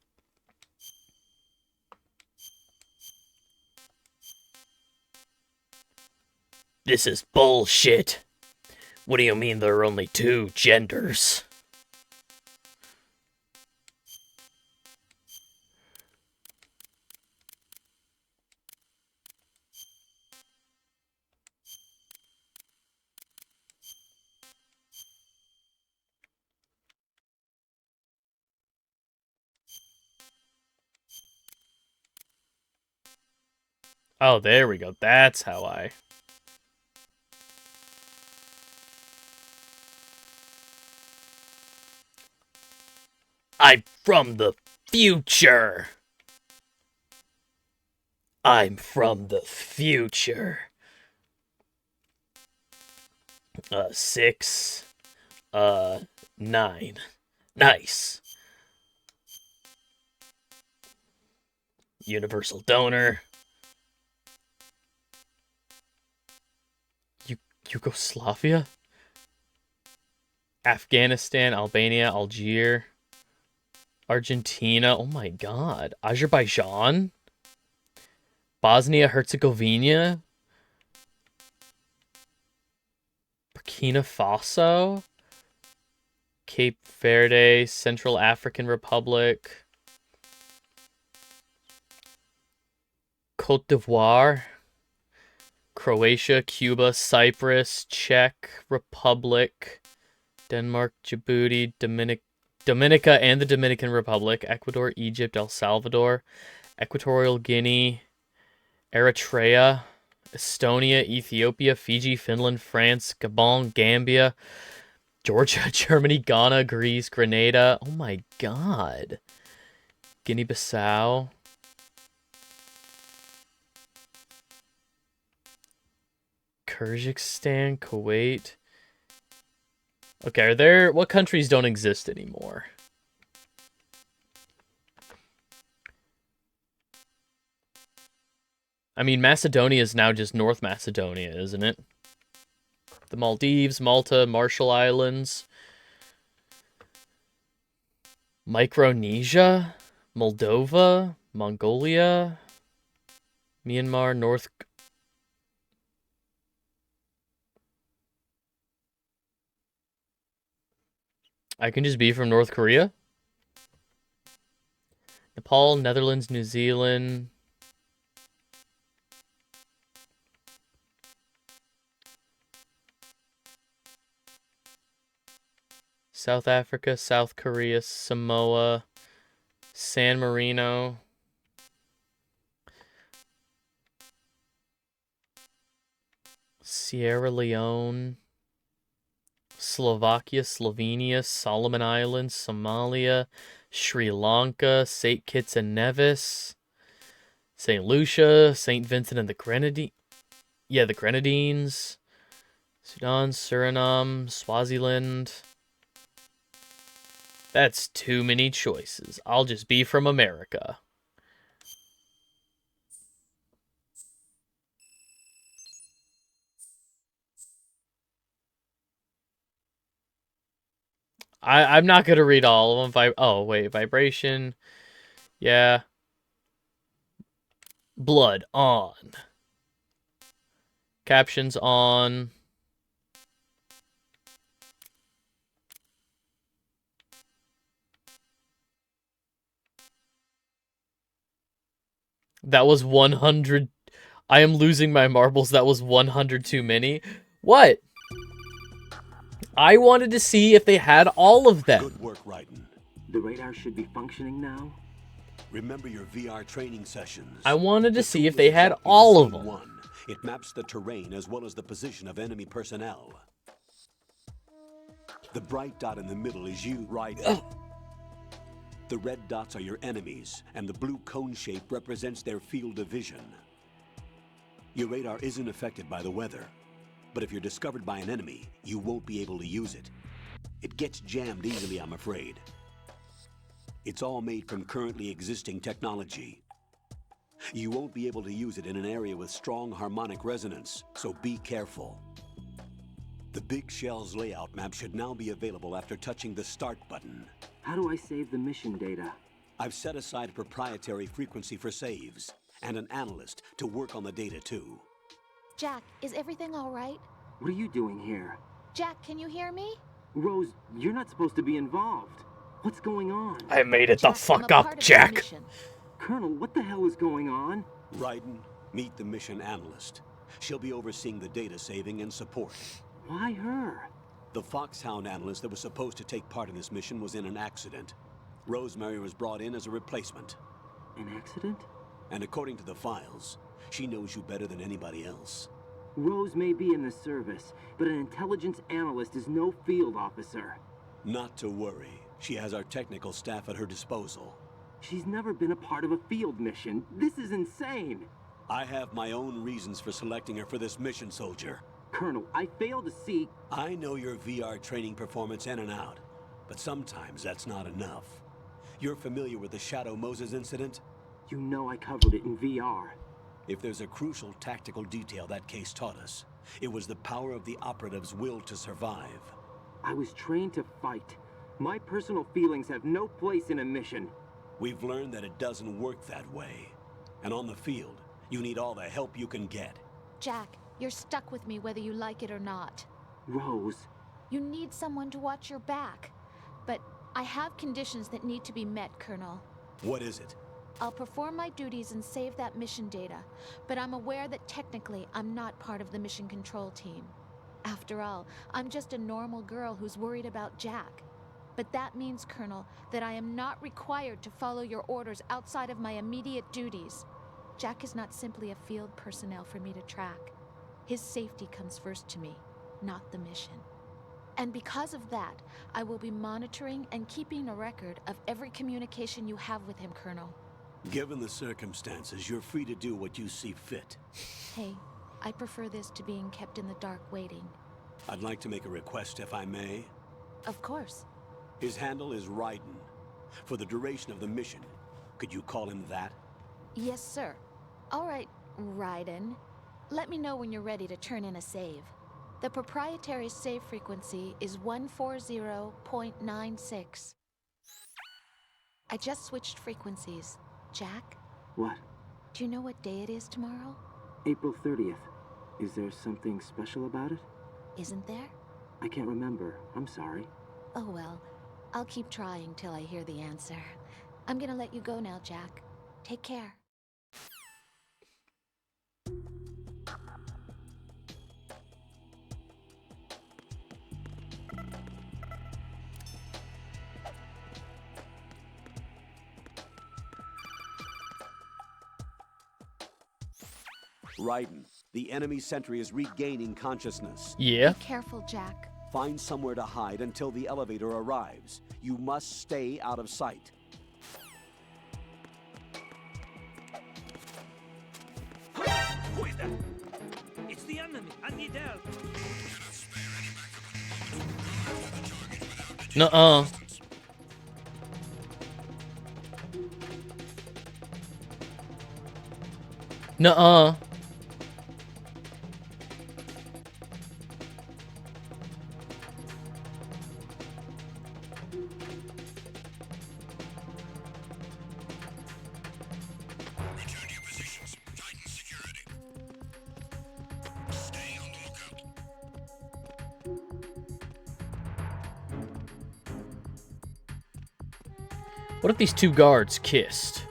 This is bullshit. What do you mean there are only two genders? Oh, there we go. That's how I... I'm from the future. I'm from the future. 6, 9. Nice. Universal donor. Yugoslavia? Afghanistan, Albania, Algeria, Argentina. Oh my god. Azerbaijan? Bosnia Herzegovina? Burkina Faso? Cape Verde, Central African Republic, Cote d'Ivoire, Croatia, Cuba, Cyprus, Czech Republic, Denmark, Djibouti, Dominica and the Dominican Republic, Ecuador, Egypt, El Salvador, Equatorial Guinea, Eritrea, Estonia, Ethiopia, Fiji, Finland, France, Gabon, Gambia, Georgia, Germany, Ghana, Greece, Grenada. Oh my god. Guinea-Bissau. Kyrgyzstan, Kuwait. Okay, what countries don't exist anymore? I mean, Macedonia is now just North Macedonia, isn't it? The Maldives, Malta, Marshall Islands, Micronesia, Moldova, Mongolia, Myanmar, North... I can just be from North Korea? Nepal, Netherlands, New Zealand... South Africa, South Korea, Samoa, San Marino, Sierra Leone, Slovakia, Slovenia, Solomon Islands, Somalia, Sri Lanka, St. Kitts and Nevis, St. Lucia, St. Vincent and the Grenadines. Yeah, the Grenadines, Sudan, Suriname, Swaziland. That's too many choices. I'll just be from America. I'm not going to read all of them. Oh, wait. Vibration. Yeah. Blood on. Captions on. That was 100. I am losing my marbles. That was 100 too many. What? I wanted to see if they had all of them. Good work, Raiden. The radar should be functioning now. Remember your VR training sessions. I wanted to see if they had all of them. It maps the terrain as well as the position of enemy personnel. The bright dot in the middle is you, Raiden. The red dots are your enemies, and the blue cone shape represents their field of vision. Your radar isn't affected by the weather, but if you're discovered by an enemy, you won't be able to use it. It gets jammed easily, I'm afraid. It's all made from currently existing technology. You won't be able to use it in an area with strong harmonic resonance, so be careful. The Big Shell's layout map should now be available after touching the Start button. How do I save the mission data? I've set aside a proprietary frequency for saves, and an analyst to work on the data too. Jack, is everything all right? What are you doing here? Jack, can you hear me? Rose, you're not supposed to be involved. What's going on? I made it the fuck up, Jack. Colonel, what the hell is going on? Raiden, meet the mission analyst. She'll be overseeing the data saving and support. Why her? The Foxhound analyst that was supposed to take part in this mission was in an accident. Rosemary was brought in as a replacement. An accident? And according to the files, she knows you better than anybody else. Rose may be in the service, but an intelligence analyst is no field officer. Not to worry. She has our technical staff at her disposal. She's never been a part of a field mission. This is insane. I have my own reasons for selecting her for this mission, soldier. Colonel, I fail to see... I know your VR training performance in and out, but sometimes that's not enough. You're familiar with the Shadow Moses incident? You know I covered it in VR. If there's a crucial tactical detail that case taught us, it was the power of the operative's will to survive. I was trained to fight. My personal feelings have no place in a mission. We've learned that it doesn't work that way. And on the field, you need all the help you can get. Jack, you're stuck with me whether you like it or not. Rose. You need someone to watch your back. But I have conditions that need to be met, Colonel. What is it? I'll perform my duties and save that mission data, but I'm aware that technically I'm not part of the mission control team. After all, I'm just a normal girl who's worried about Jack. But that means, Colonel, that I am not required to follow your orders outside of my immediate duties. Jack is not simply a field personnel for me to track. His safety comes first to me, not the mission. And because of that, I will be monitoring and keeping a record of every communication you have with him, Colonel. Given the circumstances, you're free to do what you see fit. Hey, I prefer this to being kept in the dark waiting. I'd like to make a request, if I may. Of course. His handle is Raiden. For the duration of the mission, could you call him that? Yes, sir. All right, Raiden. Let me know when you're ready to turn in a save. The proprietary save frequency is 140.96. I just switched frequencies. Jack, What? do you know what day it is tomorrow? April 30th. Is there something special about it? Isn't there? I can't remember. I'm sorry. Oh well, I'll keep trying till I hear the answer. I'm gonna let you go now, Jack. Take care. Raiden, the enemy sentry is regaining consciousness. Yeah. Be careful, Jack. Find somewhere to hide until the elevator arrives. You must stay out of sight. Who is that? It's the enemy. I need help. Nuh-uh. Nuh-uh. What if these two guards kissed?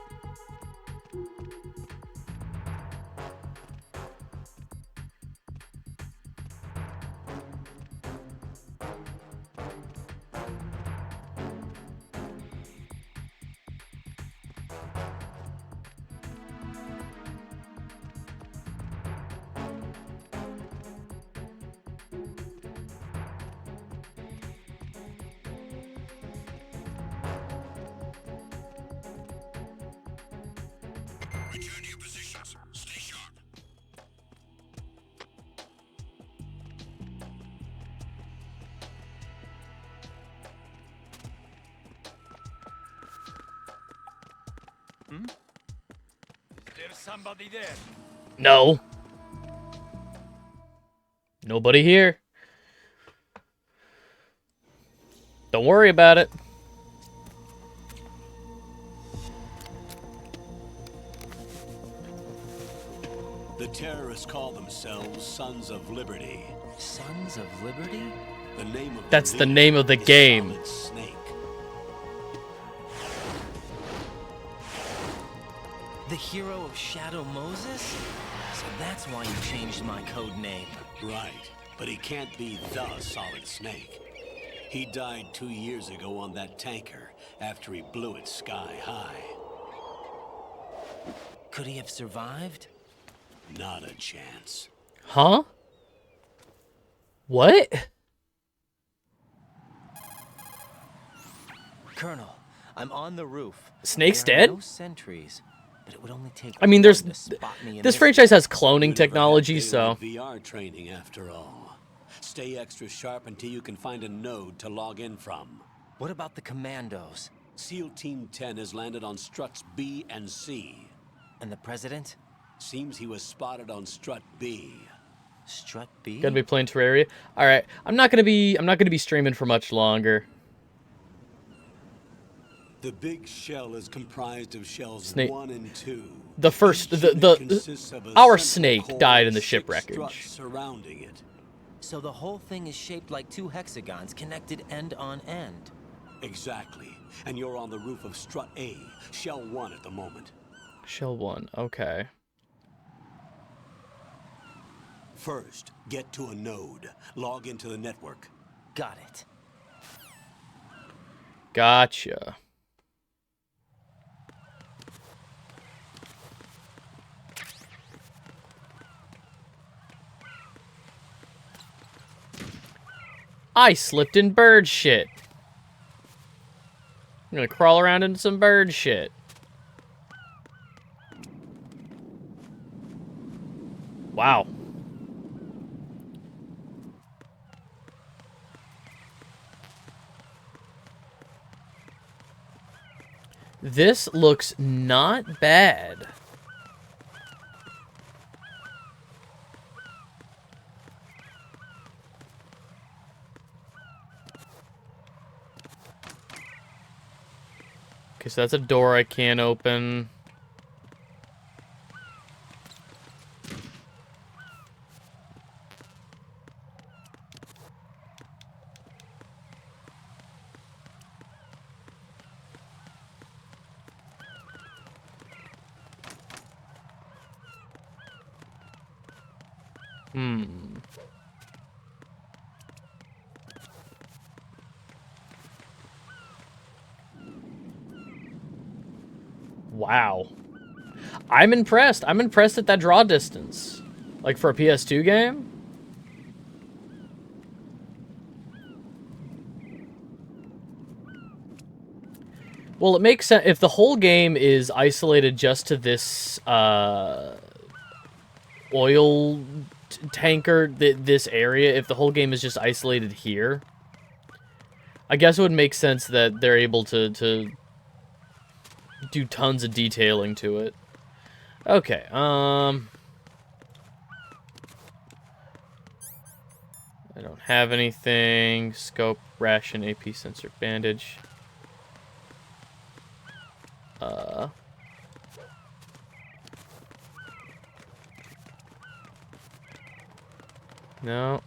Return to your positions. Stay sharp. There's somebody there. No. Nobody here. Don't worry about it. The terrorists call themselves Sons of Liberty. Sons of Liberty? The name of That's the name of the game. Solid Snake. The hero of Shadow Moses? So that's why you changed my code name. Right, but he can't be the Solid Snake. He died 2 years ago on that tanker after he blew it sky high. Could he have survived? Not a chance. Huh? What? Colonel, I'm on the roof. Snake's There are dead? no sentries, but it would only take I mean, there's one to spot me in this franchise has cloning technology, so VR training after all. Stay extra sharp until you can find a node to log in from. What about the commandos? SEAL Team 10 has landed on struts B and C. And the president? Seems he was spotted on strut B. Strut B? gotta be playing Terraria. All right, I'm not gonna be streaming for much longer. The big shell is comprised of shells Snake. 1 and 2. The first, Consists of a our central snake core died in the with 6 shipwreckage. struts surrounding it. So the whole thing is shaped like 2 hexagons connected end on end. Exactly. And you're on the roof of strut A, shell 1 at the moment. Shell 1, okay. First, get to a node. Log into the network. Got it. Gotcha. I slipped in bird shit. I'm gonna crawl around in some bird shit. Wow. This looks not bad. Okay, so that's a door I can't open. Wow. I'm impressed. I'm impressed at that draw distance. Like for a PS2 game? Well, it makes sense. If the whole game is isolated just to this oil tanker, this area, if the whole game is just isolated here, I guess it would make sense that they're able to do tons of detailing to it. Okay, I don't have anything. Scope, ration, AP sensor, bandage. No.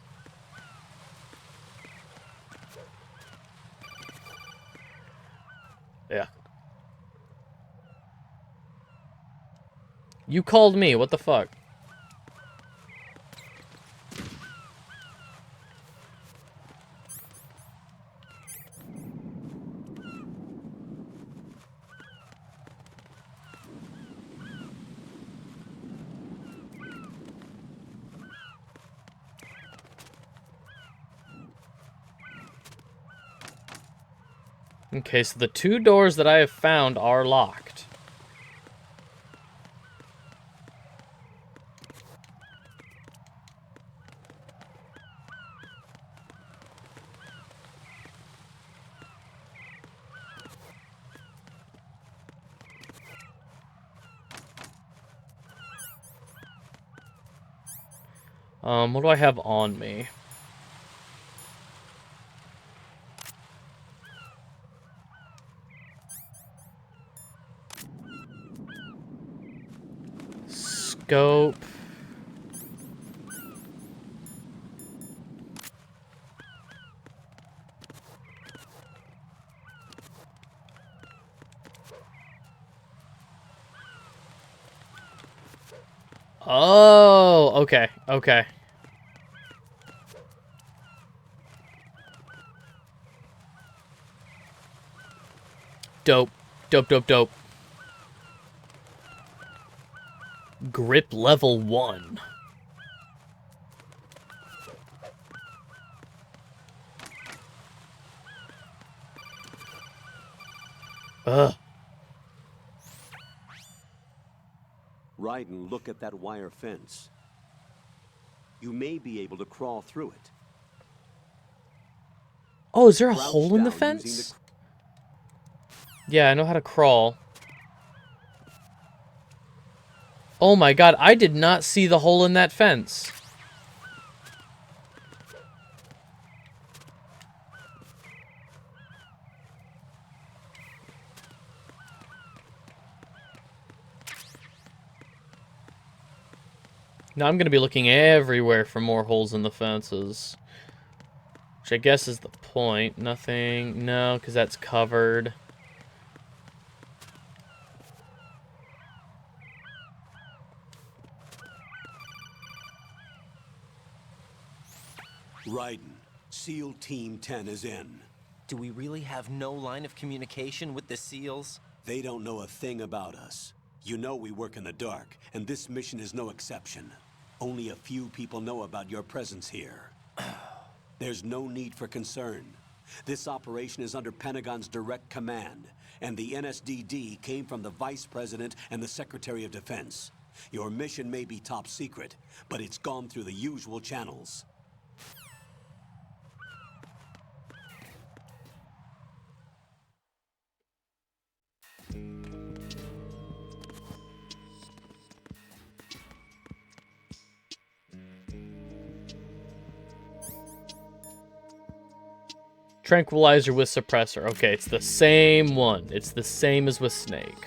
Yeah. You called me, what the fuck? Okay, so the 2 doors that I have found are locked. What do I have on me? Scope. Oh, okay, okay. Dope. Dope, dope, dope. Grip level 1. Ugh. Raiden, look at that wire fence. You may be able to crawl through it. Oh, is there a Crouch hole in the down using fence? Yeah, I know how to crawl. Oh my god, I did not see the hole in that fence. Now I'm going to be looking everywhere for more holes in the fences. Which I guess is the point. Nothing. No, because that's covered. Raiden, SEAL Team 10 is in. Do we really have no line of communication with the SEALs? They don't know a thing about us. You know we work in the dark, and this mission is no exception. Only a few people know about your presence here. There's no need for concern. This operation is under Pentagon's direct command, and the NSDD came from the Vice President and the Secretary of Defense. Your mission may be top secret, but it's gone through the usual channels. Tranquilizer with suppressor. Okay, it's the same one. It's the same as with Snake.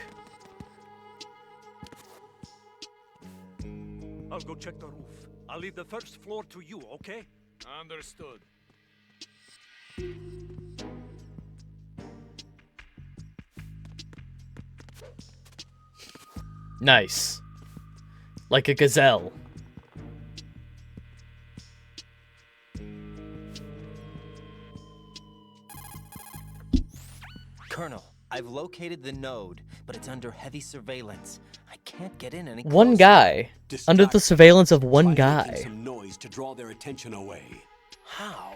I'll go check the roof. I'll leave the first floor to you, okay? Understood. Nice. Like a gazelle. Colonel, I've located the node, but it's under heavy surveillance. I can't get in any One closer. guy. Under the surveillance of one guy. Some noise to draw their attention away. How?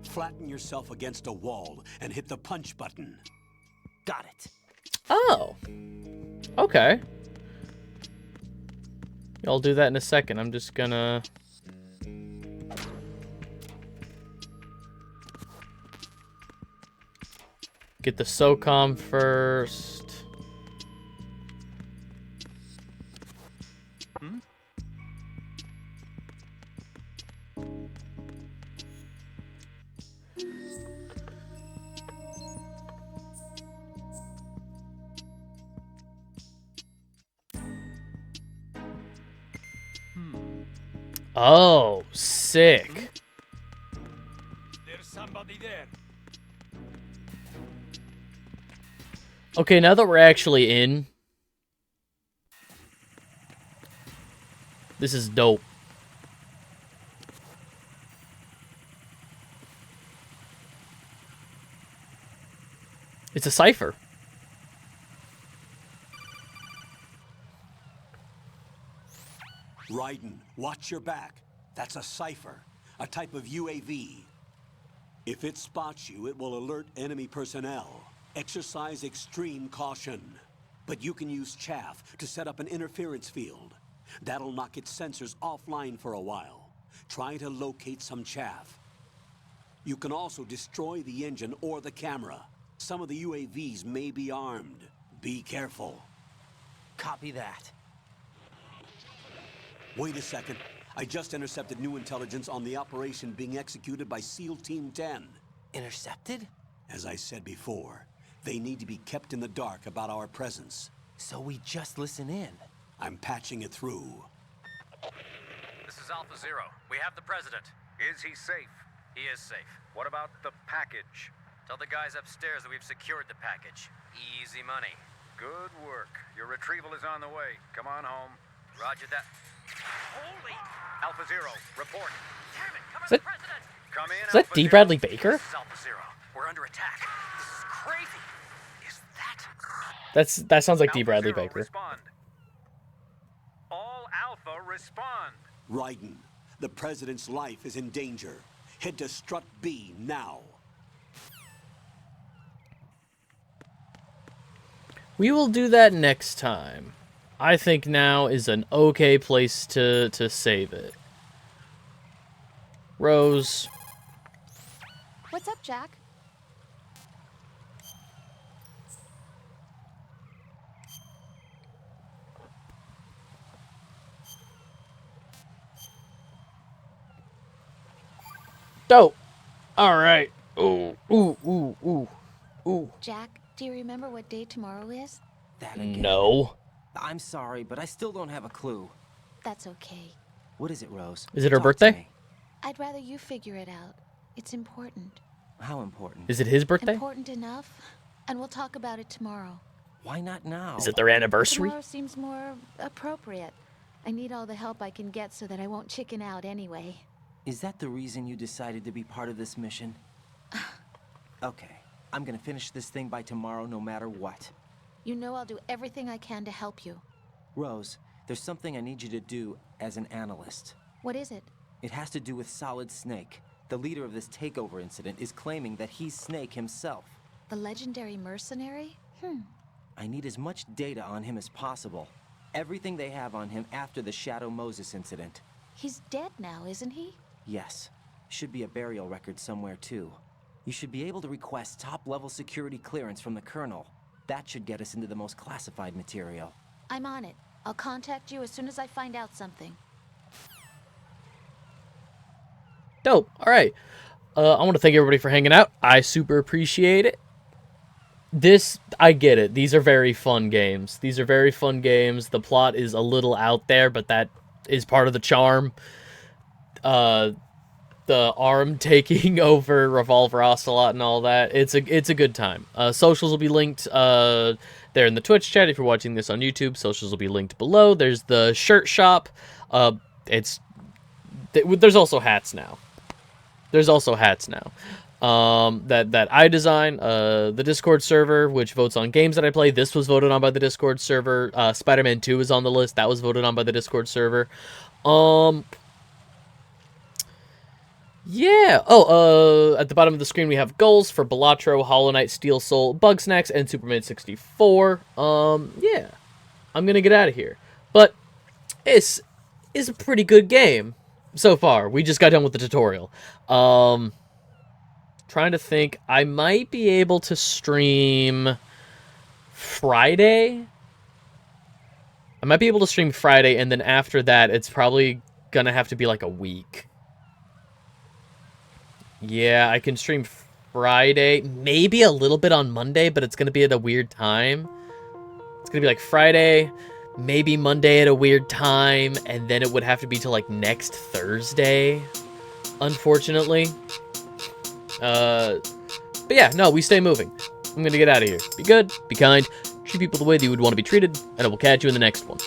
Flatten yourself against a wall and hit the punch button. Got it. Oh. Okay. I'll do that in a second. I'm just gonna... get the SOCOM first. Oh, sick. There's somebody there. Okay, now that we're actually in, this is dope. It's a cipher. Raiden, watch your back. That's a cipher, a type of UAV. If it spots you, it will alert enemy personnel. Exercise extreme caution. But you can use chaff to set up an interference field. That'll knock its sensors offline for a while. Try to locate some chaff. You can also destroy the engine or the camera. Some of the UAVs may be armed. Be careful. Copy that. Wait a second. I just intercepted new intelligence on the operation being executed by SEAL Team 10. Intercepted? As I said before, they need to be kept in the dark about our presence. So we just listen in. I'm patching it through. This is Alpha Zero. We have the president. Is he safe? He is safe. What about the package? Tell the guys upstairs that we've secured the package. Easy money. Good work. Your retrieval is on the way. Come on home. Roger that. Holy! Alpha Zero, report. Damn it! Cover the president! Come in, Is that D. Bradley Baker? This is Alpha Zero. We're under attack. This is crazy. Is that? That sounds like D. Bradley Baker. Respond. All Alpha, respond. Raiden, the president's life is in danger. Head to Strut B now. We will do that next time. I think now is an okay place to save it. Rose. What's up, Jack? Dope. All right. Ooh, ooh, ooh, ooh, ooh. Jack, do you remember what day tomorrow is? That again. No. I'm sorry, but I still don't have a clue. That's okay. What is it, Rose? Is it her Talk to birthday? me. I'd rather you figure it out. It's important. How important? Is it his birthday? Important enough, and we'll talk about it tomorrow. Why not now? Is it their anniversary? Tomorrow seems more appropriate. I need all the help I can get so that I won't chicken out anyway. Is that the reason you decided to be part of this mission? Okay, I'm gonna finish this thing by tomorrow no matter what. You know I'll do everything I can to help you. Rose, there's something I need you to do as an analyst. What is it? It has to do with Solid Snake. The leader of this takeover incident is claiming that he's Snake himself. The legendary mercenary? I need as much data on him as possible. Everything they have on him after the Shadow Moses incident. He's dead now, isn't he? Yes. Should be a burial record somewhere, too. You should be able to request top-level security clearance from the Colonel. That should get us into the most classified material. I'm on it. I'll contact you as soon as I find out something. Dope. All right. I want to thank everybody for hanging out. I super appreciate it. I get it. These are very fun games. These are very fun games. The plot is a little out there, but that is part of the charm. The ARM taking over Revolver Ocelot and all that. It's a good time. Socials will be linked there in the Twitch chat. If you're watching this on YouTube, socials will be linked below. There's the shirt shop. There's also hats now. That I design, the Discord server, which votes on games that I play. This was voted on by the Discord server. Spider-Man 2 is on the list. That was voted on by the Discord server. Yeah. At the bottom of the screen, we have goals for Balatro, Hollow Knight, Steel Soul, Bugsnax, and Superman 64. Yeah. I'm gonna get out of here. But it's a pretty good game so far. We just got done with the tutorial. Trying to think. I might be able to stream Friday. And then after that, it's probably gonna have to be like a week. Yeah, I can stream Friday. Maybe a little bit on Monday, but it's gonna be at a weird time. It's gonna be like Friday, maybe Monday at a weird time, and then it would have to be till like next Thursday, unfortunately. But yeah, no, we stay moving. I'm gonna get out of here. Be good, be kind, treat people the way that you would want to be treated, and I will catch you in the next one.